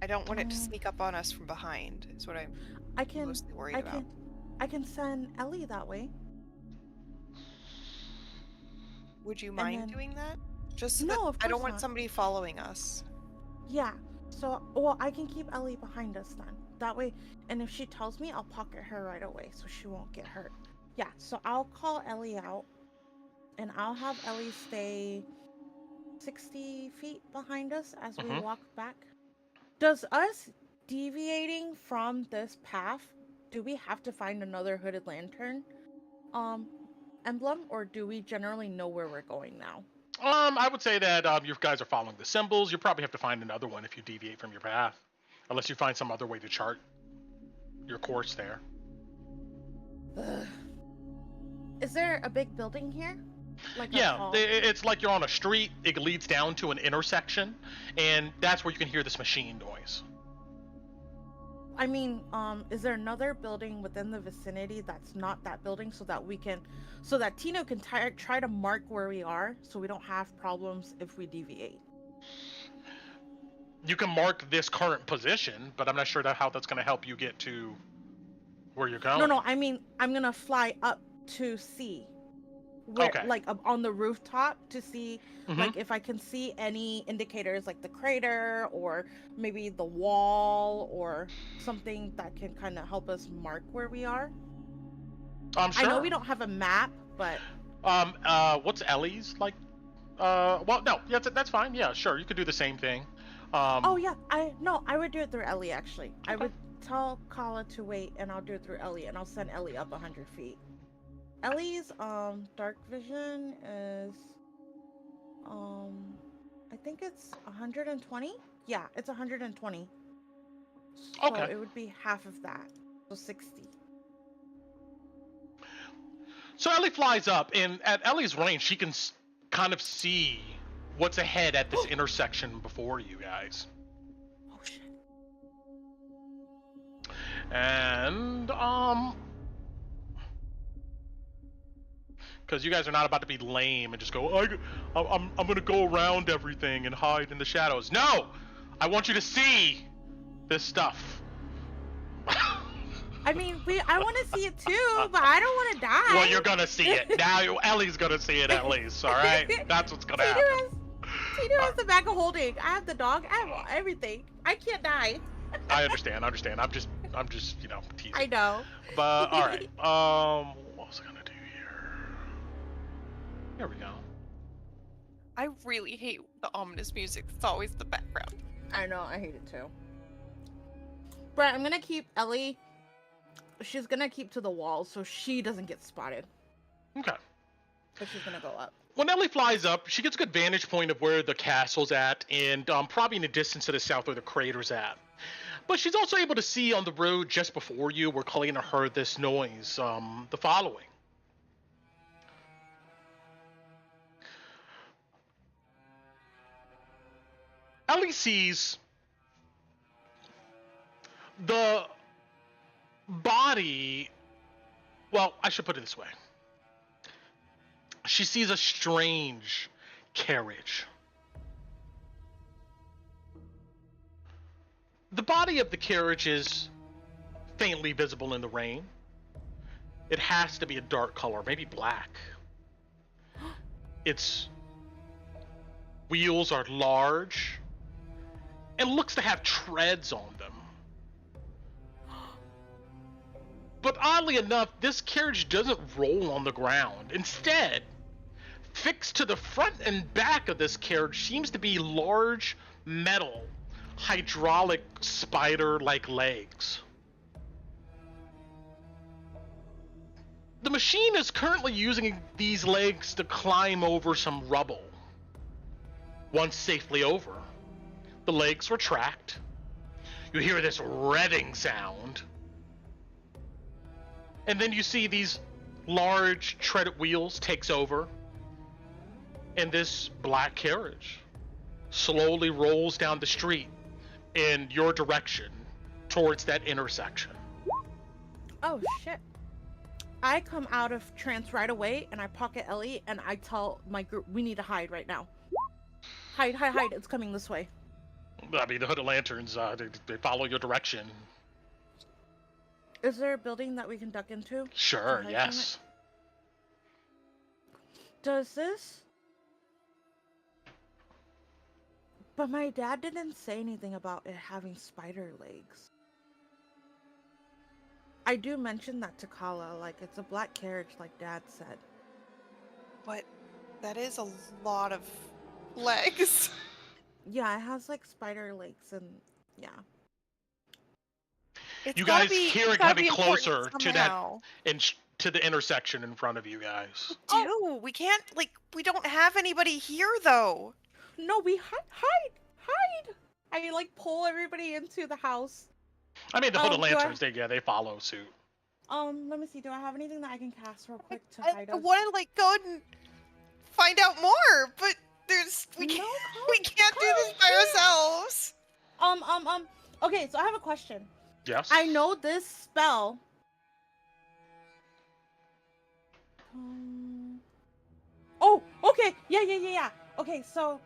I don't want it to sneak up on us from behind, is what I'm mostly worried about. I can send Ellie that way. Would you mind doing that? Just so No, that of I don't course want not. somebody following us. Yeah. So, well, I can keep Ellie behind us then. That way, and if she tells me, I'll pocket her right away so she won't get hurt. Yeah, so I'll call Ellie out, and I'll have Ellie stay 60 feet behind us as we walk back. Does us deviating from this path, do we have to find another hooded lantern emblem, or do we generally know where we're going now? I would say that you guys are following the symbols. You probably have to find another one if you deviate from your path. Unless you find some other way to chart your course there. Ugh. Is there a big building here? Like Yeah, it's like you're on a street. It leads down to an intersection, and that's where you can hear this machine noise. I mean, is there another building within the vicinity that's not that building so that Tinnu can try to mark where we are so we don't have problems if we deviate? You can mark this current position, but I'm not sure how that's going to help you get to where you're going. No, I mean, I'm gonna fly up to see where, Okay. like on the rooftop to see Mhm. like if I can see any indicators like the crater or maybe the wall or something that can kind of help us mark where we are. Sure. I know we don't have a map, but What's Ellie's like? Well, no, yeah, that's fine. Yeah, sure, you could do the same thing. oh yeah, I would do it through Ellie actually. I Okay. would tell Kala to wait, and I'll do it through Ellie, and I'll send Ellie up 100 feet. Ellie's dark vision is I think it's 120. Yeah, it's 120. So Okay. it would be half of that, so 60. So Ellie flies up, and at Ellie's range, she can kind of see what's ahead at this intersection before you guys. Oh shit. And because you guys are not about to be lame and just go, I'm gonna go around everything and hide in the shadows. No, I want you to see this stuff. I mean, I want to see it too, but I don't want to die. Well, you're gonna see it now. Ellie's gonna see it at least. All right, that's what's gonna happen. Tinnu has the bag of holding. I have the dog. I have everything. I can't die. I understand. I'm just teasing. I know. But all right. What was I gonna do here? There we go. I really hate the ominous music. It's always the background. I know. I hate it too. But I'm gonna keep Ellie. She's gonna keep to the wall so she doesn't get spotted. Okay. But she's gonna go up. When Ellie flies up, she gets a good vantage point of where the castle's at, and probably in the distance to the south where the crater's at. But she's also able to see on the road just before you where Kalina heard this noise, the following. Ellie sees the body. Well, I should put it this way. She sees a strange carriage. The body of the carriage is faintly visible in the rain. It has to be a dark color, maybe black. Its wheels are large and looks to have treads on them. But oddly enough, this carriage doesn't roll on the ground. Instead, fixed to the front and back of this carriage seems to be large metal hydraulic spider-like legs. The machine is currently using these legs to climb over some rubble. Once safely over, the legs retract. You hear this revving sound. And then you see these large treaded wheels takes over. And this black carriage slowly rolls down the street in your direction towards that intersection. Oh shit. I come out of trance right away and I pocket Ellie and I tell my group we need to hide right now. Hide, it's coming this way. I mean, the hooded lanterns, they follow your direction. Is there a building that we can duck into? Sure, hide yes. Does this? But my dad didn't say anything about it having spider legs. I do mention that to Kala, like it's a black carriage like Dad said. But that is a lot of legs. Yeah, it has like spider legs and yeah. It's You gotta guys be, hear it's it gotta coming be important closer to somehow. to the intersection in front of you guys. Dude, we can't, like, we don't have anybody here though. No, we hide. I like pull everybody into the house. I mean, the hooded do I- lanterns, they follow suit. Let me see. Do I have anything that I can cast real quick to hide I us? want to, like, go and find out more, but we No, can't, Kala, we can't do this by Kala, ourselves. Okay, so I have a question. Yes? I know this spell. Oh, okay. Yeah. Okay, so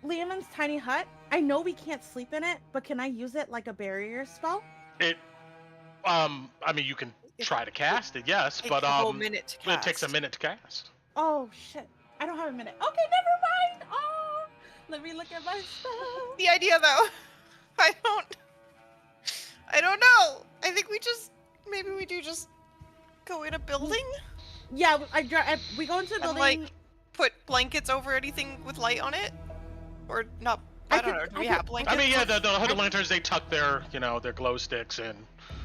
Liamon's tiny hut. I know we can't sleep in it, but can I use it like a barrier spell? I mean, you can try to cast it, yes, Takes but a whole minute to it takes a cast. minute to cast. Oh shit! I don't have a minute. Okay, never mind. Oh, let me look at my spell. The idea, though, I don't know. I think maybe we do just go in a building Yeah, we go into the and building. like put blankets over anything with light on it, or not. I don't know. Do we have blankets? I mean, yeah, the hooded lanterns, they tuck their, their glow sticks in.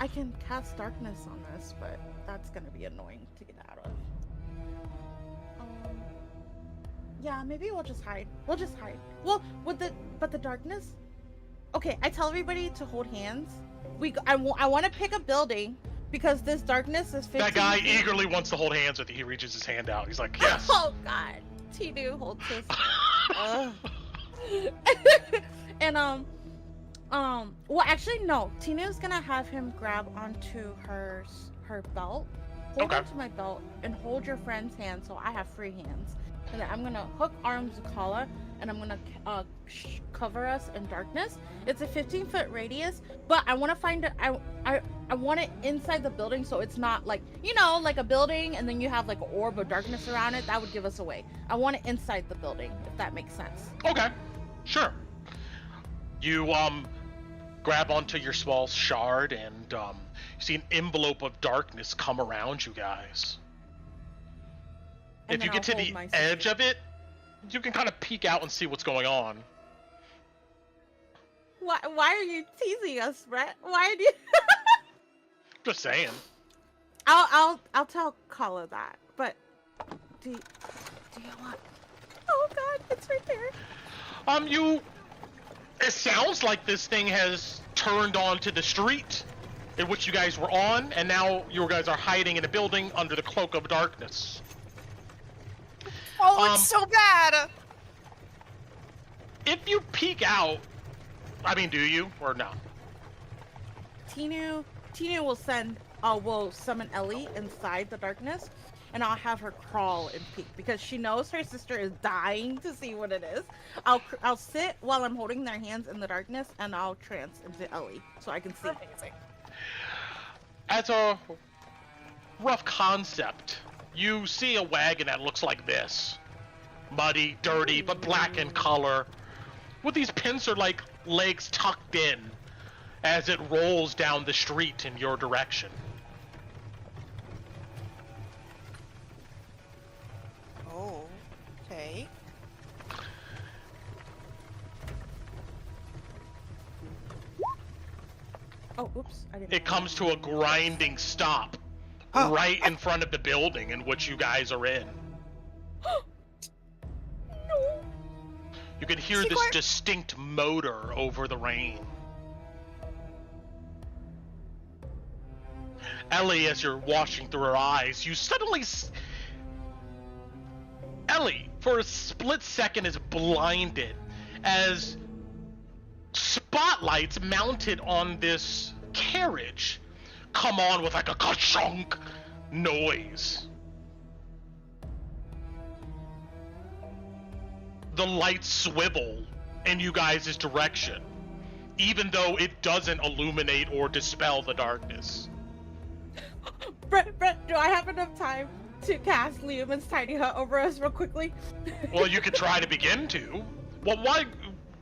I can cast darkness on this, but that's gonna be annoying to get out of. Yeah, maybe we'll just hide. We'll just hide. Well, but the darkness. Okay, I tell everybody to hold hands. I want to pick a building because this darkness is 15 That guy feet. eaggerly wants to hold hands with you. He reaches his hand out. He's like, yes. Oh God, Tinnu holds his. And well, actually no. Tinu's gonna have him grab onto her belt. Hold Okay. onto my belt and hold your friend's hand so I have free hands. And then I'm gonna hook arms to Kala and I'm gonna cover us in darkness. It's a 15-foot radius, but I want to find it. I want it inside the building so it's not like like a building and then you have like an orb of darkness around it. That would give us away. I want it inside the building, if that makes sense. Okay, sure. You grab onto your small shard and you see an envelope of darkness come around you guys. And If you then get to I'll the hold my edge secret. of it, you can kind of peek out and see what's going on. Why are you teasing us, Brett? Why do you? Just saying. I'll tell Kala that. But do you want? Oh God, it's right there. It sounds like this thing has turned onto the street in which you guys were on, and now you guys are hiding in a building under the cloak of darkness. Oh, it's so bad. If you peek out, I mean, do you or no? Tinnu will summon Ellie inside the darkness, and I'll have her crawl and peek because she knows her sister is dying to see what it is. I'll sit while I'm holding their hands in the darkness, and I'll trance into Ellie so I can see. Amazing. As a rough concept, you see a wagon that looks like this. Muddy, dirty, but black in color, with these pincer-like legs tucked in as it rolls down the street in your direction. Oh, okay. Oh, oops! I didn't. It comes to a grinding stop right in front of the building in which you guys are in. No. You can hear this distinct motor over the rain. Ellie, as you're washing through her eyes, you suddenly... Ellie, for a split second, is blinded as spotlights mounted on this carriage come on with like a ka-chunk noise. The lights swivel in you guys' direction, even though it doesn't illuminate or dispel the darkness. Brett, do I have enough time to cast Liam's tiny hut over us real quickly? Well, you could try to begin to. Well, why?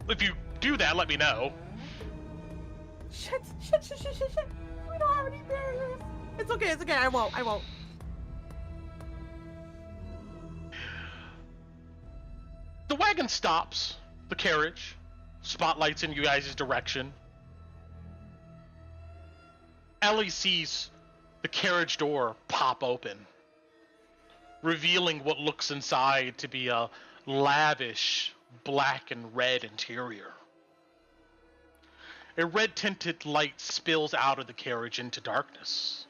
If you do that, let me know. Shit. We don't have any barriers. It's okay. I won't. The wagon stops, the carriage, spotlights in you guys' direction. Ellie sees the carriage door pop open, revealing what looks inside to be a lavish black and red interior. A red-tinted light spills out of the carriage into darkness.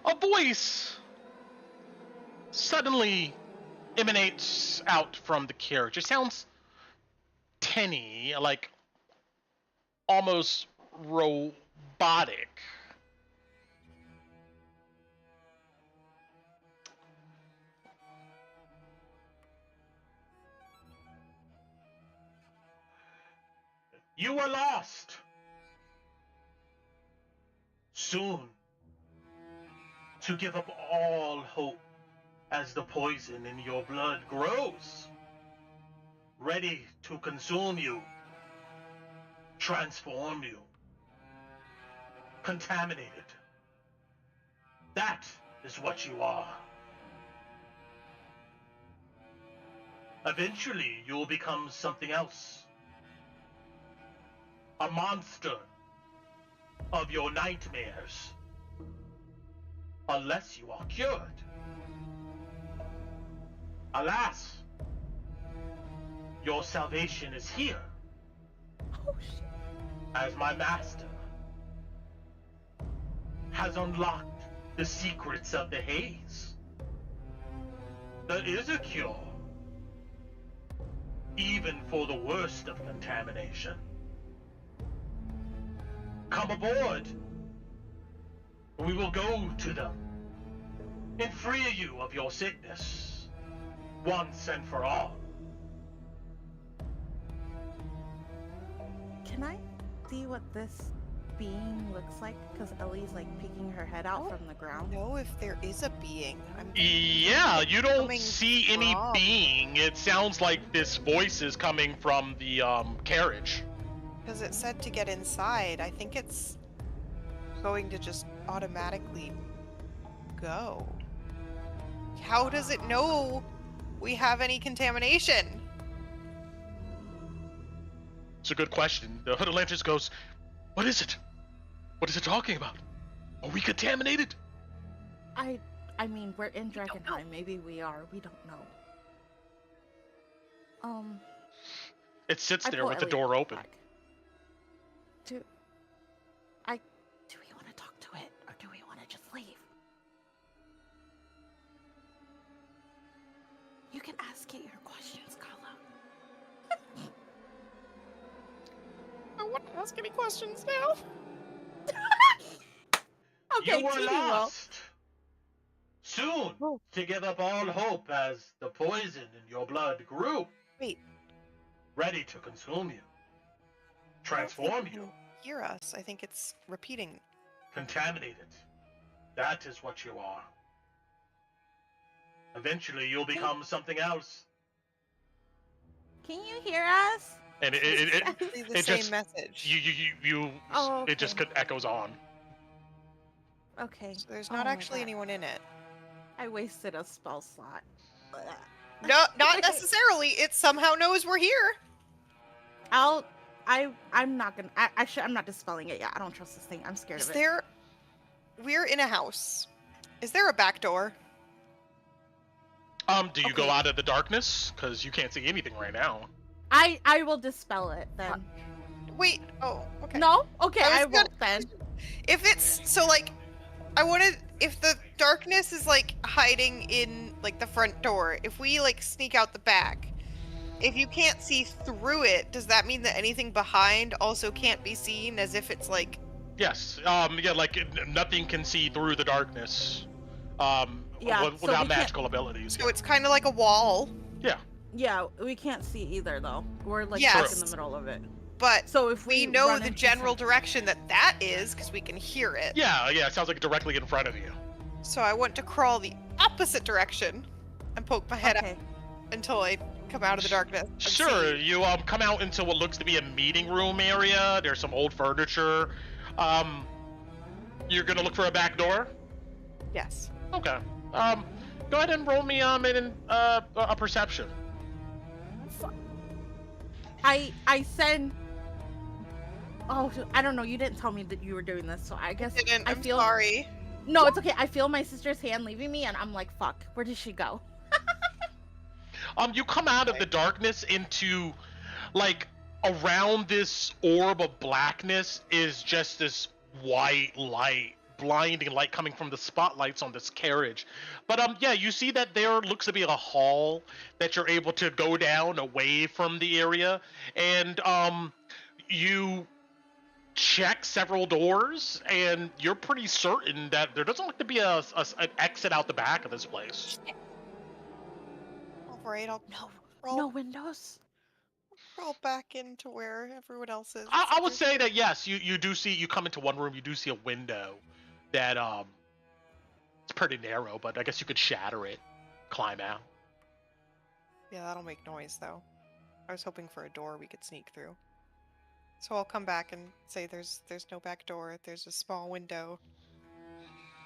A voice suddenly emanates out from the carriage. It sounds tinny, like almost robotic. You were lost. soon to give up all hope as the poison in your blood grows, ready to consume you, transform you, contaminate it. That is what you are. Eventually, you'll become something else. A monster of your nightmares. Unless you are cured. Alas, your salvation is here. Oh shit. As my master has unlocked the secrets of the haze. There is a cure. Even for the worst of contamination. Come aboard. We will go to them and free you of your sickness once and for all. Can I see what this being looks like? Because Ellie's like peeking her head out from the ground. Know if there is a being. Yeah, you don't Coming see any from- being. It sounds like this voice is coming from the carriage. Because it said to get inside. I think it's going to just automatically go. How does it know we have any contamination? It's a good question. The Hood Atlantis goes, "What is it? What is it talking about? Are we contaminated?" I mean, we're in Drakkenheim. Maybe we are. We don't know. It sits I there pull with the Ellie door open. back. Do we want to talk to it, or do we want to just leave? You can ask it your questions, Kala. I want to ask any questions now. Okay, You were Tinnu will. lost. Soon Oh. to give up all hope as the poison in your blood grew. Wait. Ready to consume you. Transform you. Hear us. I think it's repeating. Contaminated. That is what you are. Eventually you'll become something else. Can you hear us? And it Exactly the it same just- message. you Oh, it just okay. echoes on. Okay. So there's Oh not my actually God. anyone in it. I wasted a spell slot. No, not necessarily. It somehow knows we're here. I'm not gonna. I'm not dispelling it yet. I don't trust this thing. I'm scared Is of it. there? We're in a house. Is there a back door? Do you go Okay. out of the darkness? Because you can't see anything right now. I will dispel it then. Wait. Oh, okay. No? Okay, I was I gonna- won't then. If it's so, like, I wanted. If the darkness is like hiding in like the front door, if we like sneak out the back, if you can't see through it, does that mean that anything behind also can't be seen? As if it's like. Yes. Yeah. Like nothing can see through the darkness. Yeah, so Without we can't- magical abilities. So it's kind of like a wall, Yeah, we can't see either though. We're like Yes. stuck in the middle of it. but So if we we know run the into general some- direction that is because we can hear it. Yeah. It sounds like directly in front of you. So I want to crawl the opposite direction and poke my head Okay. up until I come out of the darkness. and Sure. see. You come out into what looks to be a meeting room area. There's some old furniture. You're gonna look for a back door. Yes. Okay. Go ahead and roll me in a perception. I send. Oh, I don't know. You didn't tell me that you were doing this, so I guess Didn't. I I'm feel. sorry. No, it's okay. I feel my sister's hand leaving me, and I'm like, "Fuck, where did she go?" You come out of the darkness into, like, around this orb of blackness is just this white light, blinding light coming from the spotlights on this carriage. But yeah, you see that there looks to be a hall that you're able to go down away from the area, and you check several doors, and you're pretty certain that there doesn't look to be an exit out the back of this place. All right, I'll No, crawl, no windows. crawl back into where everyone else is. I would say that yes, you do see, you come into one room, you do see a window that it's pretty narrow, but I guess you could shatter it, climb out. Yeah, that'll make noise though. I was hoping for a door we could sneak through. So I'll come back and say there's no back door. There's a small window,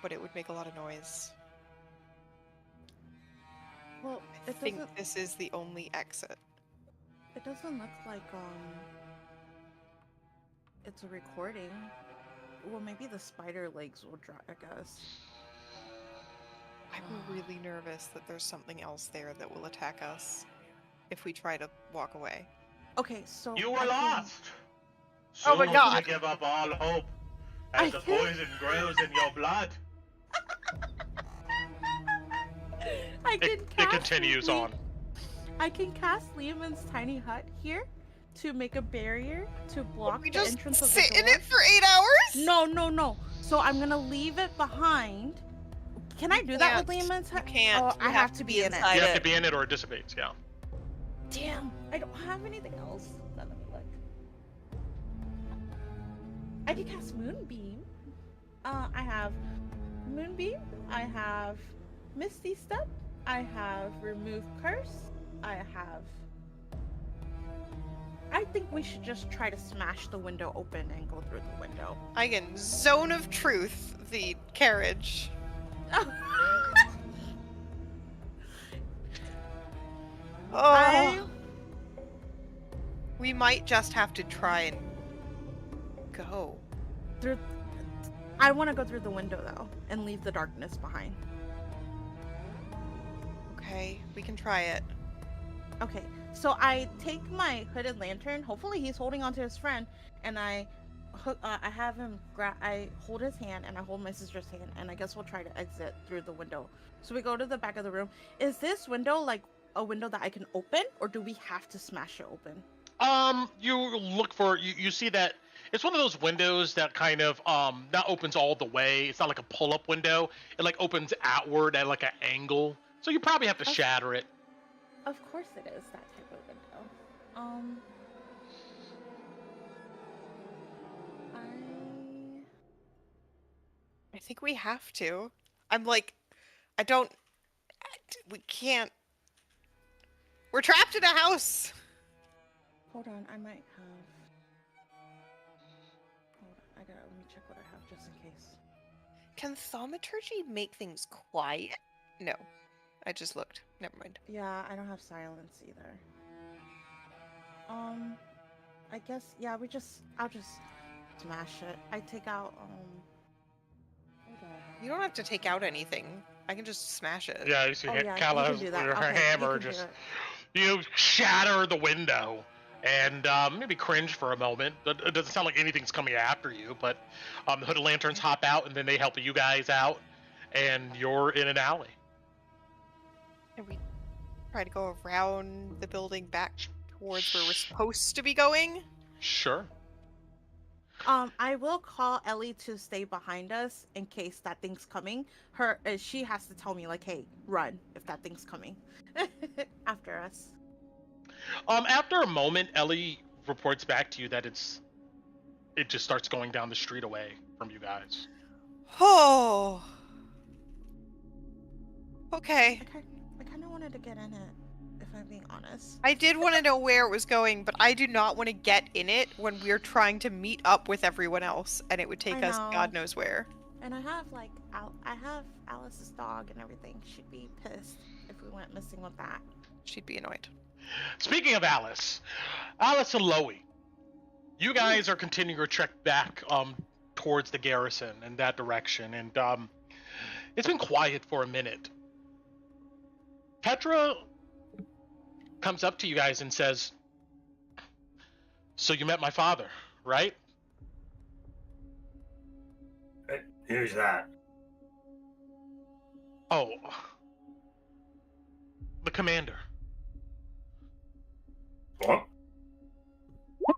but it would make a lot of noise. Well, I it think doesn't. this is the only exit. It doesn't look like it's a recording. Well, maybe the spider legs will drop, I guess. I'm really nervous that there's something else there that will attack us if we try to walk away. Okay, so You I were can- lost. Oh my Soon God. to give up all hope I as the can't- poison grows in your blood. I can It cast continues Liam- on. I can cast Liamon's tiny hut here to make a barrier to block We the just entrance of the sit door. in it for 8 hours? No. So I'm gonna leave it behind. Can I do that with can't. Liamon's hut? You can't. Oh, You I have to be in it. inside You have it. to be in it or it dissipates, yeah. Damn, I don't have anything else. Let me look. I can cast Moonbeam. I have Moonbeam. I have Misty Step. I have Remove Curse. I think we should just try to smash the window open and go through the window. I can Zone of Truth the carriage. I- We might just have to try and go. through. I want to go through the window though and leave the darkness behind. Okay, we can try it. Okay, so I take my hooded lantern. Hopefully, he's holding onto his friend, and I have him I hold his hand, and I hold my sister's hand, and I guess we'll try to exit through the window. So we go to the back of the room. Is this window like a window that I can open, or do we have to smash it open? You look for you see that it's one of those windows that kind of not opens all the way. It's not like a pull-up window. It like opens outward at like an angle. So you probably have to Okay. shatter it. Of course, it is that type of window. I think we have to. We can't. We're trapped in a house. Hold on, I might have. Hold on, let me check what I have just in case. Can thaumaturgy make things quiet? No. I just looked. Never mind. Yeah, I don't have silence either. I guess I'll just smash it. I take out what do I have? You don't have to take out anything. I can just smash it. Yeah, you see Oh, yeah, you Kala can has do that. her Okay, you hammer can do just it. you shatter the window and maybe cringe for a moment. But it doesn't sound like anything's coming after you. But the hooded lanterns hop out and then they help you guys out, and you're in an alley. And we try to go around the building back towards where we're supposed to be going. Sure. I will call Ellie to stay behind us in case that thing's coming. She has to tell me like, "Hey, run if that thing's coming after us." After a moment, Ellie reports back to you that it just starts going down the street away from you guys. Oh. Okay. I kind of wanted to get in it, if I'm being honest. I did want to know where it was going, but I do not want to get in it when we're trying to meet up with everyone else, and it would take I us know. God knows where. And I have like I have Alice's dog and everything. She'd be pissed if we went missing with that. She'd be annoyed. Speaking of Alice and Lowie, you guys are continuing your trek back towards the Garrison in that direction, and it's been quiet for a minute. Petra comes up to you guys and says, "So you met my father, right?" Who's that? "Oh, the commander." What?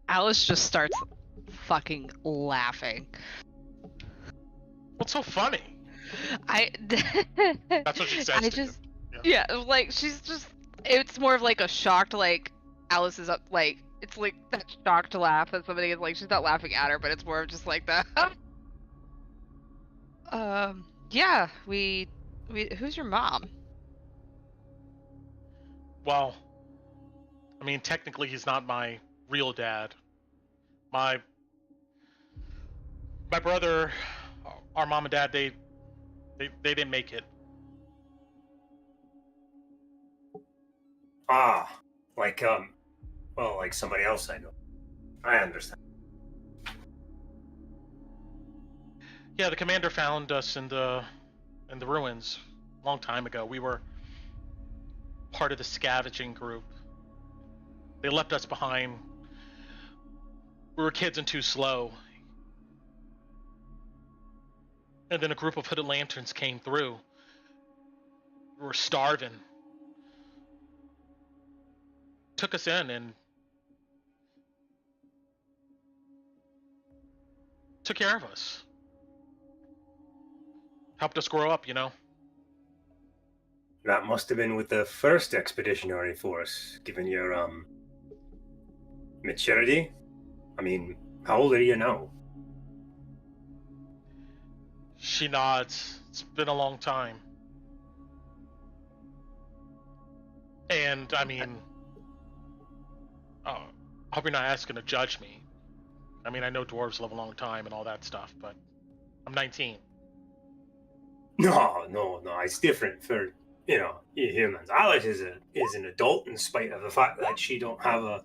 Alice just starts fucking laughing. "What's so funny?" That's what she says I to just, you. yeah, like she's just. It's more of like a shocked, like Alice is up, like it's like that shocked laugh that somebody is like she's not laughing at her, but it's more of just like that. Yeah, we who's your mom? Well, I mean, technically, he's not my real dad. My brother, our mom and dad, they didn't make it. Ah, like well, like somebody else I know. I understand. Yeah, the commander found us in the ruins a long time ago. We were part of the scavenging group. They left us behind. We were kids and too slow. And then a group of hooded lanterns came through. We were starving. Took us in and took care of us. Helped us grow up, you know. That must have been with the first expeditionary force, given your maturity. I mean, how old are you now? She nods. It's been a long time. And, I mean, I hope you're not asking to judge me. I mean, I know dwarves live a long time and all that stuff, but I'm 19. No, it's different for, you humans. Alice is an adult in spite of the fact that she don't have a,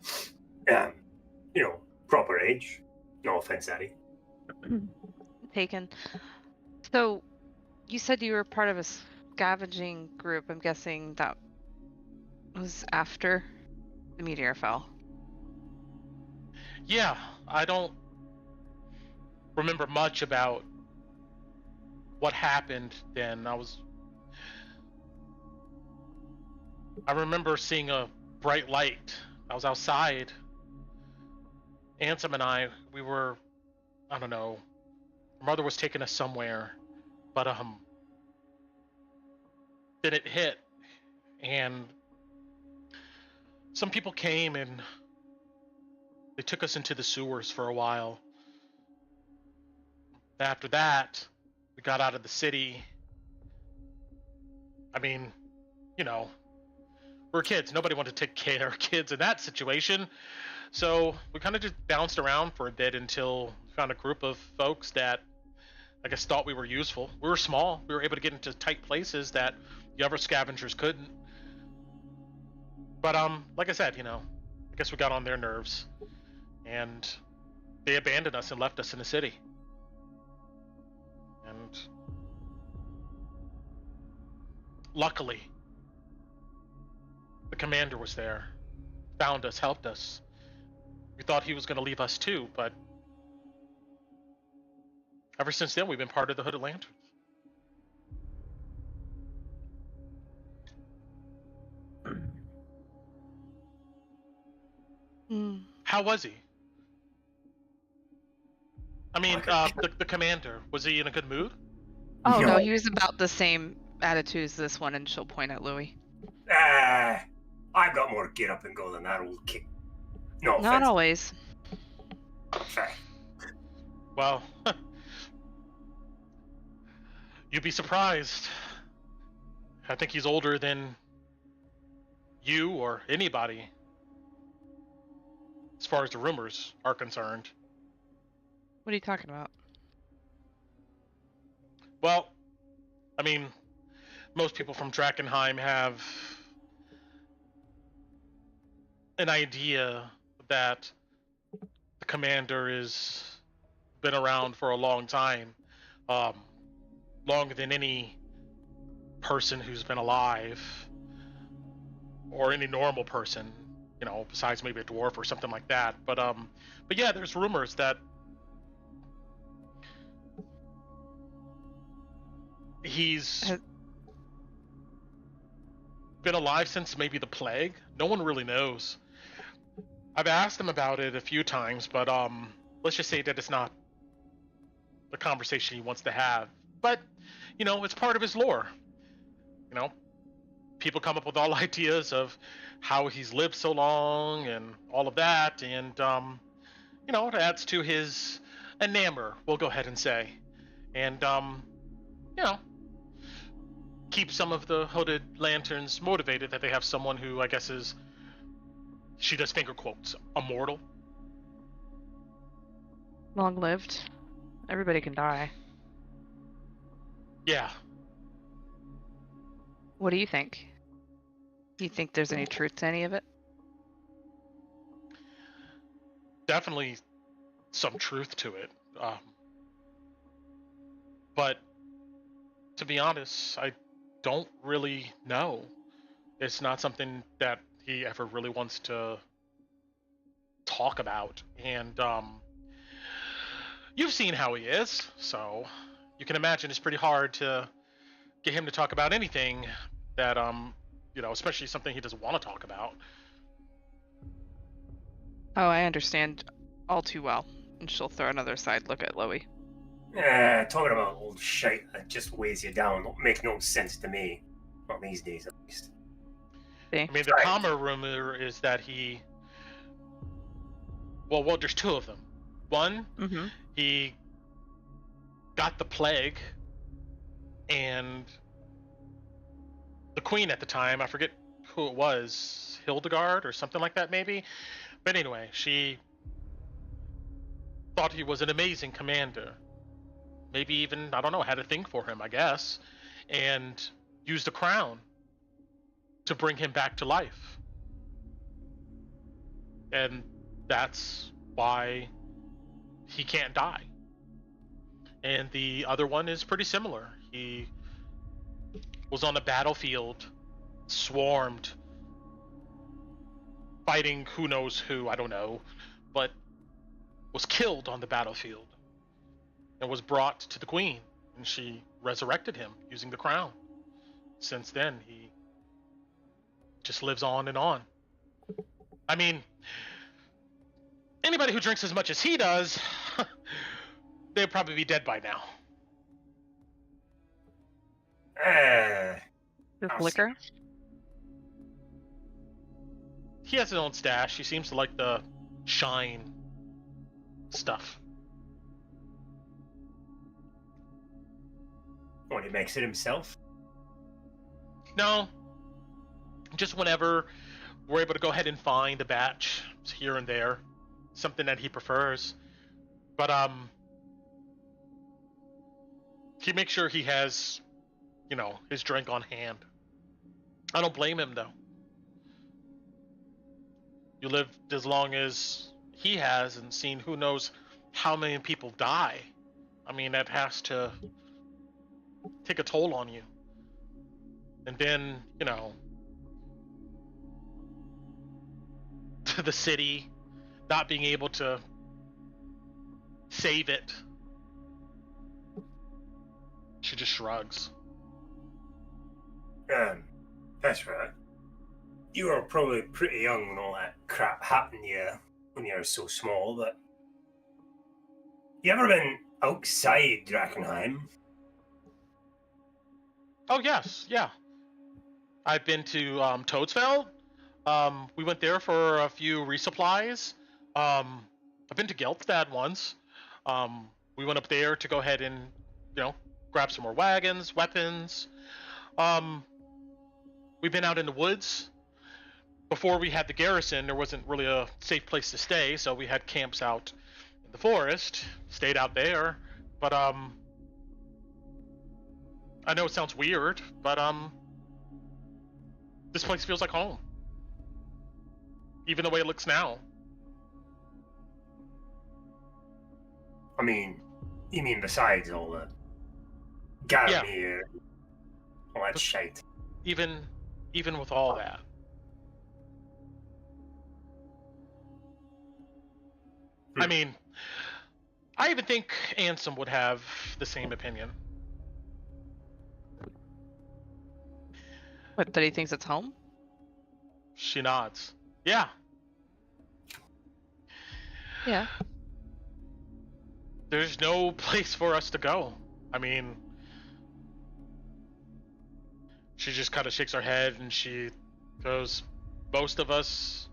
proper age. No offense, Addie. Taken. So, you said you were part of a scavenging group. I'm guessing that was after the meteor fell. Yeah, I don't remember much about what happened then. I remember seeing a bright light. I was outside. Ansem and I, we were, I don't know, our mother was taking us somewhere, but then it hit, and some people came and they took us into the sewers for a while. After that, we got out of the city. I mean, we're kids. Nobody wanted to take care of kids in that situation. So we kind of just bounced around for a bit until we found a group of folks that I guess thought we were useful. We were small. We were able to get into tight places that the other scavengers couldn't. But like I said, I guess we got on their nerves. And they abandoned us and left us in the city. And luckily, the commander was there, found us, helped us. We thought he was going to leave us too, but ever since then, we've been part of the Hooded Lanterns. How was he? I mean, the commander, was he in a good mood? Oh, no, he was about the same attitude as this one, and she'll point at Lowie. I've got more get up and go than that old kick. No offense. Not always. Fair. Well, you'd be surprised. I think he's older than you or anybody, as far as the rumors are concerned. What are you talking about? Well, I mean, most people from Drakkenheim have an idea that the commander has been around for a long time, longer than any person who's been alive, or any normal person, besides maybe a dwarf or something like that. But yeah, there's rumors that he's been alive since maybe the plague. No one really knows. I've asked him about it a few times, but let's just say that it's not the conversation he wants to have. But it's part of his lore. People come up with all ideas of how he's lived so long and all of that, and it adds to his enamor, we'll go ahead and say. And keep some of the hooded lanterns motivated, that they have someone who I guess is, she does finger quotes, immortal. Long lived. Everybody can die. Yeah. What do you think? Do you think there's any truth to any of it? Definitely some truth to it. But to be honest, I don't really know. It's not something that he ever really wants to talk about. And you've seen how he is, so you can imagine it's pretty hard to get him to talk about anything that, especially something he doesn't want to talk about. Oh, I understand all too well. And she'll throw another side look at Lowie. Talking about old shite that just weighs you down don't make no sense to me. Not these days, at least. See? I mean, the common rumor is that he... Well, there's two of them. One, he got the plague, and the queen at the time, I forget who it was, Hildegard or something like that, maybe? But anyway, she thought he was an amazing commander. Maybe even, I don't know, had a thing for him, I guess, and used a crown to bring him back to life. And that's why he can't die. And the other one is pretty similar. He was on the battlefield, swarmed, fighting who knows who, I don't know, but was killed on the battlefield and was brought to the queen, and she resurrected him using the crown. Since then, he just lives on and on. I mean, anybody who drinks as much as he does, they'd probably be dead by now. Just liquor? He has his own stash. He seems to like the shine stuff. What, he makes it himself? No. Just whenever we're able to go ahead and find a batch here and there. Something that he prefers. But, he makes sure he has, his drink on hand. I don't blame him, though. You lived as long as he has and seen who knows how many people die. I mean, that has to take a toll on you. And then, to the city, not being able to save it. She just shrugs. That's right. You were probably pretty young when all that crap happened to you when you were so small, but... You ever been outside Drakkenheim? Oh, yes, yeah. I've been to Toadsfeld. We went there for a few resupplies. I've been to Geltstad once. We went up there to go ahead and, grab some more wagons, weapons. We've been out in the woods. Before we had the Garrison, there wasn't really a safe place to stay, so we had camps out in the forest. Stayed out there. But, I know it sounds weird, but, this place feels like home. Even the way it looks now. I mean, you mean besides all the Garmyr, all that shite. Even with all that. I mean, I even think Ansem would have the same opinion. What, that he thinks it's home? She nods. Yeah. Yeah. There's no place for us to go. I mean, she just kind of shakes her head and she goes, most of us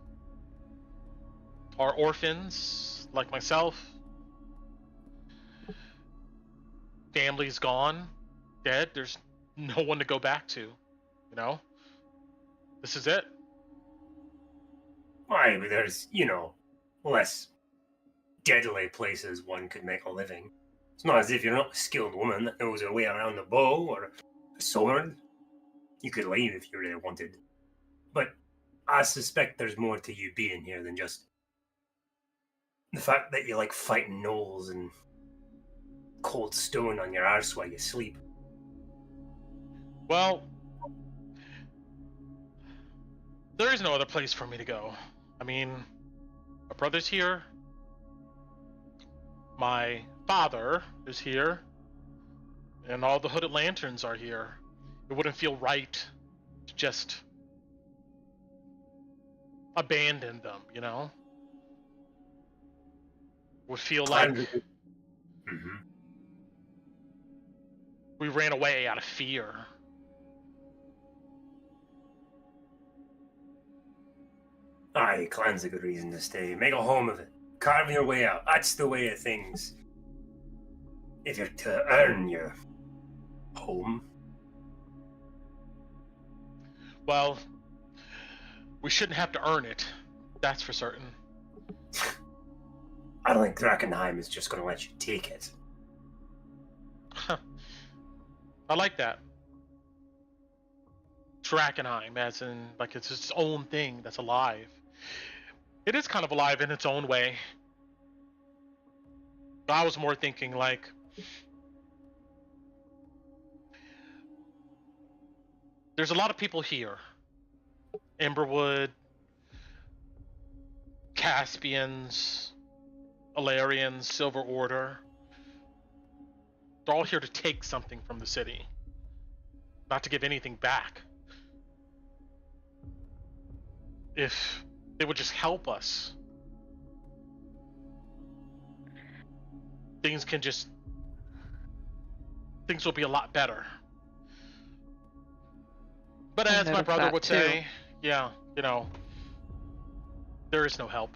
are orphans, like myself. Family's gone. dead. There's no one to go back to. You know? This is it. Why, but there's, less deadly places one could make a living. It's not as if you're not a skilled woman that knows her way around a bow or a sword. You could leave if you really wanted. But I suspect there's more to you being here than just the fact that you like fighting gnolls and cold stone on your arse while you sleep. Well, there is no other place for me to go. I mean, my brother's here. My father is here. And all the hooded lanterns are here. It wouldn't feel right to just abandon them, you know? Would feel like we ran away out of fear. Aye, clan's a good reason to stay. Make a home of it. Carve your way out. That's the way of things. If you're to earn your home. Well, we shouldn't have to earn it. That's for certain. I don't think Drakkenheim is just going to let you take it. I like that. Drakkenheim, as in, like, it's its own thing that's alive. It is kind of alive in its own way. But I was more thinking, like, there's a lot of people here. Emberwood, Caspians, Alarians, Silver Order. They're all here to take something from the city, not to give anything back. If they would just help us, things will be a lot better. But as my brother would say, yeah, there is no help.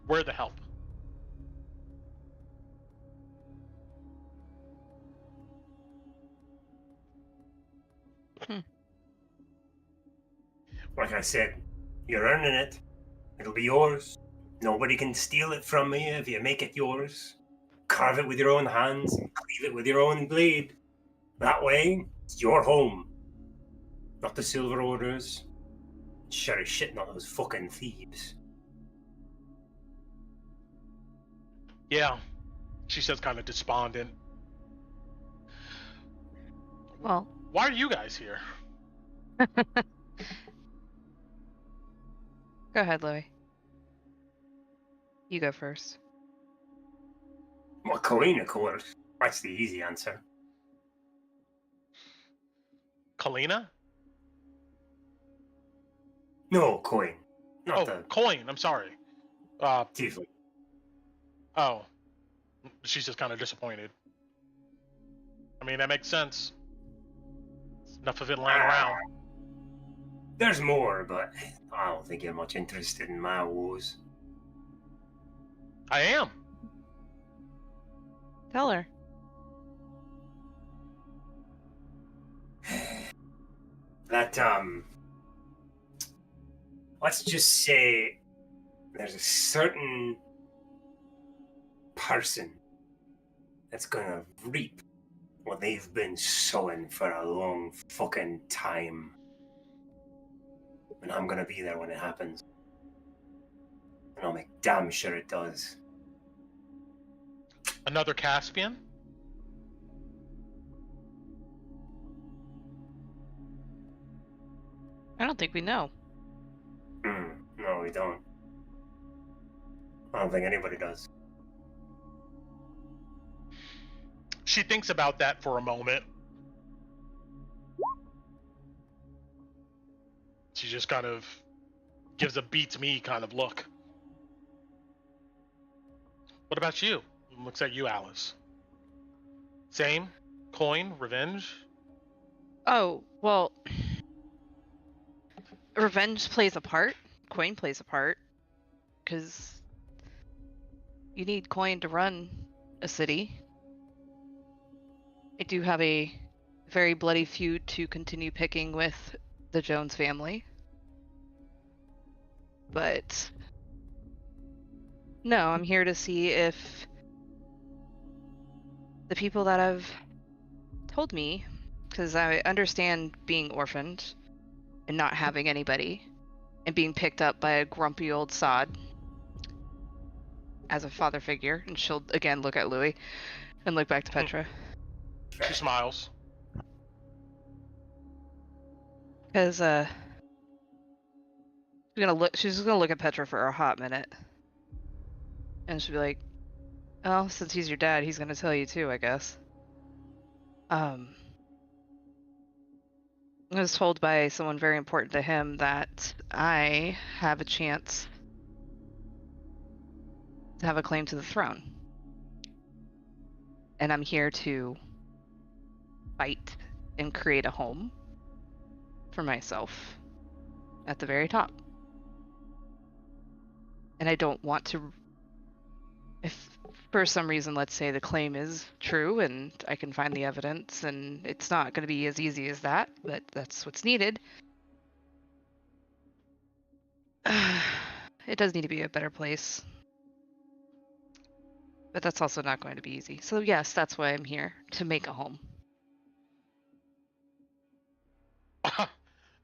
We're the help. Like I said, you're earning it. It'll be yours. Nobody can steal it from you if you make it yours. Carve it with your own hands and cleave it with your own blade. That way, it's your home. Not the Silver Orders. Sure as shit, not those fucking thieves. Yeah, she says, kind of despondent. Well, why are you guys here? Go ahead, Lowie. You go first. Well, Calina, of course. That's the easy answer. Calina? No, Coin. Not Oh, the Coin. I'm sorry. tiefling. Oh. She's just kind of disappointed. I mean, that makes sense. Enough of it lying around. There's more, but I don't think you're much interested in my woes. I am. Tell her. That, let's just say there's a certain person that's gonna reap what they've been sowing for a long fucking time. And I'm gonna be there when it happens. And I'll make damn sure it does. Another Caspian? I don't think we know. No, we don't. I don't think anybody does. She thinks about that for a moment. She just kind of gives a beats me kind of look. What about you? Looks like you, Alice. Same? Coin? Revenge? Oh, well, revenge plays a part. Coin plays a part. Because you need coin to run a city. I do have a very bloody feud to continue picking with the Jones family. But no, I'm here to see if the people that have told me, because I understand being orphaned and not having anybody and being picked up by a grumpy old sod as a father figure, and she'll again look at Lowie and look back to Petra. She smiles. Because she's just gonna look at Petra for a hot minute. And she'll be like, "Oh, since he's your dad, he's gonna tell you too, I guess." I was told by someone very important to him that I have a chance to have a claim to the throne. And I'm here to fight and create a home for myself at the very top. And I don't want to, if for some reason, let's say the claim is true and I can find the evidence, and it's not going to be as easy as that, but that's what's needed. It does need to be a better place. But that's also not going to be easy. So yes, that's why I'm here, to make a home.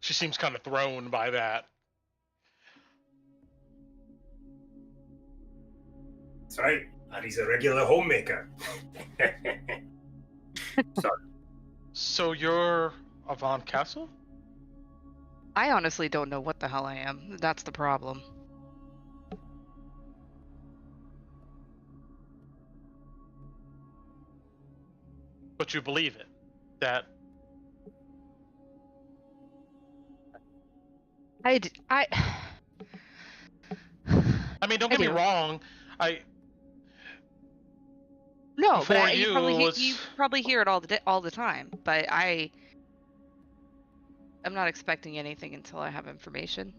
She seems kind of thrown by that. That's right. Ari's a regular homemaker. Sorry. So you're Avant Castle? I honestly don't know what the hell I am. That's the problem. But you believe it. That I mean, don't get me do. wrong. No, Before but you was- you probably hear it all the time. But I'm not expecting anything until I have information.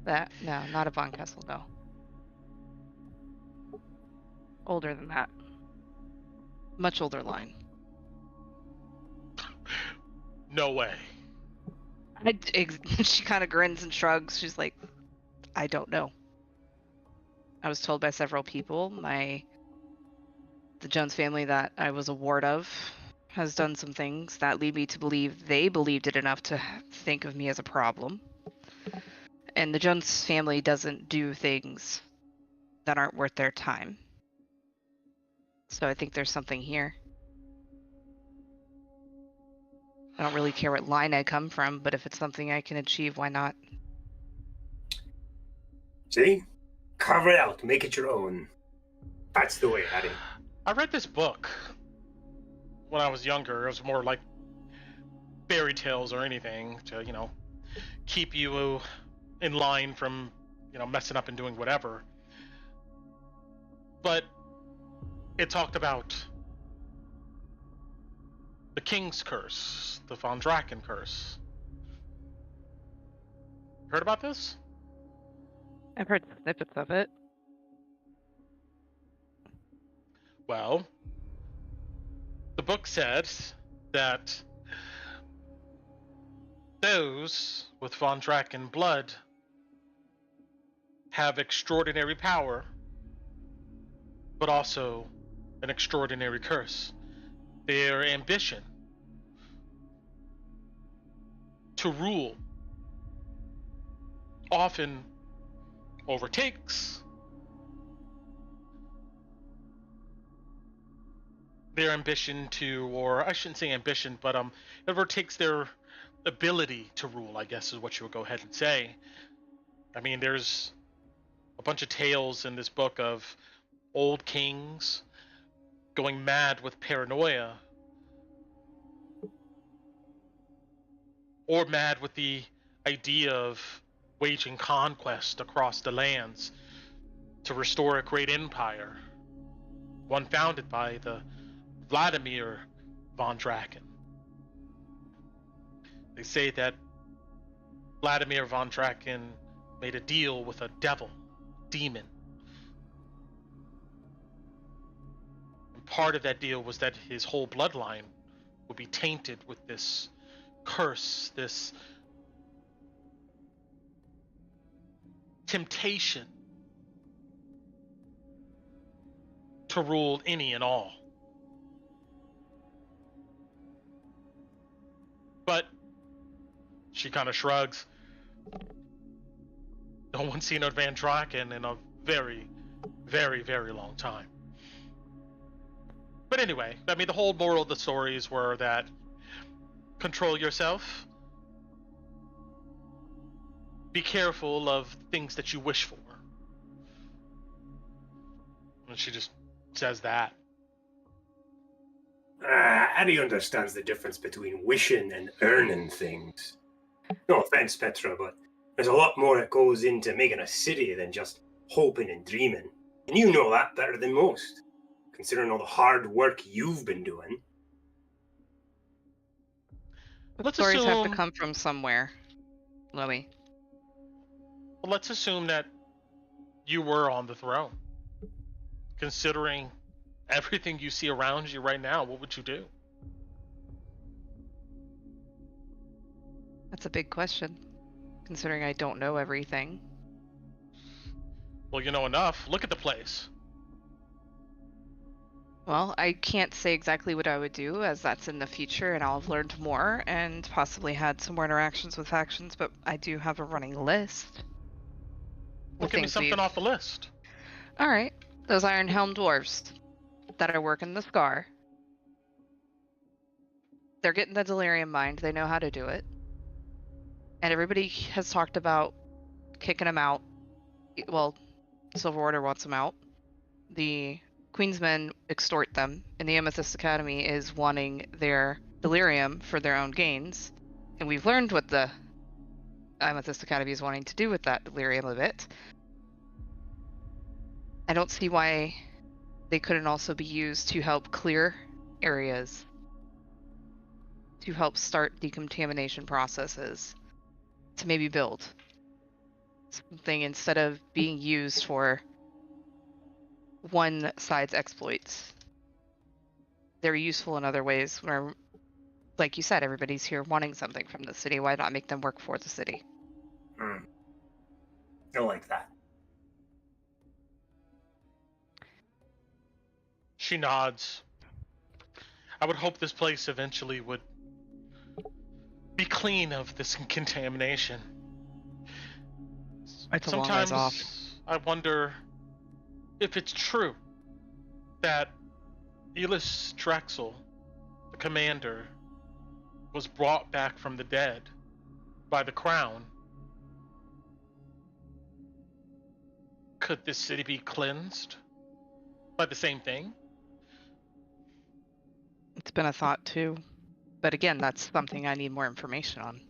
No, not a Von Kessel, no. Older than that. Much older line. No way. She kind of grins and shrugs. She's like, I don't know. I was told by several people, the Jones family that I was a ward of has done some things that lead me to believe they believed it enough to think of me as a problem. And the Jones family doesn't do things that aren't worth their time. So I think there's something here. I don't really care what line I come from, but if it's something I can achieve, why not? See? Carve it out. Make it your own. That's the way, Ari. I read this book when I was younger. It was more like fairy tales or anything to, keep you in line from, messing up and doing whatever. But it talked about the King's Curse, the Von Draken Curse. Heard about this? I've heard snippets of it. Well, the book says that those with Von Draken blood have extraordinary power, but also an extraordinary curse. Their ambition to rule often overtakes their ambition to, or I shouldn't say ambition, but it overtakes their ability to rule, I guess is what you would go ahead and say. I mean, there's a bunch of tales in this book of old kings going mad with paranoia, or mad with the idea of waging conquest across the lands to restore a great empire, one founded by the Vladimir von Draken. They say that Vladimir von Draken made a deal with a demon, part of that deal was that his whole bloodline would be tainted with this curse, this temptation to rule any and all. But she kind of shrugs. No one's seen a Van Draken in a very, very, very long time. But anyway, I mean, the whole moral of the stories were that control yourself, be careful of things that you wish for. And she just says that. Abby understands the difference between wishing and earning things. No offense, Petra, but there's a lot more that goes into making a city than just hoping and dreaming. And you know that better than most, considering all the hard work you've been doing. Let's Stories have assume- to come from somewhere, Lowie. Well, let's assume that you were on the throne. Considering everything you see around you right now, what would you do? That's a big question, considering I don't know everything. Well, you know enough. Look at the place. Well, I can't say exactly what I would do, as that's in the future, and I'll have learned more and possibly had some more interactions with factions, but I do have a running list. Well, give me something off the list. Alright, those Iron Helm dwarves that are working the Scar. They're getting the Delirium Mind, they know how to do it. And everybody has talked about kicking them out. Well, Silver Order wants them out. The Queensmen extort them, and the Amethyst Academy is wanting their Delirium for their own gains. And we've learned what the Amethyst Academy is wanting to do with that Delirium a bit. I don't see why they couldn't also be used to help clear areas, to help start decontamination processes, to maybe build something instead of being used for one side's exploits. They're useful in other ways where, like you said, everybody's here wanting something from the city. Why not make them work for the city? I like that. She nods. I would hope this place eventually would be clean of this contamination. It's a long ways off. I wonder if it's true that Elias Drexel, the commander, was brought back from the dead by the crown. Could this city be cleansed by the same thing? It's been a thought too. But again, that's something I need more information on.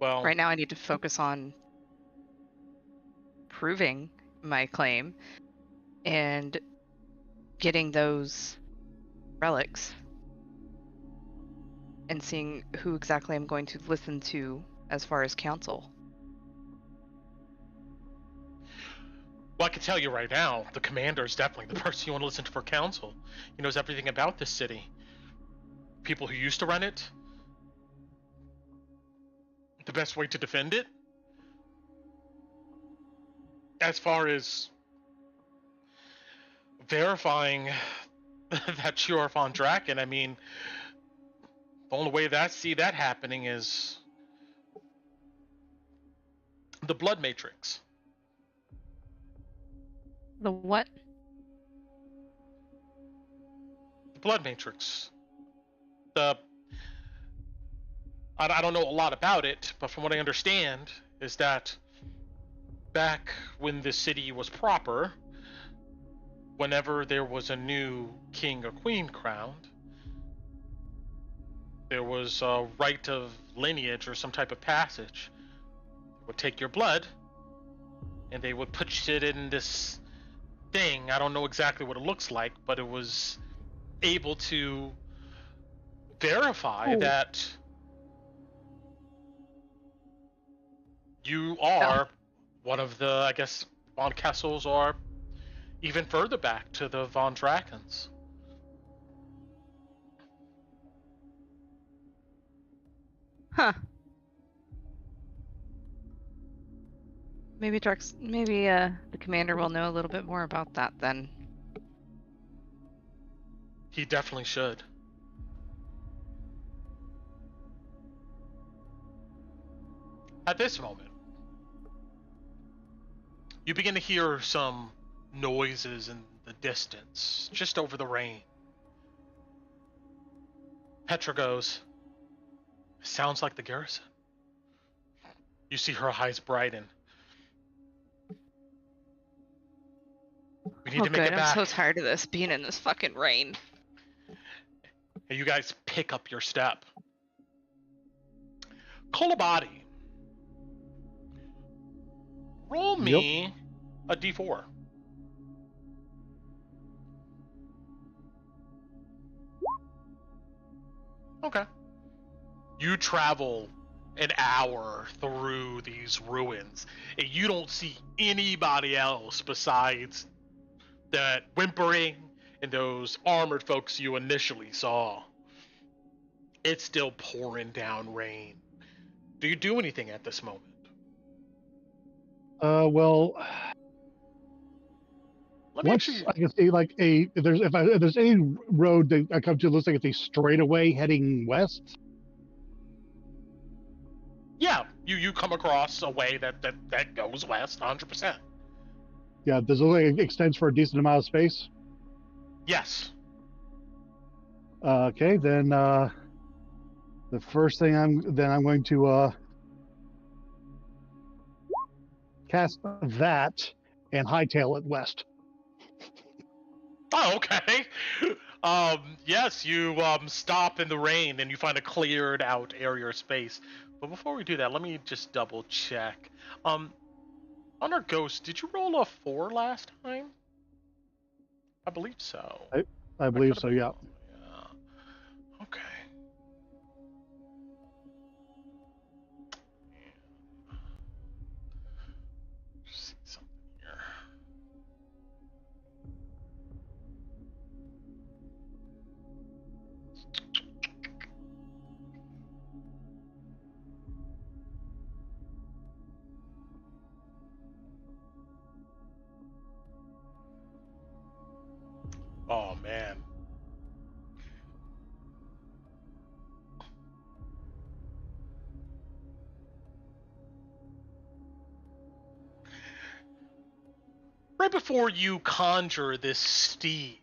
Well, right now I need to focus on proving my claim and getting those relics and seeing who exactly I'm going to listen to as far as counsel. Well, I can tell you right now, the commander is definitely the person you want to listen to for counsel. He knows everything about this city. People who used to run it. The best way to defend it. As far as verifying that you're Von Draken, I mean, the only way that I see that happening is the blood matrix. The what? The blood matrix. I don't know a lot about it, but from what I understand is that back when the city was proper, whenever there was a new king or queen crowned, there was a rite of lineage or some type of passage. They would take your blood and they would put it in this thing. I don't know exactly what it looks like, but it was able to verify that you are one of the, I guess, Von Kessels, or even further back to the Von Drakens. Huh. Maybe the commander will know a little bit more about that then. He definitely should. At this moment, you begin to hear some noises in the distance, just over the rain. Petra goes, "Sounds like the Garrison." You see her eyes brighten. We need to make good. it back. I'm so tired of this, being in this fucking rain. And you guys pick up your step. Kolabati. Roll me a d4. Okay. You travel an hour through these ruins, and you don't see anybody else besides that whimpering and those armored folks you initially saw. It's still pouring down rain. Do you do anything at this moment? Well, Let me once actually- I can see like if there's any road that I come to, it looks like it's a straightaway heading west. Yeah, you come across a way that goes west 100%. Yeah, does it look like it extends for a decent amount of space? Yes. Okay, then the first thing I'm going to cast that and hightail it west. Oh, okay. Yes, you stop in the rain and you find a cleared out area or space. But before we do that, let me just double check. On our ghost, did you roll a 4 last time? I believe so. I believe so, yeah. Yeah. Okay. Just see something here. Oh man. Right before you conjure this steed,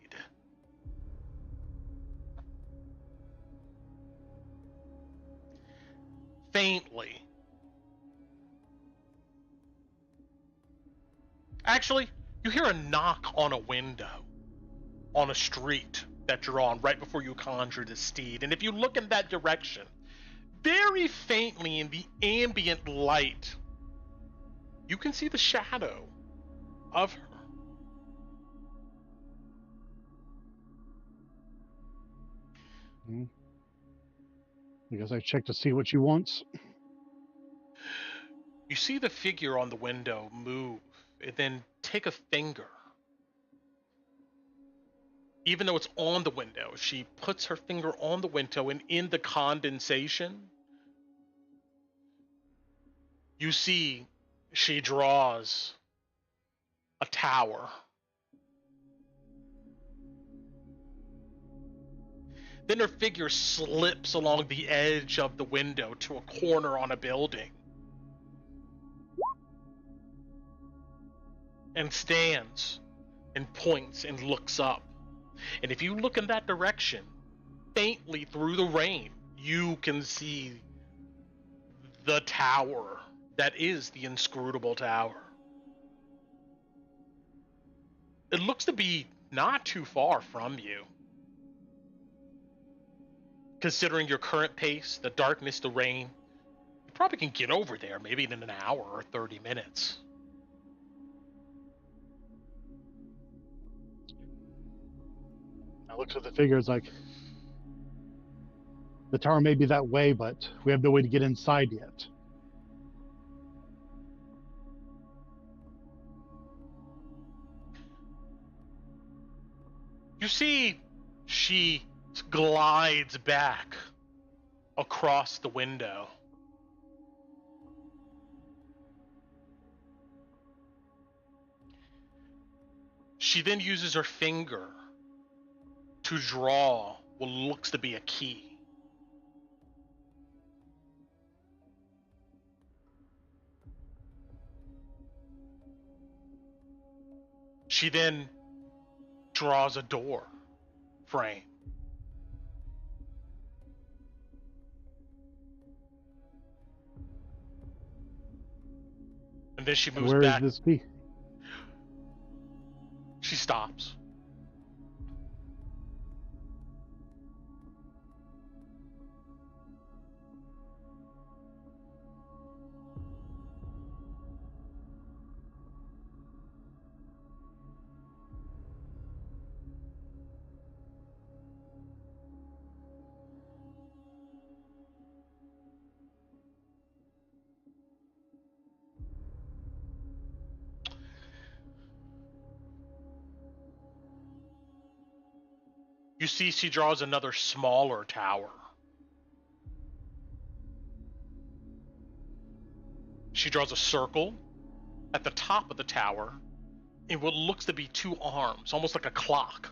faintly. Actually, you hear a knock on a window on a street that you're on right before you conjure the steed. And if you look in that direction, very faintly in the ambient light, you can see the shadow of her. I guess I check to see what she wants. You see the figure on the window move and then take a finger. Even though it's on the window, she puts her finger on the window, and in the condensation, you see she draws a tower. Then her figure slips along the edge of the window to a corner on a building and stands and points and looks up. And if you look in that direction, faintly through the rain, you can see the tower that is the inscrutable tower. It looks to be not too far from you. Considering your current pace, the darkness, the rain, you probably can get over there maybe in an hour or 30 minutes. I looked at the figures like the tower may be that way, but we have no way to get inside yet. see she glides back across the window. She then uses her finger to draw what looks to be a key. She then draws a door frame. And then she moves Where back. is this key? She stops. You see she draws another smaller tower. She draws a circle at the top of the tower in what looks to be two arms, almost like a clock.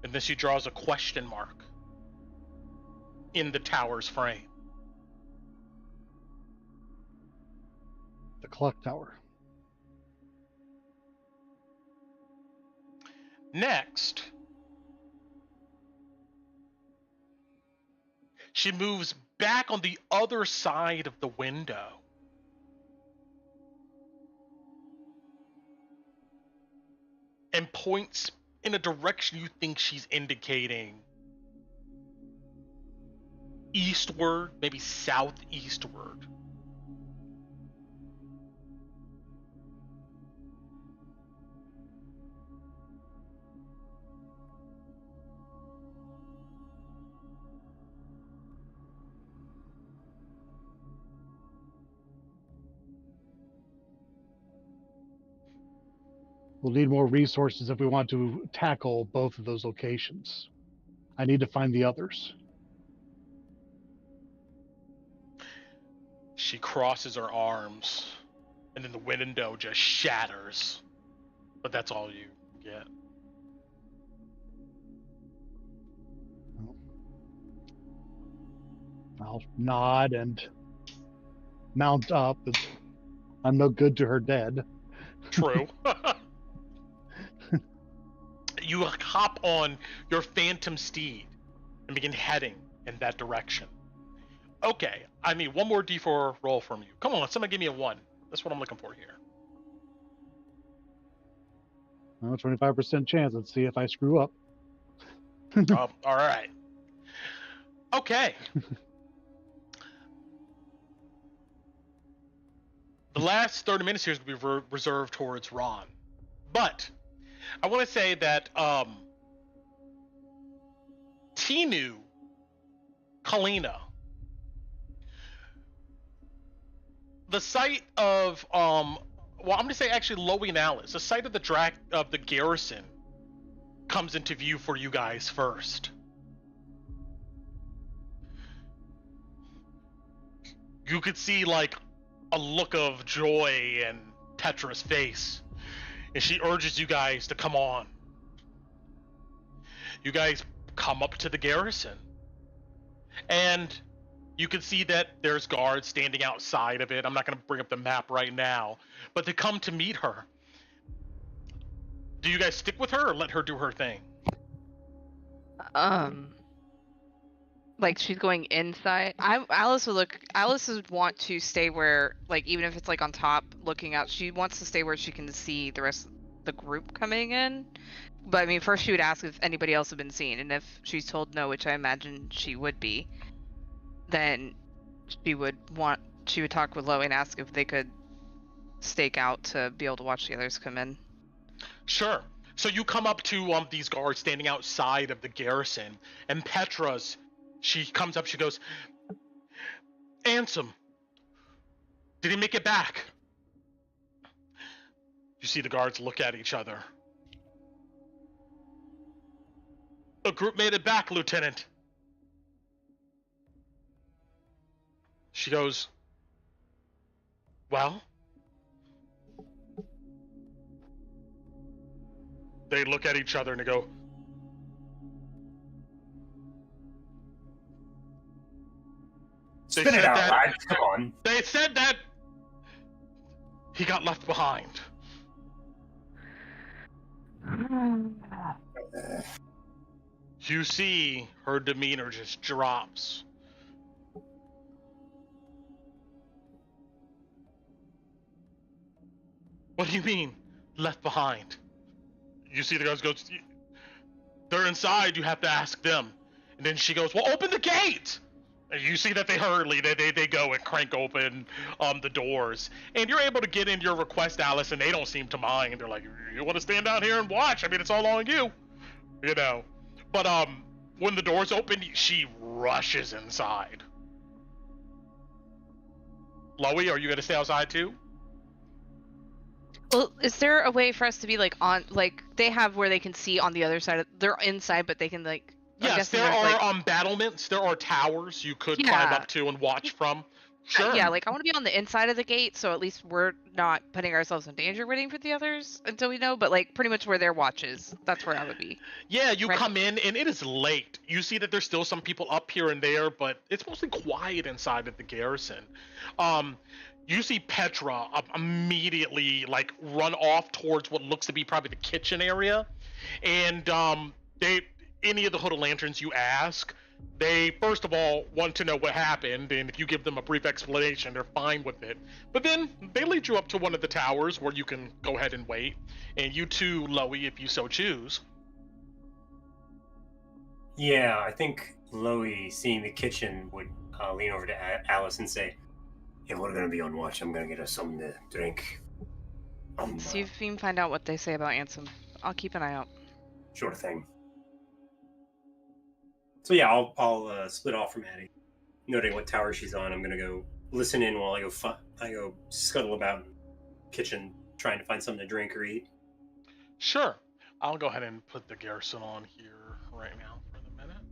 And then she draws a question mark in the tower's frame. The clock tower. Next, she moves back on the other side of the window. And points in a direction you think she's indicating eastward, maybe southeastward. We'll need more resources if we want to tackle both of those locations. I need to find the others. She crosses her arms, and then the window just shatters. But that's all you get. I'll nod and mount up. I'm no good to her dead. True. You hop on your phantom steed and begin heading in that direction. Okay, I need one more D4 roll from you. Come on, somebody give me a 1. That's what I'm looking for here. Well, 25% chance. Let's see if I screw up. All right. Okay. The last 30 minutes here is going to be reserved towards Raan. But I want to say that Tinnu, Calina, the site of well, I'm gonna say actually Lowie and Alice, the site of the Garrison comes into view for you guys first. You could see like a look of joy in Petra's face, and she urges you guys to come on. You guys come up to the Garrison, and you can see that there's guards standing outside of it. I'm not going to bring up the map right now, but they come to meet her. Do you guys stick with her or let her do her thing? Like she's going inside. Alice would want to stay where, like, even if it's like on top looking out, she wants to stay where she can see the rest of the group coming in. But I mean, first she would ask if anybody else had been seen, and if she's told no, which I imagine she would be, then she would talk with Lowie and ask if they could stake out to be able to watch the others come in. Sure. So you come up to these guards standing outside of the Garrison, and she comes up, she goes, Ansem, did he make it back? You see the guards look at each other. The group made it back, Lieutenant. She goes, well? They look at each other and they go, Spit it out, lad. Come on. They said that he got left behind. You see her demeanor just drops. What do you mean, left behind? You see the guys go, they're inside, you have to ask them. And then she goes, well, open the gate! And you see that they hurriedly, they go and crank open the doors. And you're able to get in your request, Alice, and they don't seem to mind. They're like, you want to stand out here and watch? I mean, it's all on you. You know. But when the doors open, she rushes inside. Lowie, are you going to stay outside too? Well, is there a way for us to be like on, like they have where they can see on the other side? They're inside, but they can like. Yes, there are battlements. There are towers you could climb up to and watch from. Sure. Yeah, like I want to be on the inside of the gate, so at least we're not putting ourselves in danger waiting for the others until we know. But like pretty much where their watch is, that's where I would be. Yeah, you come in and it is late. You see that there's still some people up here and there, but it's mostly quiet inside at the garrison. You see Petra immediately like run off towards what looks to be probably the kitchen area, and any of the hooded lanterns you ask, they first of all want to know what happened, and if you give them a brief explanation, they're fine with it. But then they lead you up to one of the towers where you can go ahead and wait, and you too, Lowie, if you so choose. Yeah, I think Lowie, seeing the kitchen, would lean over to Alice and say, "If we're gonna be on watch, I'm gonna get us something to drink." See if you can find out what they say about Ansem. I'll keep an eye out. Sure thing. So yeah, I'll split off from Addie, noting what tower she's on. I'm gonna go listen in while I go scuttle about in the kitchen, trying to find something to drink or eat. Sure. I'll go ahead and put the garrison on here right now for the minute.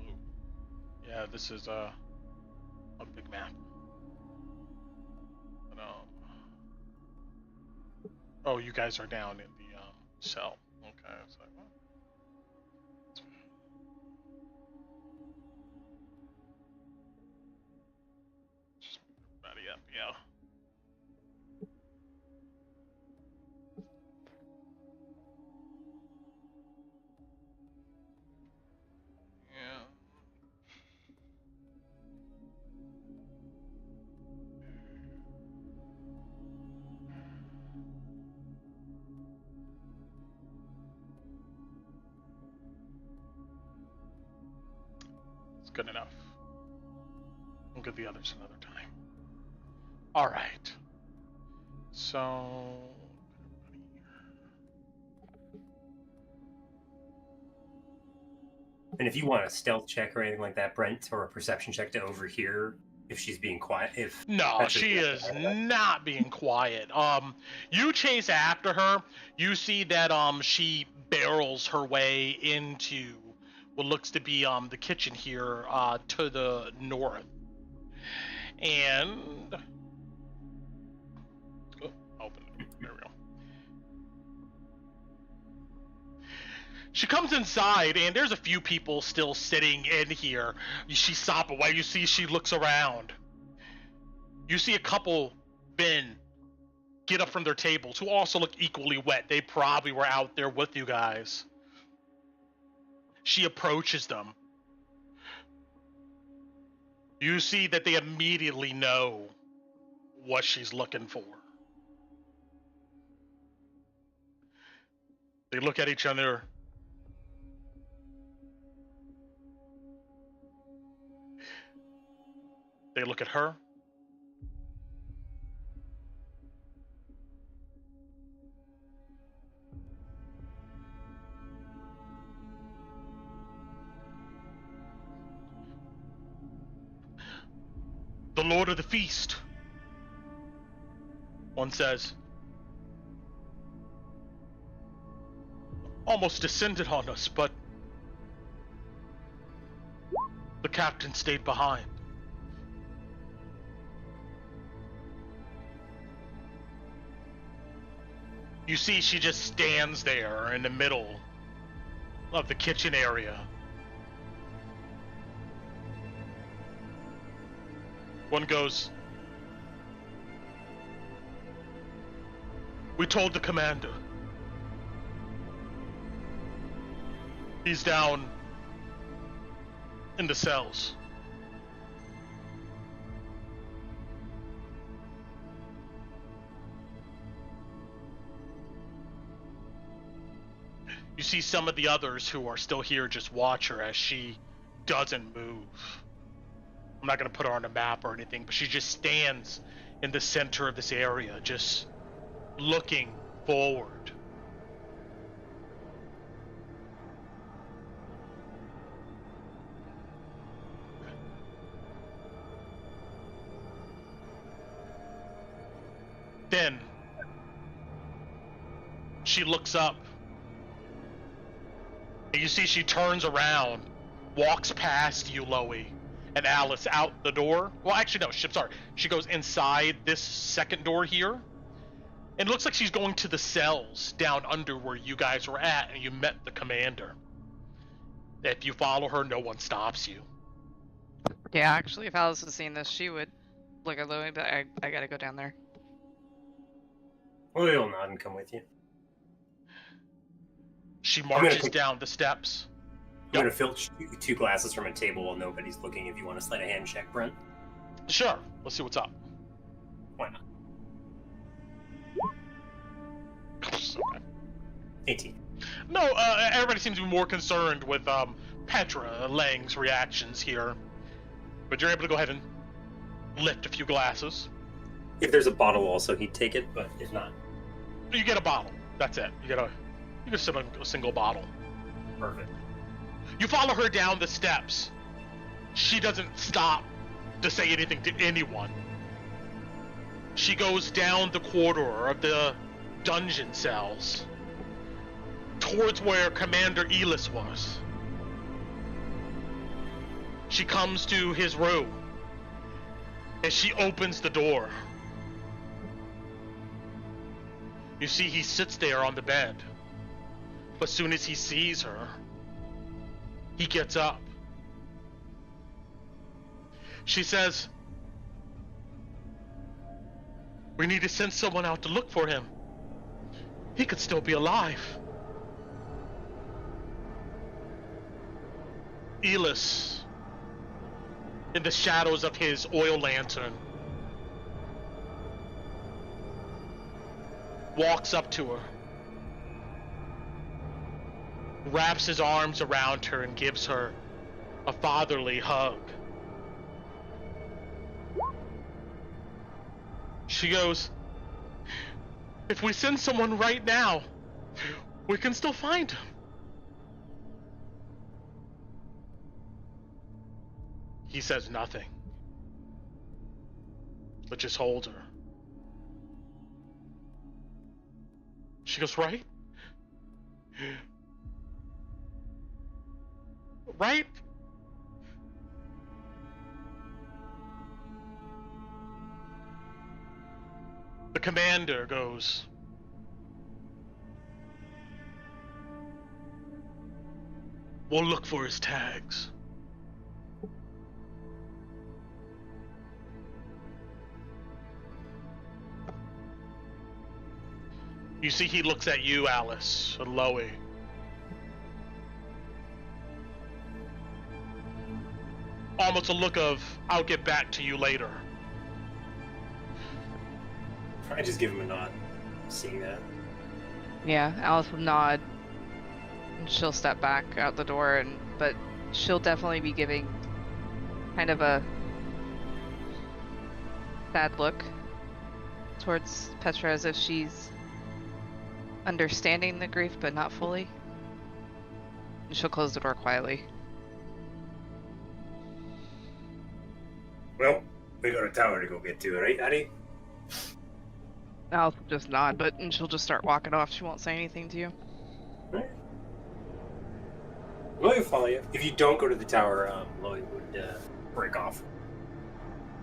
Ooh. Yeah, this is a big map. Oh, you guys are down in the cell. Okay, it's like, what? Just move everybody up, yeah. Yeah. Good enough. We'll give the others another time. All right. So, And if you want a stealth check or anything like that, Brent, or a perception check to overhear if she's being quiet, no, she is not being quiet. You chase after her. You see that she barrels her way into what looks to be the kitchen here to the north. And open it. There we go. She comes inside and there's a few people still sitting in here. She stop away. You see she looks around. You see a couple men get up from their tables who also look equally wet. They probably were out there with you guys. She approaches them. You see that they immediately know what she's looking for. They look at each other. They look at her. The the Lord of the Feast. One says, almost descended on us, but the captain stayed behind. You see she just stands there in the middle of the kitchen area. One goes, we told the commander. He's down in the cells. You see some of the others who are still here just watch her as she doesn't move. I'm not going to put her on a map or anything, but she just stands in the center of this area, just looking forward. Then she looks up. And you see she turns around, walks past you, Lowie, and Alice out the door. Well, actually, no, sorry. She goes inside this second door here. And it looks like she's going to the cells down under where you guys were at, and you met the commander. If you follow her, no one stops you. Yeah, actually, if Alice was seeing this, she would look at Lowie, but I gotta go down there. Well, he'll nod and come with you. She marches down the steps. I'm going to filch 2 glasses from a table while nobody's looking if you want to slide a hand check, Brent. Sure. Let's see what's up. Why not? Okay. 18. No, everybody seems to be more concerned with Petra Lang's reactions here. But you're able to go ahead and lift a few glasses. If there's a bottle also, he'd take it, but if not... You get a bottle. That's it. You get a single bottle. Perfect. You follow her down the steps. She doesn't stop to say anything to anyone. She goes down the corridor of the dungeon cells towards where Commander Elias was. She comes to his room and she opens the door. You see he sits there on the bed. But as soon as he sees her, he gets up. She says, we need to send someone out to look for him. He could still be alive. Elias, in the shadows of his oil lantern, walks up to her, wraps his arms around her and gives her a fatherly hug. She goes, if we send someone right now, we can still find him. He says nothing, but just holds her. She goes, right? Right? The commander goes, we'll look for his tags. You see he looks at you, Alice, and Lowie. Almost a look of, I'll get back to you later. I just give him a nod, seeing that. Yeah, Alice will nod. And she'll step back out the door, but she'll definitely be giving kind of a sad look towards Petra as if she's understanding the grief but not fully. And she'll close the door quietly. Well, We got a tower to go get to, right, Addie? I'll just nod, and she'll just start walking off. She won't say anything to you. Right. Lowie will follow you. If you don't go to the tower, Lowie would break off.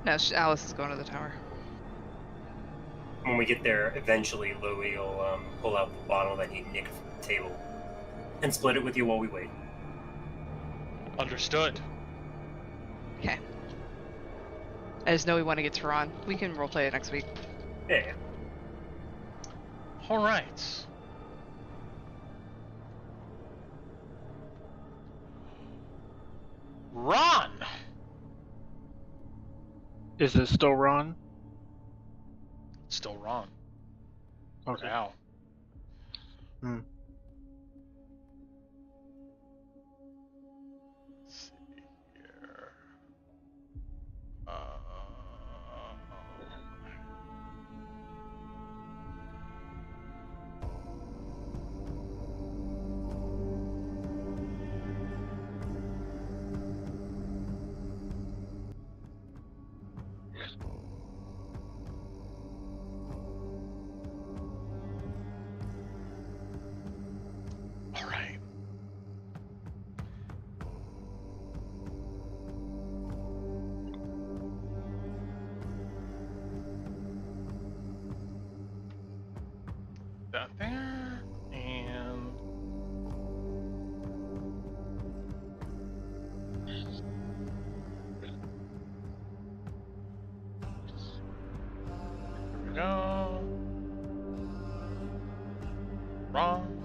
No, Alice is going to the tower. When we get there, eventually Lowie will pull out the bottle that he nicked from the table and split it with you while we wait. Understood. Okay. I just know we want to get to Raan. We can roleplay it next week. Yeah. All right. Raan. Is it still Ron? Still Raan. Okay. Now. Hmm. Let's see here. All right. That there, and here we go. Wrong.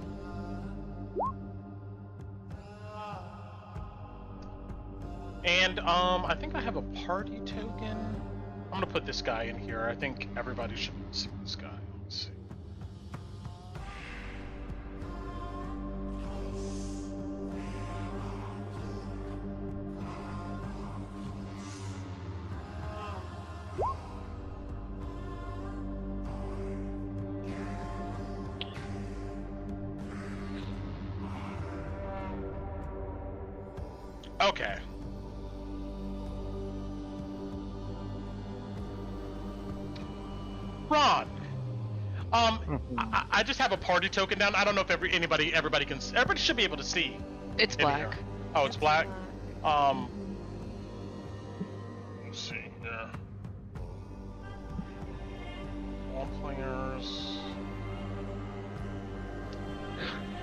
And I think I have a party token. I'm gonna put this guy in here. I think everybody should see this guy. Let's see. Okay. Raan. I just have a party token down. I don't know if everybody should be able to see. It's in black. here. Oh, it's black. Let's see here. All players.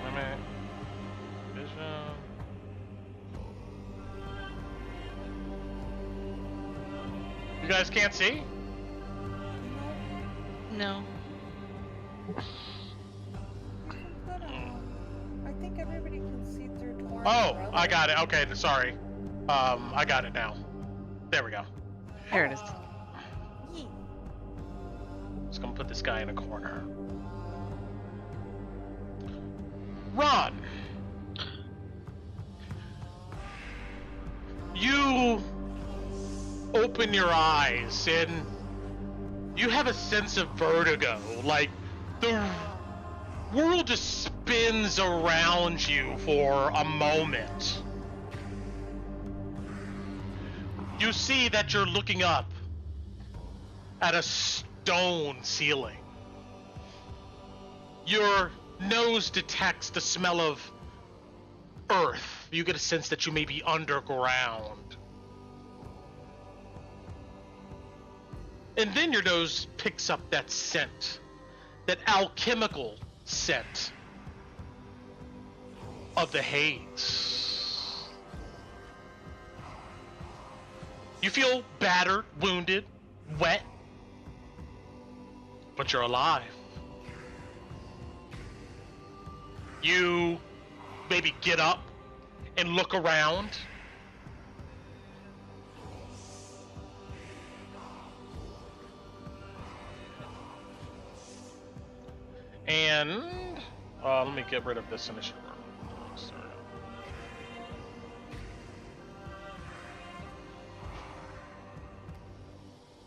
Limit. Vision. You guys can't see? No. I think everybody can see through Torn. Oh, I got it. Okay, sorry. I got it now. There we go. There it is. Yeah. Just gonna put this guy in a corner. Raan! You open your eyes and you have a sense of vertigo. Like, the world just spins around you for a moment. You see that you're looking up at a stone ceiling. Your nose detects the smell of earth. You get a sense that you may be underground. And then your nose picks up that scent, that alchemical scent of the haze. You feel battered, wounded, wet, but you're alive. You maybe get up and look around. And let me get rid of this initiative.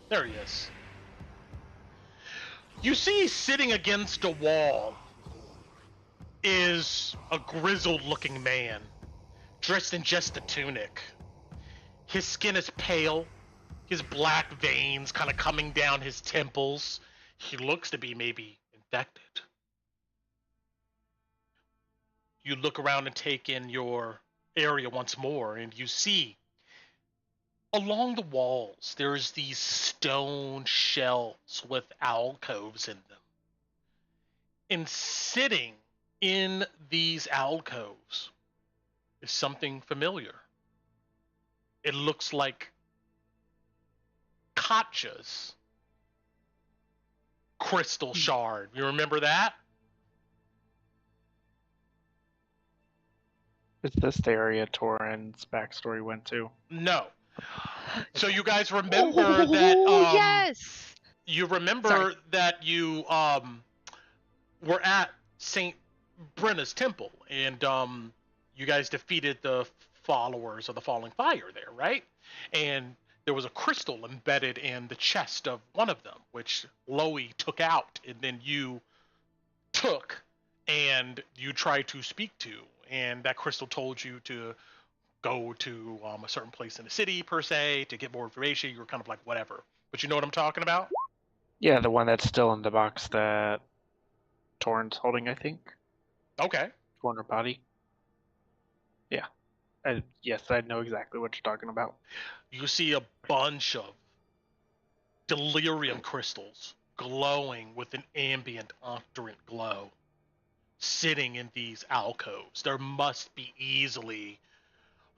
There he is. You see, sitting against a wall is a grizzled-looking man, dressed in just a tunic. His skin is pale, his black veins kind of coming down his temples. He looks to be maybe infected. You look around and take in your area once more, and you see along the walls there's these stone shelves with alcoves in them. And sitting in these alcoves is something familiar. It looks like Katja's crystal shard. You remember that? Is this the area Torin's backstory went to? No. So you guys remember that yes. you remember Sorry. that you were at St. Brenna's temple, and you guys defeated the followers of the Falling Fire there, right? And there was a crystal embedded in the chest of one of them, which Lowie took out, and then you took and you tried to speak to, and that crystal told you to go to a certain place in the city, per se, to get more information. You were kind of like, whatever. But you know what I'm talking about? Yeah, the one that's still in the box that Torin's holding, I think. Okay. Corner body. Yeah. Yes, I know exactly what you're talking about. You see a bunch of delirium crystals glowing with an ambient octarine glow sitting in these alcoves. There must be easily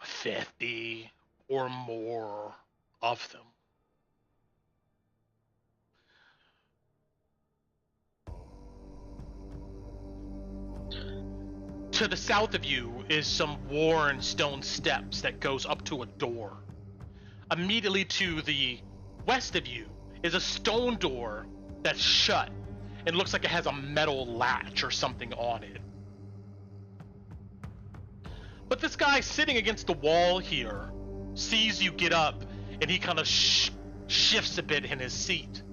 50 or more of them. To the south of you is some worn stone steps that goes up to a door. Immediately to the west of you is a stone door that's shut. It looks like it has a metal latch or something on it. But this guy sitting against the wall here sees you get up, and he kind of shifts a bit in his seat.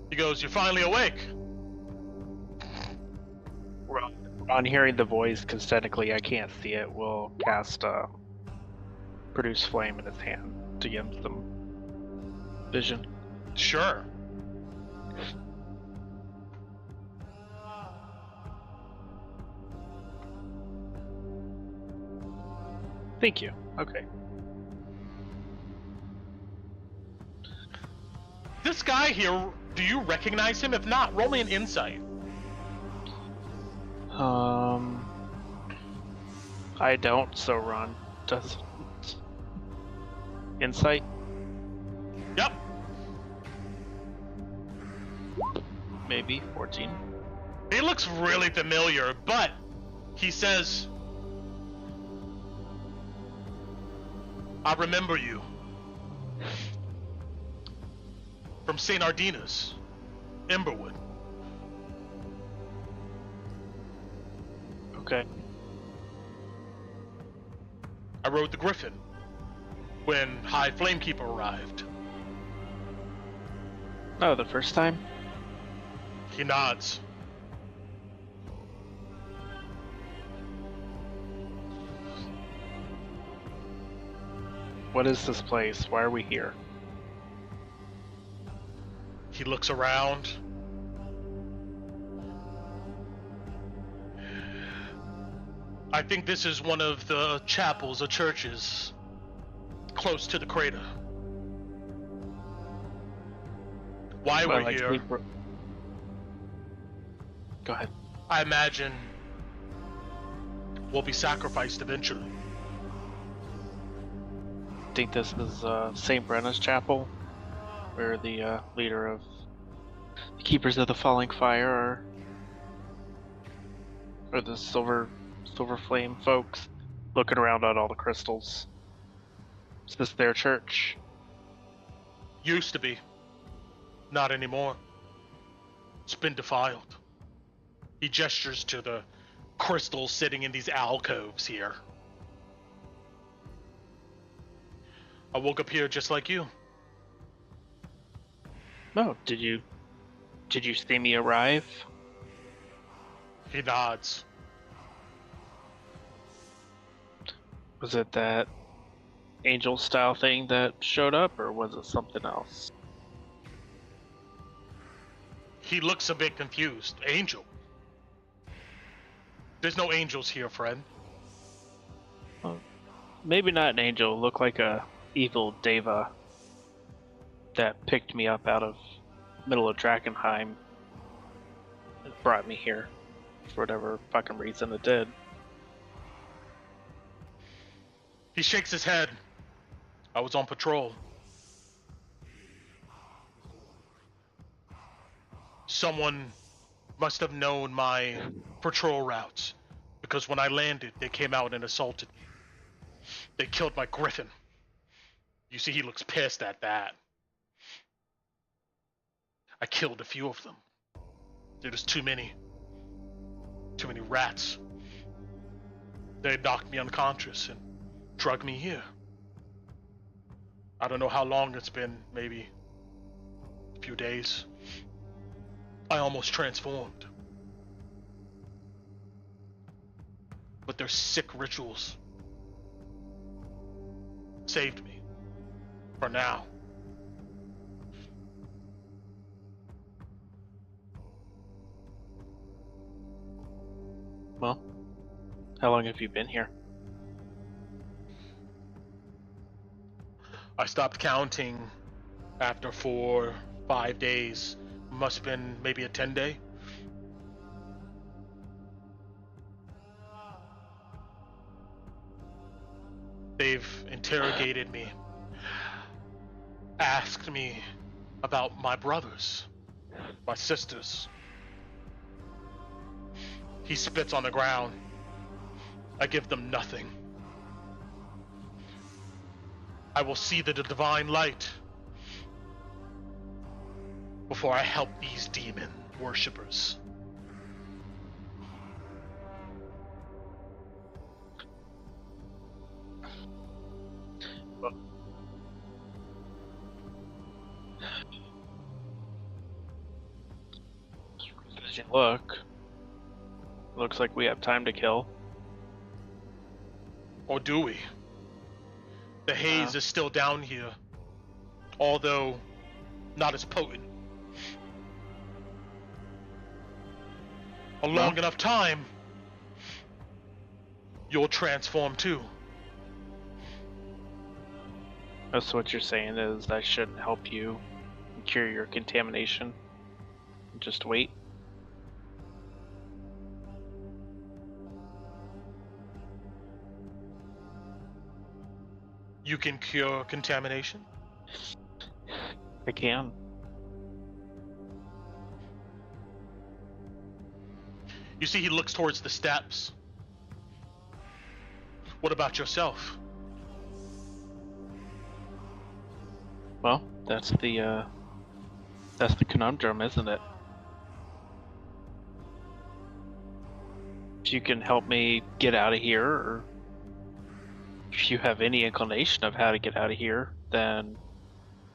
He goes, "You're finally awake." On hearing the voice, because technically I can't see it, will cast produce flame in his hand to give him some vision. Sure. Thank you. Okay. This guy here, do you recognize him? If not, roll me an insight. I don't, so Ron does. Insight? Yep. Maybe 14. He looks really familiar, but he says, "I remember you. From St. Ardina's, Emberwood." Okay. I rode the Griffin when High Flamekeeper arrived. Oh, the first time? He nods. What is this place? Why are we here? He looks around. I think this is one of the chapels or churches close to the crater. Why Well, we're like, here, Go ahead. I imagine, will be sacrificed eventually. I think this is St. Brenna's chapel, where the leader of the Keepers of the Falling Fire are, or the Silver Flame folks, looking around at all the crystals. Is this their church? Used to be. Not anymore. It's been defiled. He gestures to the crystals sitting in these alcoves here. I woke up here just like you. No, did you see me arrive? He nods. Was it that angel style thing that showed up, or was it something else? He looks a bit confused. Angel? There's no angels here, friend. Maybe not an angel. Looked like a evil deva that picked me up out of middle of Drakkenheim and brought me here for whatever fucking reason it did. He shakes his head. I was on patrol. Someone must have known my patrol routes, because when I landed, they came out and assaulted me. They killed my griffin. You see, he looks pissed at that. I killed a few of them. There was too many. Too many rats. They knocked me unconscious and drugged me here. I don't know how long it's been, maybe a few days. I almost transformed. But their sick rituals saved me. For now. Well, how long have you been here? I stopped counting after 4, 5 days. Must have been maybe a 10-day. They've interrogated me, asked me about my brothers, my sisters. He spits on the ground. I give them nothing. I will see the divine light before I help these demon worshippers. As you look, looks like we have time to kill. Or do we? The haze is still down here, although not as potent. A long enough time, you'll transform too. That's what you're saying is I shouldn't help you cure your contamination. Just wait. You can cure contamination? I can. You see, he looks towards the steps. What about yourself? Well, that's the conundrum, isn't it? If you can help me get out of here, or if you have any inclination of how to get out of here, then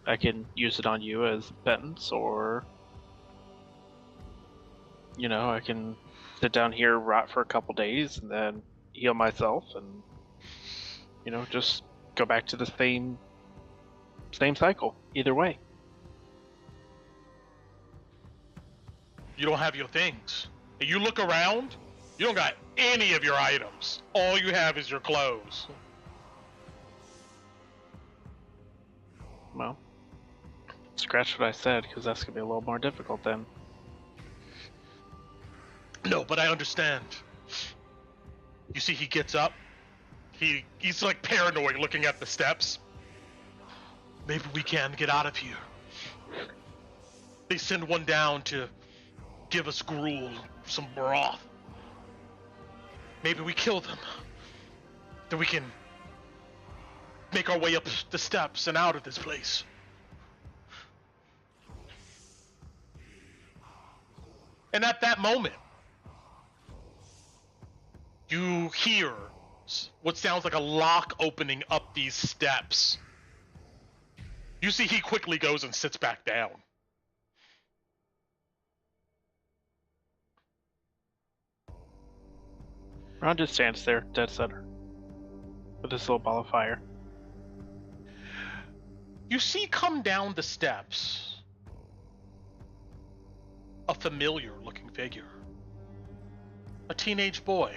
I can use it on you as penance, or you know, I can sit down here, rot for a couple days, and then heal myself, and you know, just go back to the same cycle. Either way. You don't have your things. And you look around, you don't got any of your items. All you have is your clothes. Well, scratch what I said, because that's gonna be a little more difficult then. No, but I understand. You see, he gets up. He's like paranoid looking at the steps. Maybe we can get out of here. They send one down to give us gruel, some broth. Maybe we kill them. Then we can make our way up the steps and out of this place. And at that moment, you hear what sounds like a lock opening up these steps. You see he quickly goes and sits back down. Ron just stands there, dead center, with this little ball of fire. You see come down the steps a familiar looking figure. A teenage boy.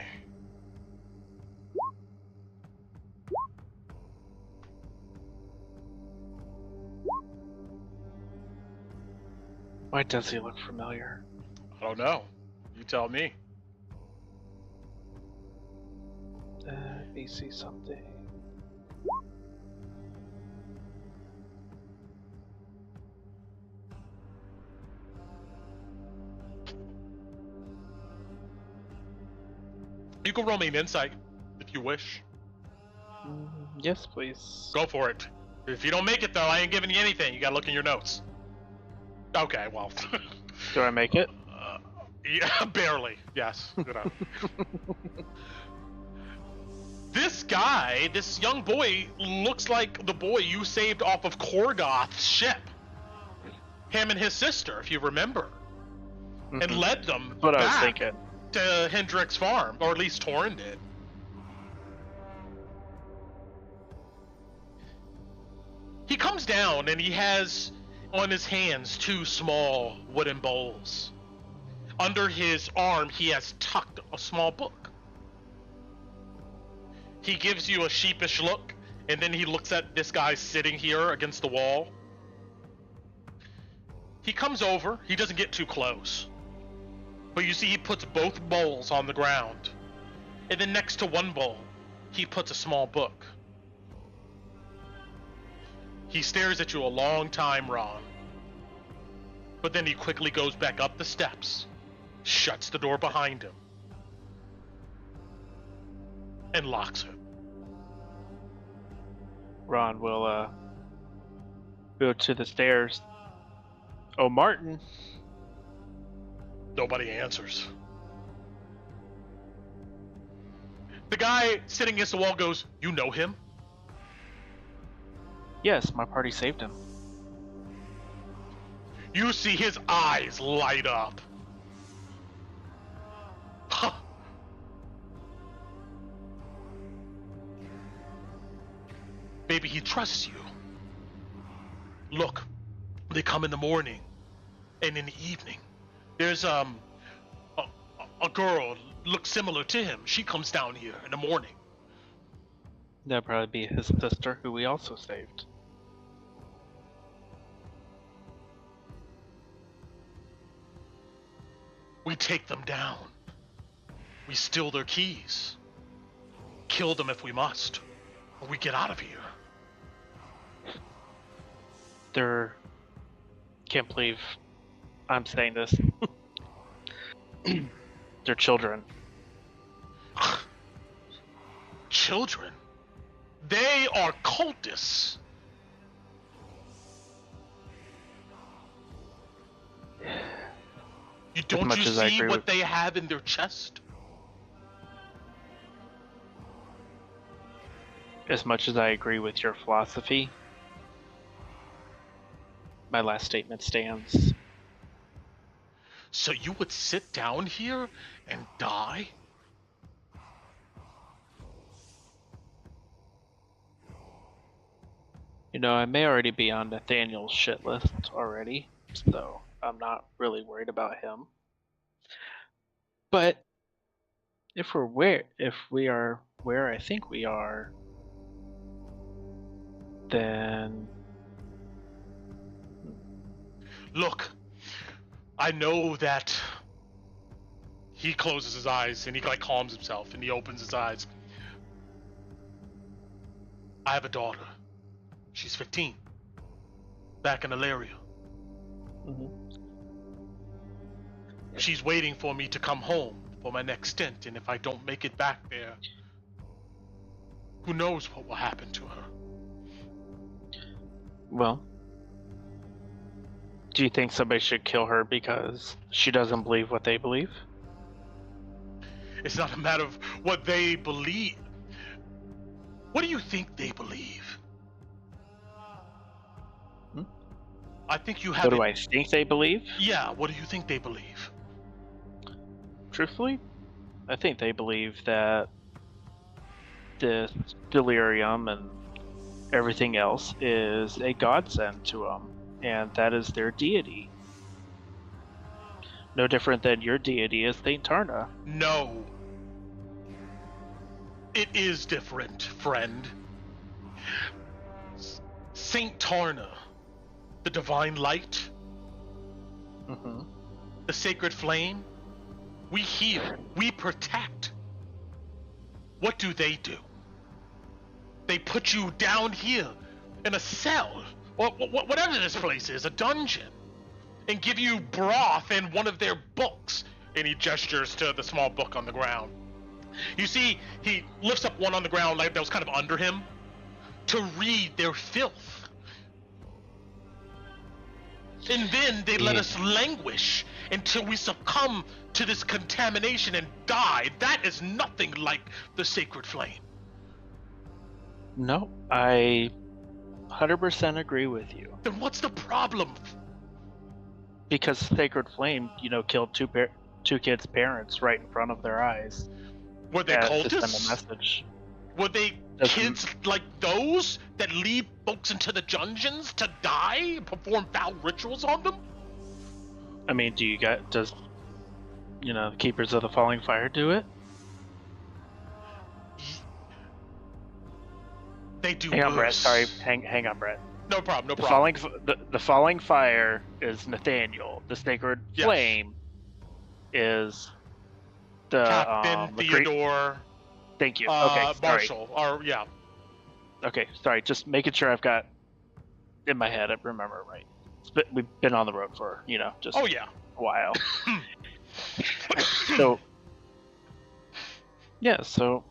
Why does he look familiar? I don't know. You tell me. Let me see something. You can roll me an insight if you wish. Yes, please. Go for it. If you don't make it though, I ain't giving you anything. You gotta look in your notes. Okay, well. Do I make it? Yeah, barely. Yes. You know. This guy, this young boy, looks like the boy you saved off of Korgoth's ship. Him and his sister, if you remember. And led them What back I was thinking. to Hendrick's farm, or at least Torrin did. He comes down and he has on his hands 2 small wooden bowls. Under his arm, he has tucked a small book. He gives you a sheepish look, and then he looks at this guy sitting here against the wall. He comes over, he doesn't get too close. But you see he puts both bowls on the ground. And then next to one bowl, he puts a small book. He stares at you a long time, Raan. But then he quickly goes back up the steps, shuts the door behind him, and locks it. Ron will go to the stairs. Oh, Martin. Nobody answers. The guy sitting against the wall goes, "You know him?" Yes, my party saved him. You see his eyes light up. Huh. Maybe he trusts you. Look, they come in the morning and in the evening. There's a girl looks similar to him. She comes down here in the morning. That'd probably be his sister, who we also saved. We take them down. We steal their keys. Kill them if we must. Or we get out of here. Can't believe I'm saying this. They're children. Children? They are cultists. Don't you see what they have in their chest? As much as I agree with your philosophy, my last statement stands. So you would sit down here and die? You know, I may already be on Nathaniel's shit list already, so I'm not really worried about him. But if we are where I think we are, then look, I know that he closes his eyes and he like calms himself and he opens his eyes. I have a daughter. She's 15. Back in Ilaria. She's waiting for me to come home for my next stint, and if I don't make it back there, who knows what will happen to her. Well, do you think somebody should kill her because she doesn't believe what they believe? It's not a matter of what they believe. What do you think they believe? I think you have. What do I think they believe? Yeah, what do you think they believe? Truthfully, I think they believe that this delirium and everything else is a godsend to them, and that is their deity. No different than your deity is Saint Tarna. No. It is different, friend. Saint Tarna, the divine light, the sacred flame, we heal, we protect. What do? They put you down here in a cell, or whatever this place is, a dungeon, and give you broth and one of their books. And he gestures to the small book on the ground. You see, he lifts up one on the ground like that was kind of under him to read their filth. And then they let us languish until we succumb to this contamination and die. That is nothing like the sacred flame. No, I 100% agree with you. Then what's the problem? Because Sacred Flame, killed two kids' parents right in front of their eyes. Were they To send a cultists? message. Were they kids like those that lead folks into the dungeons to die, perform foul rituals on them? I mean, does the Keepers of the Falling Fire do it? They do. Hang on, Brett. worse. Sorry, hang on, Brett. No problem. No The problem. the Falling Fire is Nathaniel. The Sacred Yes. Flame is the Captain Theodore. Thank you. Okay, sorry. Marshall. Or yeah. Okay, sorry. Just making sure I've got in my head. I remember it right. We've been on the road for just Oh yeah. a while. So yeah, so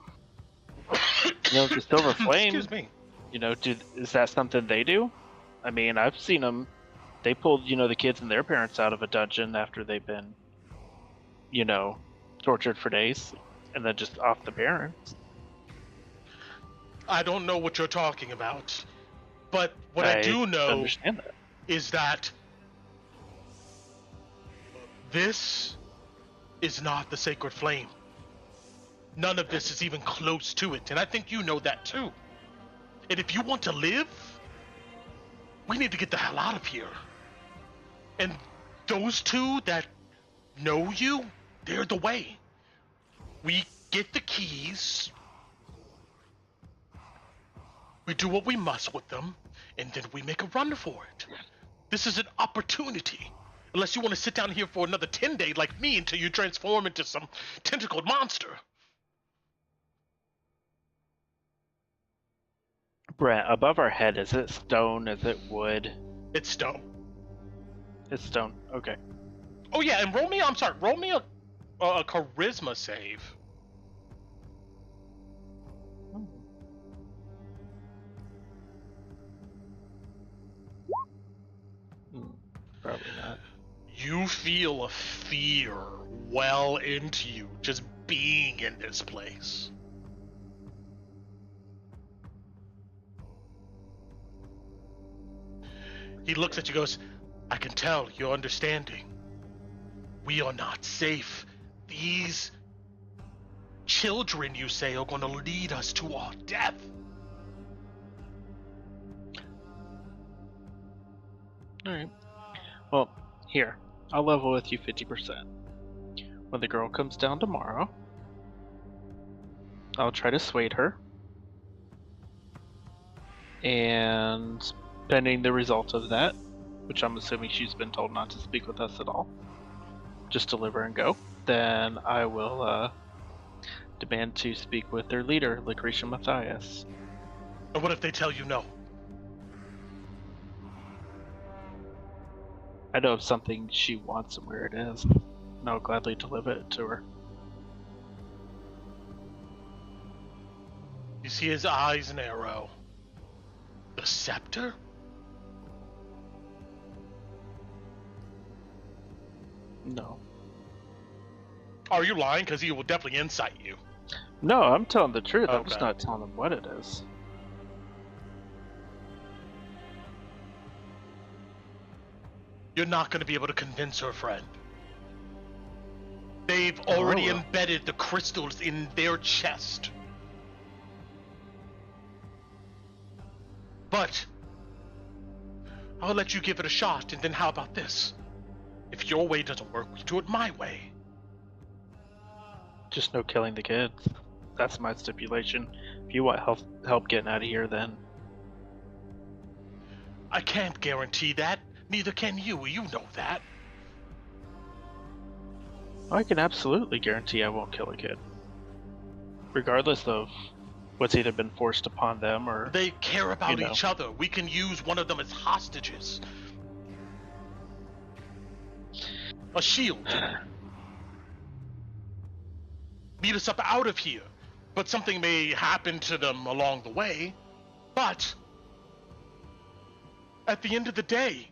the Silver Flame. Excuse me. Is that something they do? I mean, I've seen them. They pulled the kids and their parents out of a dungeon after they've been tortured for days, and then just off the parents. I don't know what you're talking about, but what I do know understand that. is that this is not the sacred flame. None of this is even close to it, and I think you know that too. And if you want to live, we need to get the hell out of here. And those two that know you, they're the way. We get the keys, we do what we must with them, and then we make a run for it. This is an opportunity. Unless you want to sit down here for another 10 days like me until you transform into some tentacled monster. Brett, above our head, is it stone? Is it wood? It's stone. It's stone. Okay. Oh yeah, and roll me a charisma save. Probably not. You feel a fear well into you just being in this place. He looks at you and goes, I can tell you're understanding. We are not safe. These children, you say, are going to lead us to our death. Alright. Well, here. I'll level with you 50%. When the girl comes down tomorrow, I'll try to dissuade her. And pending the result of that, which I'm assuming she's been told not to speak with us at all, just deliver and go, then I will demand to speak with their leader, Lucretia Matthias. And what if they tell you no? I know of something she wants and where it is, and I'll gladly deliver it to her. You see his eyes narrow. The scepter? No. Are you lying? Because he will definitely incite you. No, I'm telling the truth. I'm just Okay. not telling them what it is. You're not going to be able to convince her, friend. They've already well. embedded the crystals in their chest. But I'll let you give it a shot, and then how about this? If your way doesn't work, we do it my way. Just no killing the kids. That's my stipulation. If you want help getting out of here, then I can't guarantee that. Neither can you. You know that. I can absolutely guarantee I won't kill a kid. Regardless of what's either been forced upon them or... They care about you know. each other. We can use one of them as hostages. A shield. Meet us up out of here. But something may happen to them along the way. But at the end of the day,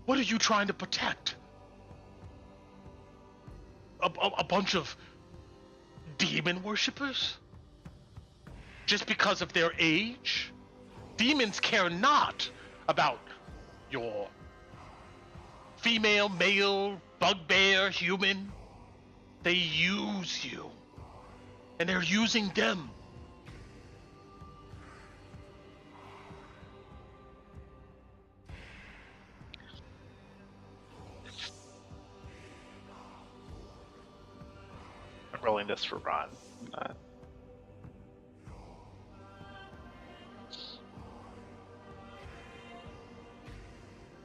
what are you trying to protect? A bunch of demon worshippers? Just because of their age? Demons care not about your female, male, bugbear, human. They use you. And they're using them. I'm rolling this for Raan.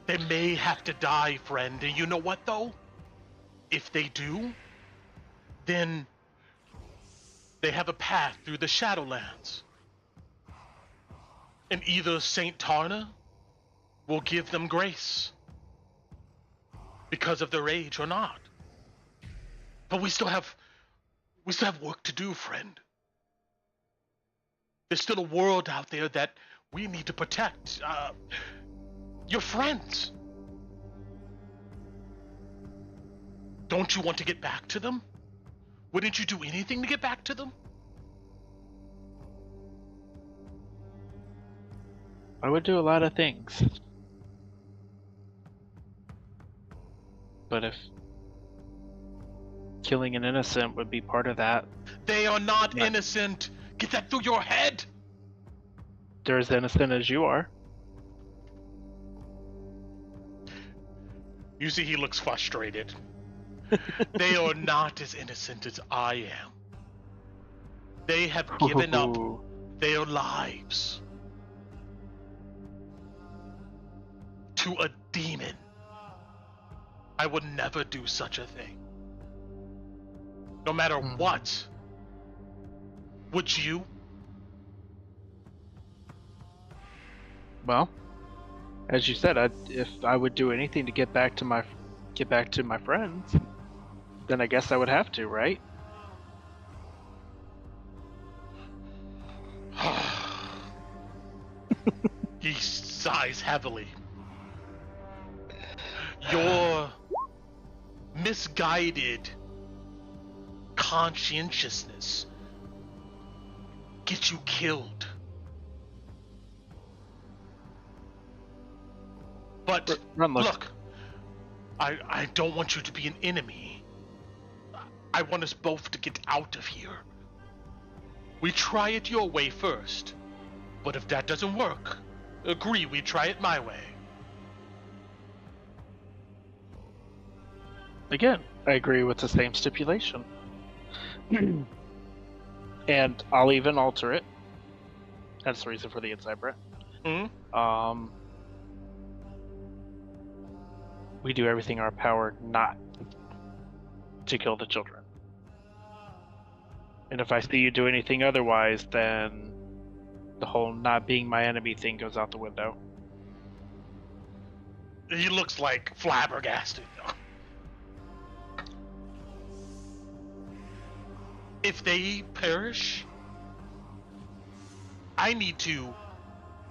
They may have to die, friend. And you know what, though? If they do, then they have a path through the Shadowlands. And either Saint Tarna will give them grace because of their age or not. But we still have work to do, friend. There's still a world out there that we need to protect. Your friends. Don't you want to get back to them? Wouldn't you do anything to get back to them? I would do a lot of things. But if killing an innocent would be part of that... They are not innocent! Get that through your head! They're as innocent as you are. You see he looks frustrated. They are not as innocent as I am. They have given up their lives to a demon. I would never do such a thing. No matter what. Would you? Well, as you said, if I would do anything to get back to my friends, then I guess I would have to, right? He sighs heavily. Your misguided conscientiousness gets you killed. But look, I don't want you to be an enemy. I want us both to get out of here. We try it your way first, but if that doesn't work, agree we try it my way. Again, I agree with the same stipulation. And I'll even alter it. That's the reason for the inside breath. We do everything in our power not to kill the children. And if I see you do anything otherwise, then the whole not being my enemy thing goes out the window. He looks like flabbergasted. If they perish, I need to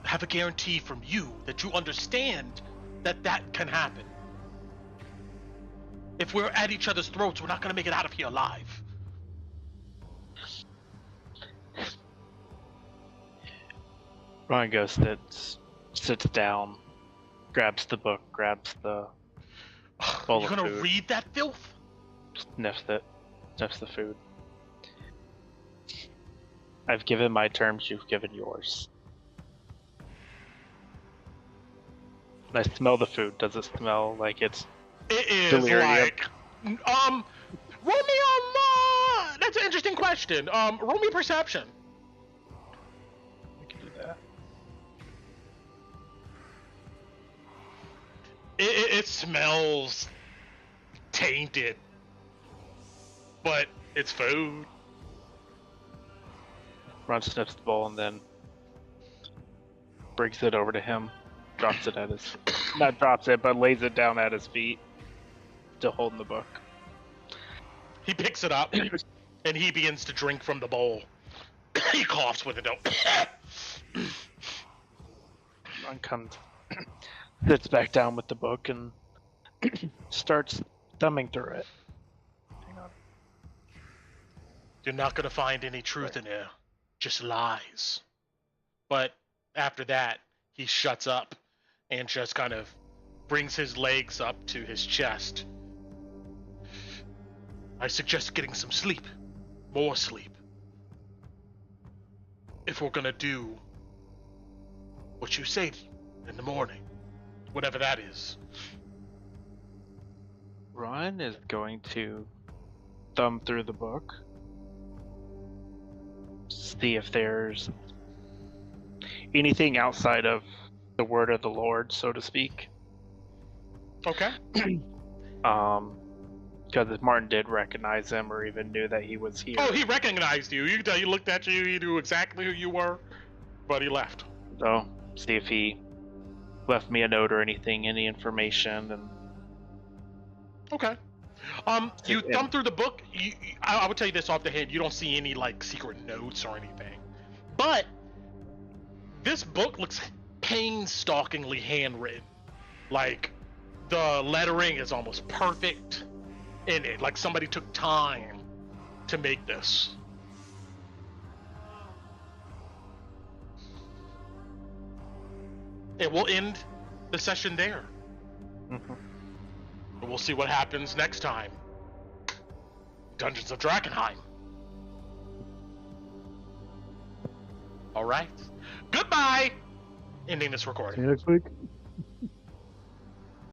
have a guarantee from you that you understand that that can happen. If we're at each other's throats, we're not going to make it out of here alive. Raan goes, sits down, grabs the book, grabs the bowl You're of going to food, read that filth? sniffs it, sniffs the food. I've given my terms, you've given yours. I smell the food. Does it smell like it's It is delirium? like, roll me that's an interesting question. Roll me perception. We can do that. It smells tainted, but it's food. Ron sniffs the bowl and then brings it over to him. Drops it at his... Not drops it, but lays it down at his feet. Still holding the book. He picks it up, and he begins to drink from the bowl. He coughs with it, though. Ron comes... sits back down with the book and starts thumbing through it. Hang on. You're not gonna find any truth in there. Just lies. But after that, he shuts up and just kind of brings his legs up to his chest. I suggest getting some sleep. More sleep. If we're gonna do what you say in the morning. Whatever that is. Ron is going to thumb through the book. See if there's anything outside of the word of the Lord, so to speak. Okay. Because Martin did recognize him or even knew that he was here. Oh, he recognized you. You can tell he looked at you, he knew exactly who you were, but he left. So, see if he left me a note or anything, any information, and... Okay. You thumb through the book. I would tell you this off the head. You don't see any like secret notes or anything, but this book looks painstakingly handwritten. Like the lettering is almost perfect in it. Like somebody took time to make this. And we'll end the session there. Mhm. We'll see what happens next time. Dungeons of Drakkenheim. All right. Goodbye. Ending this See recording. you next week.